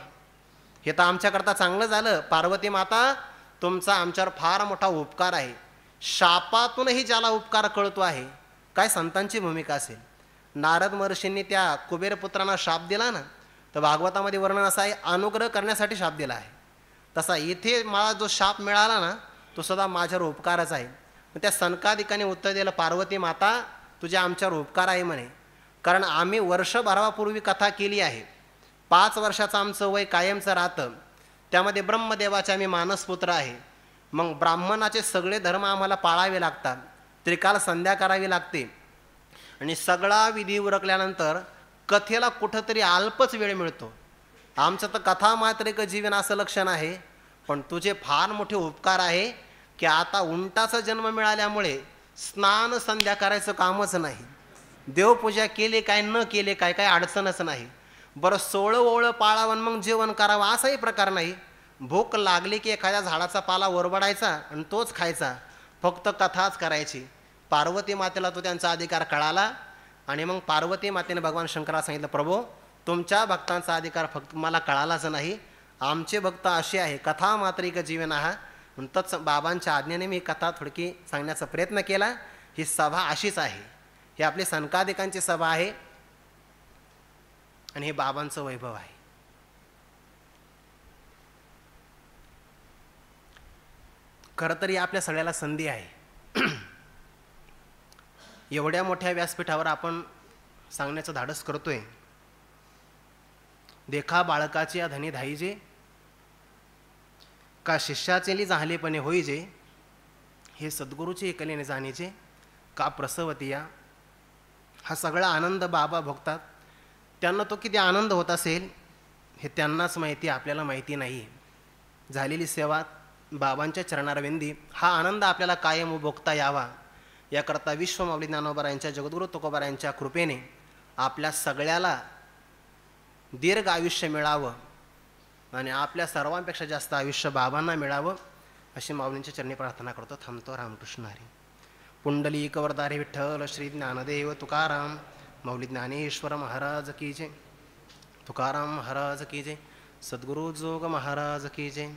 हे तर आमच्याकरता चांगलं झालं. पार्वती माता, तुमचा आमच्यावर फार मोठा उपकार आहे. शापातूनही ज्याला उपकार कळतो आहे, काय संतांची भूमिका असेल. नारद महर्षींनी त्या कुबेरपुत्रांना शाप दिला ना, तर भागवतामध्ये वर्णन असं आहे, अनुग्रह करण्यासाठी शाप दिला आहे. तसा इथे मला जो शाप मिळाला ना, तो सुद्धा माझ्यावर उपकारच आहे. पण त्या सनकादिकाने उत्तर दिलं, पार्वती माता तुझ्या आमच्यावर उपकार आहे म्हणे, कारण आम्ही वर्षभरापूर्वी कथा केली आहे. 5 वर्षाचं आमचं वय कायमचं राहतं, त्यामध्ये ब्रह्मदेवाचे आम्ही मानसपुत्र आहे. मग ब्राह्मणाचे सगळे धर्म आम्हाला पाळावे लागतात, त्रिकाल संध्या करावी लागते. आणि सगळा विधी उरकल्यानंतर कथेला कुठंतरी अल्पच वेळ मिळतो. आमचं तर कथा मात्र एक जीवन असं लक्षण आहे. पण तुझे फार मोठे उपकार आहे की आता उंटाचा जन्म मिळाल्यामुळे स्नान संध्या करायचं कामच नाही, देवपूजा केले काय न केले काय, काय अडचणच नाही. बरं, 16 ओळं पाळावं मग जेवण करावं असाही प्रकार नाही. भूक लागली की एखाद्या झाडाचा पाला ओरबडायचा आणि तोच खायचा, फक्त कथाच करायची. पार्वती मातेला तो त्यांचा अधिकार कळाला आणि मग पार्वती मातेने भगवान शंकराला सांगितलं, प्रभू तुमच्या भक्तांचा अधिकार फक्त मला कळालाच नाही, आमचे भक्त असे आहे, कथा मात्रिक जीवन आहा. तत्स बाबांच्या आज्ञेने मी कथा थोडकी सांगण्याचा प्रयत्न केला. ही सभा अशीच आहे, ही आपली सनकादिकांची सभा आहे आणि हे बाबांचं वैभव आहे. खरं तर आपल्या सगळ्याला संधी आहे. एवढ्या मोठ्या व्यासपीठावर आपण सांगण्याचं धाडस करतोय. देखा बाळकाची धनी धाईजे, का शिष्याचेली जाहलेपणे होईजे, हे सद्गुरूचे एकलेने जाणीचे, का प्रसवतिया. हा सगळा आनंद बाबा भोगतात. त्यांना तो किती आनंद होत असेल हे त्यांनाच माहिती, आपल्याला माहिती नाही. झालेली सेवा बाबांच्या चरणारविंदी हा आनंद आपल्याला कायम भोगता यावा याकरता विश्व माऊली ज्ञानोबा जगद्गुरू तुकोबारायांच्या कृपेने आपल्या सगळ्याला दीर्घ आयुष्य मिळावं आणि आपल्या सर्वांपेक्षा जास्त आयुष्य बाबांना मिळावं अशी माऊलींच्या चरणी प्रार्थना करतो. थांबतो. रामकृष्ण हरी. पुंडलिक वरदारी विठ्ठल श्री ज्ञानदेव तुकाराम माऊली ज्ञानेश्वर महाराज की जय. तुकाराम महाराज की जय. सद्गुरु जोग महाराज की जय.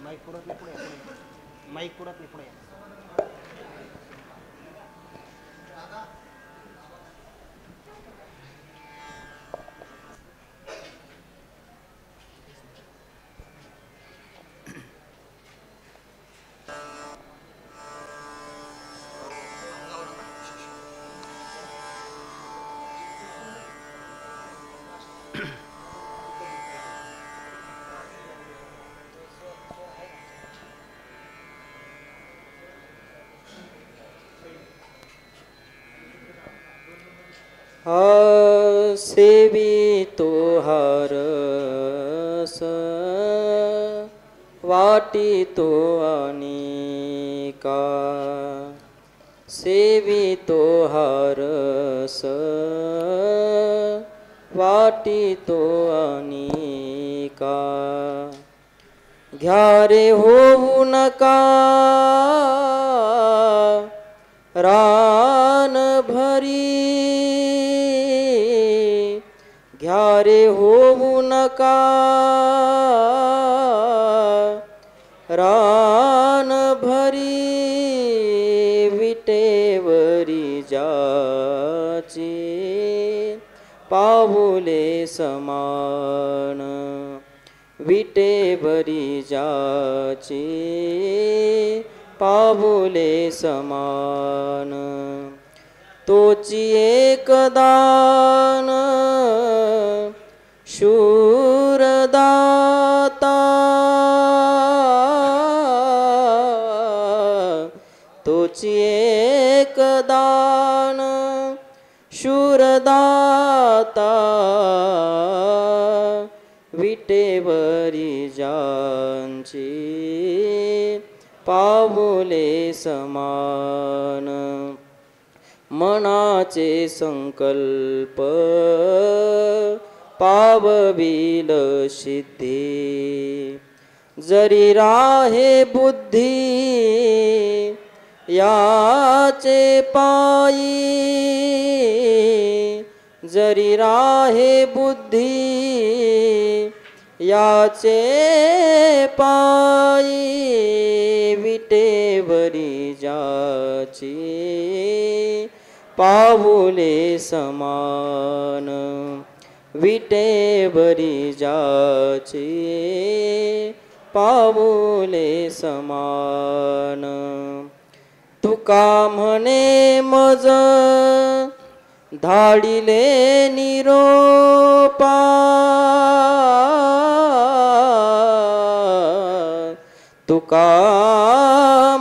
माईक पुरत नाही पुढे, माईक पुरत नाही पुढे. सेवितो हरस वाटितो अनेका, सेवितो हरस वाटितो अनेका. घ्या रे होऊ नका रान भरी, घ्या रे होऊ नका रान भरी. विटेवरी जाचे पाऊले समान, विटेवरी जाचे पाऊले समान. तोची एक दान शूरदाता, तोची एक दान शूरदाता. विटेवरी जांची पाऊले समान. मनाचे संकल्प पावविल सिद्धी, जरी राहे बुद्धी याचे पायी, जरी राहे बुद्धी याचे पायी. विटेवरी जाची पाऊले समान, विटेवरी जाचे पाऊले समान. तुका म्हणे मज धाडिले निरोपा तुका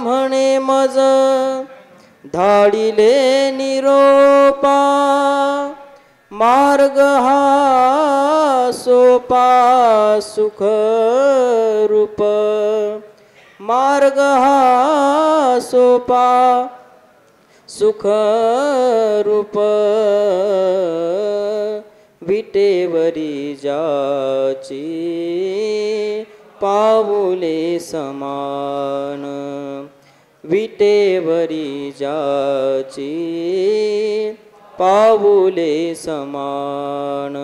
म्हणे मज धाडिले निरोपा मार्ग हा सोपा सुख रूप मार्ग हा सोपा सुख रूप विटेवरी जाची पाऊले समान विटेवरी जाची पाऊले समान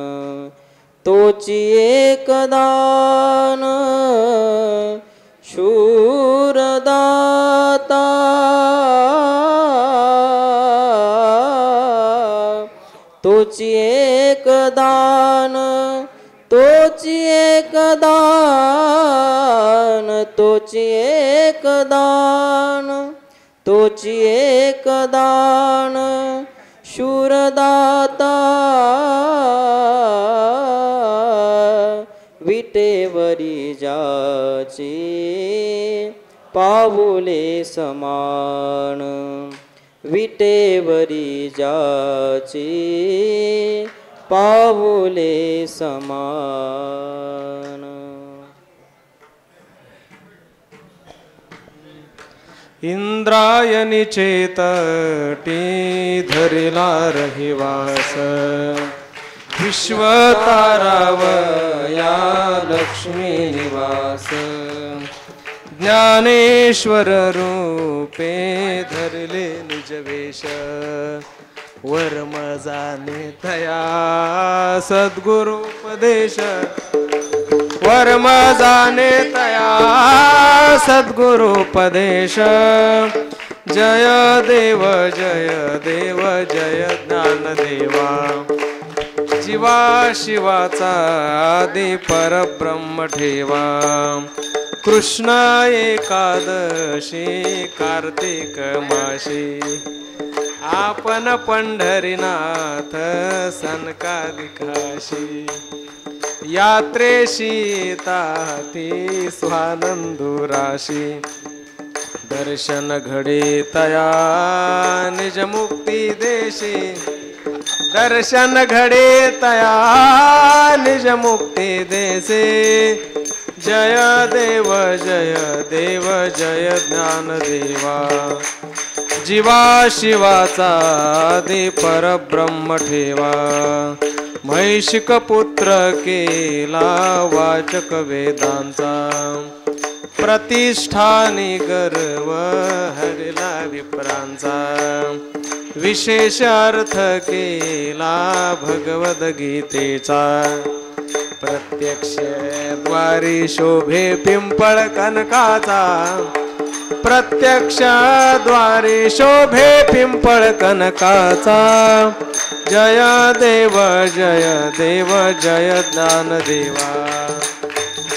तोची एकदान शूरदाता तोची एकदान तोची एकदान तोची एकदान तोची एकदान शूरदाता विटेवरी जाची पाऊले समान विटेवरी जाची पाऊले समान इंद्रायणी चेतटी धरिला रहिवास विश्वतारावया लक्ष्मी निवास ज्ञानेश्वर रूपे धरले निजवेश वर्म जाणे तया सद्गुरुपदेश वर्म जाणे तया सद्गुरुपदेश जय देव जय देव जय ज्ञानदेवा जीवा शिवाचा आदि परब्रह्म ठेवा कृष्ण एकादशी कार्तिक माशी आपण पंढरीनाथ सनकादिकाशी यात्रेशी ताती स्वानंदुराशी दर्शन घडे तया निज मुक्ती देशी दर्शन घडे तया निज मुक्ती देसे जय देव जय देव जय ज्ञानदेवा जीवा शिवाचा आदि परब्रह्म ठेवा महिषिक पुत्र केला वाचक वेदांचा प्रतिष्ठानी गर्व हरला विप्रांचा विशेष अर्थ केला भगवद्गीतेचा प्रत्यक्ष द्वारी शोभे पिंपळ कनकाचा प्रत्यक्ष द्वारी शोभे पिंपळ कनकाचा जय देव जय देव जय ज्ञानदेवा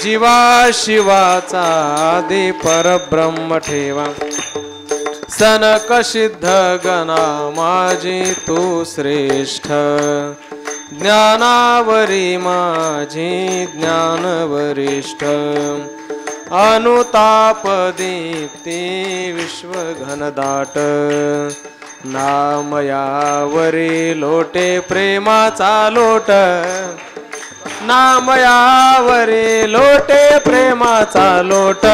जीवा शिवाचा आदि परब्रह्म ठेवा सनक सिद्ध गणा माझी तू श्रेष्ठ ज्ञानावरी माझी ज्ञान वरिष्ठ अनुताप दीप्ती विश्व घनदाट नामयावरी लोटे प्रेमाचा लोट नामयावरी लोटे प्रेमाचा लोट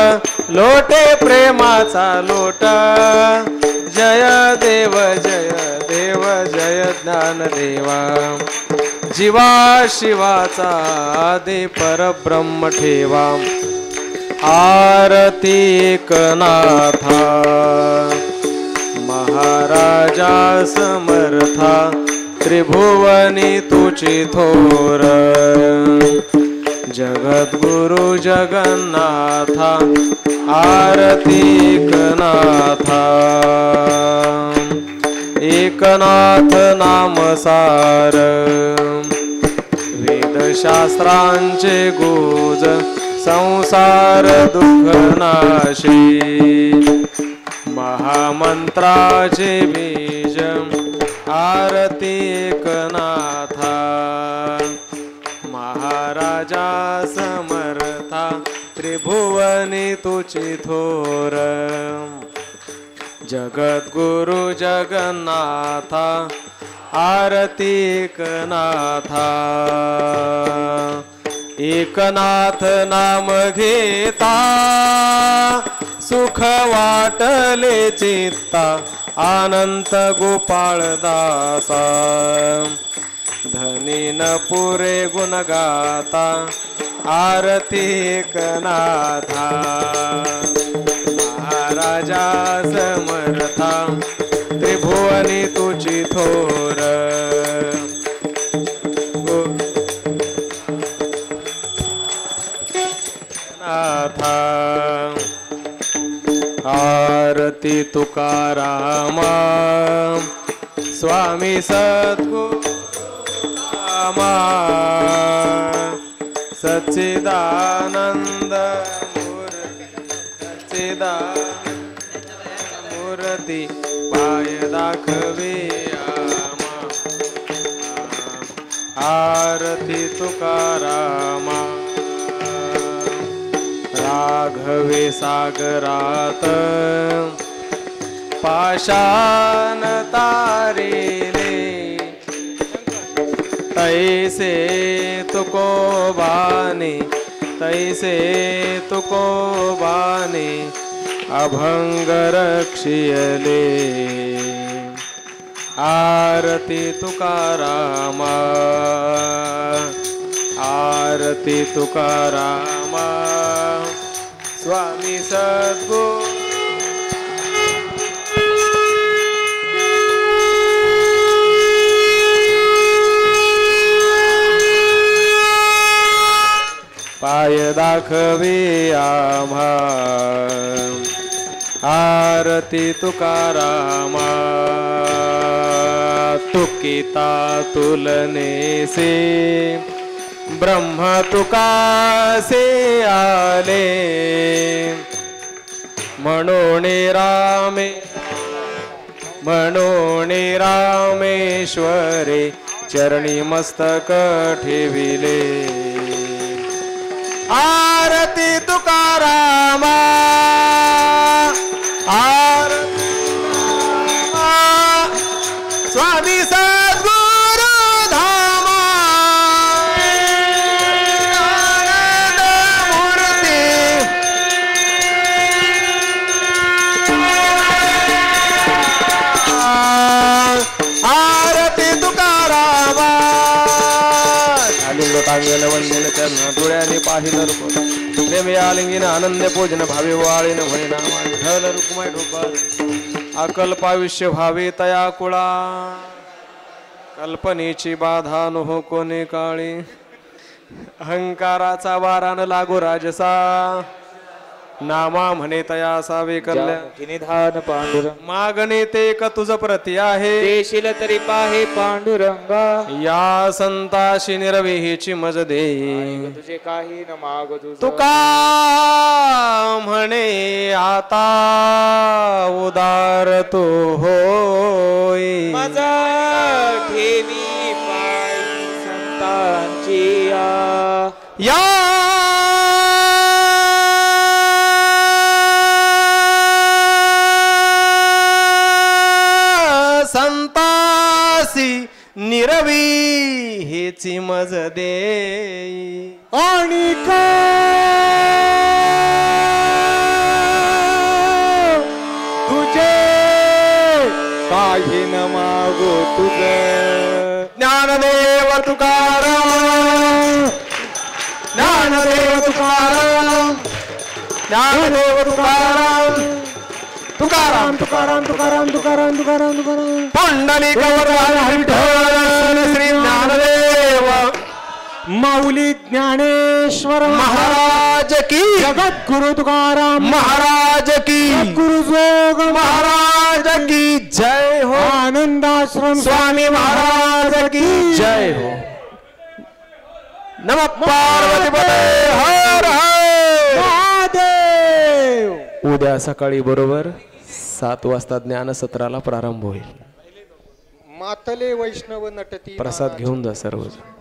लोटे प्रेमाचा लोट जय देव जय देव जय ज्ञानदेवा जीवा शिवाचा आदि परब्रह्म ठेवा आरती एकनाथा महाराजा समर्था त्रिभुवनी तुची थोर जगद्गुरु जगन्नाथा आरती एकनाथा एकनाथ नामसार वेदशास्त्रांचे गुज संसार दुःखनाशी महामंत्राचे बीज आरती एकनाथा महाराजा समर्था त्रिभुवनी तुची थोर जगद्गुरु जगन्नाथा आरती एकनाथा एकनाथ नाम घेता सुख वाटले चित्ता अनंत गोपाळ दासा धनी न पुरे गुण गाता आरती एकनाथा महाराजा समर्था त्रिभुवनी तुची थोर नाथा आरती तुकारामा स्वामी सद्गुरुरामा सच्चिदानंद मूर्ती पाय दाखवे आमा आरती तुकारामा राघवे सागरात पाषाण तारिले तैसे तुकोबाने अभंग रक्षियले आरती तुकारामा आरती तुकारामा स्वामी सद्गुरु पाय दाखवे आम्हा आरती तुकारामा तुकिता तुलने से ब्रह्म तुकासे आले म्हणून रामेश्वरे चरणी मस्तक ठेविले आरती तुकारामा आरती तुकारामा स्वामी सद्गुरु धामा आनंद मूर्ती आरती तुकारामा तांगल वंदन चरण डोळ्याने पाहिलं प्रेमी आलिंगीन आनंद पूजन भावे वाळीन होईना ढल रुक्माय ढोबर अकल्पायुष्य भावे तया कुळा कल्पनेची बाधा नो कोणे काळी अहंकाराचा वारान लागो राजसा नामा म्हणे तया सावे कल्याण निधान पांडुरंग मागणे ते का तुझ प्रती आहे देशील तरी पाहे पांडुरंगा या संताशी निरवेहीची मज देई तुझे काही न माग तुका म्हणे आता उदार तो होई माझा ठेवी पायी संतांची या संतासी निरवी हेची मज देई आणि तुझे काही न मागो तुझे ज्ञानदेव तुकाराम ज्ञानदेव तुकाराम ज्ञानदेव तुकाराम तुकाराम तुकाराम तुकाराम तुकाराम तुकाराम तुकाराम पुंडलिक विठ्ठल श्री ज्ञानदेव माऊली ज्ञानेश्वर महाराज की जगद्गुरु तुकाराम महाराज की गुरु जोग महाराज की जय हो आनंदाश्रम स्वामी महाराज की जय हो नमः पार्वती पते हर हर महादेव उद्या सकाळी बरोबर 7 वाजता ज्ञान सत्राला प्रारंभ होईल. मातले वैष्णव नटती प्रसाद घेऊन जा सर्वजण.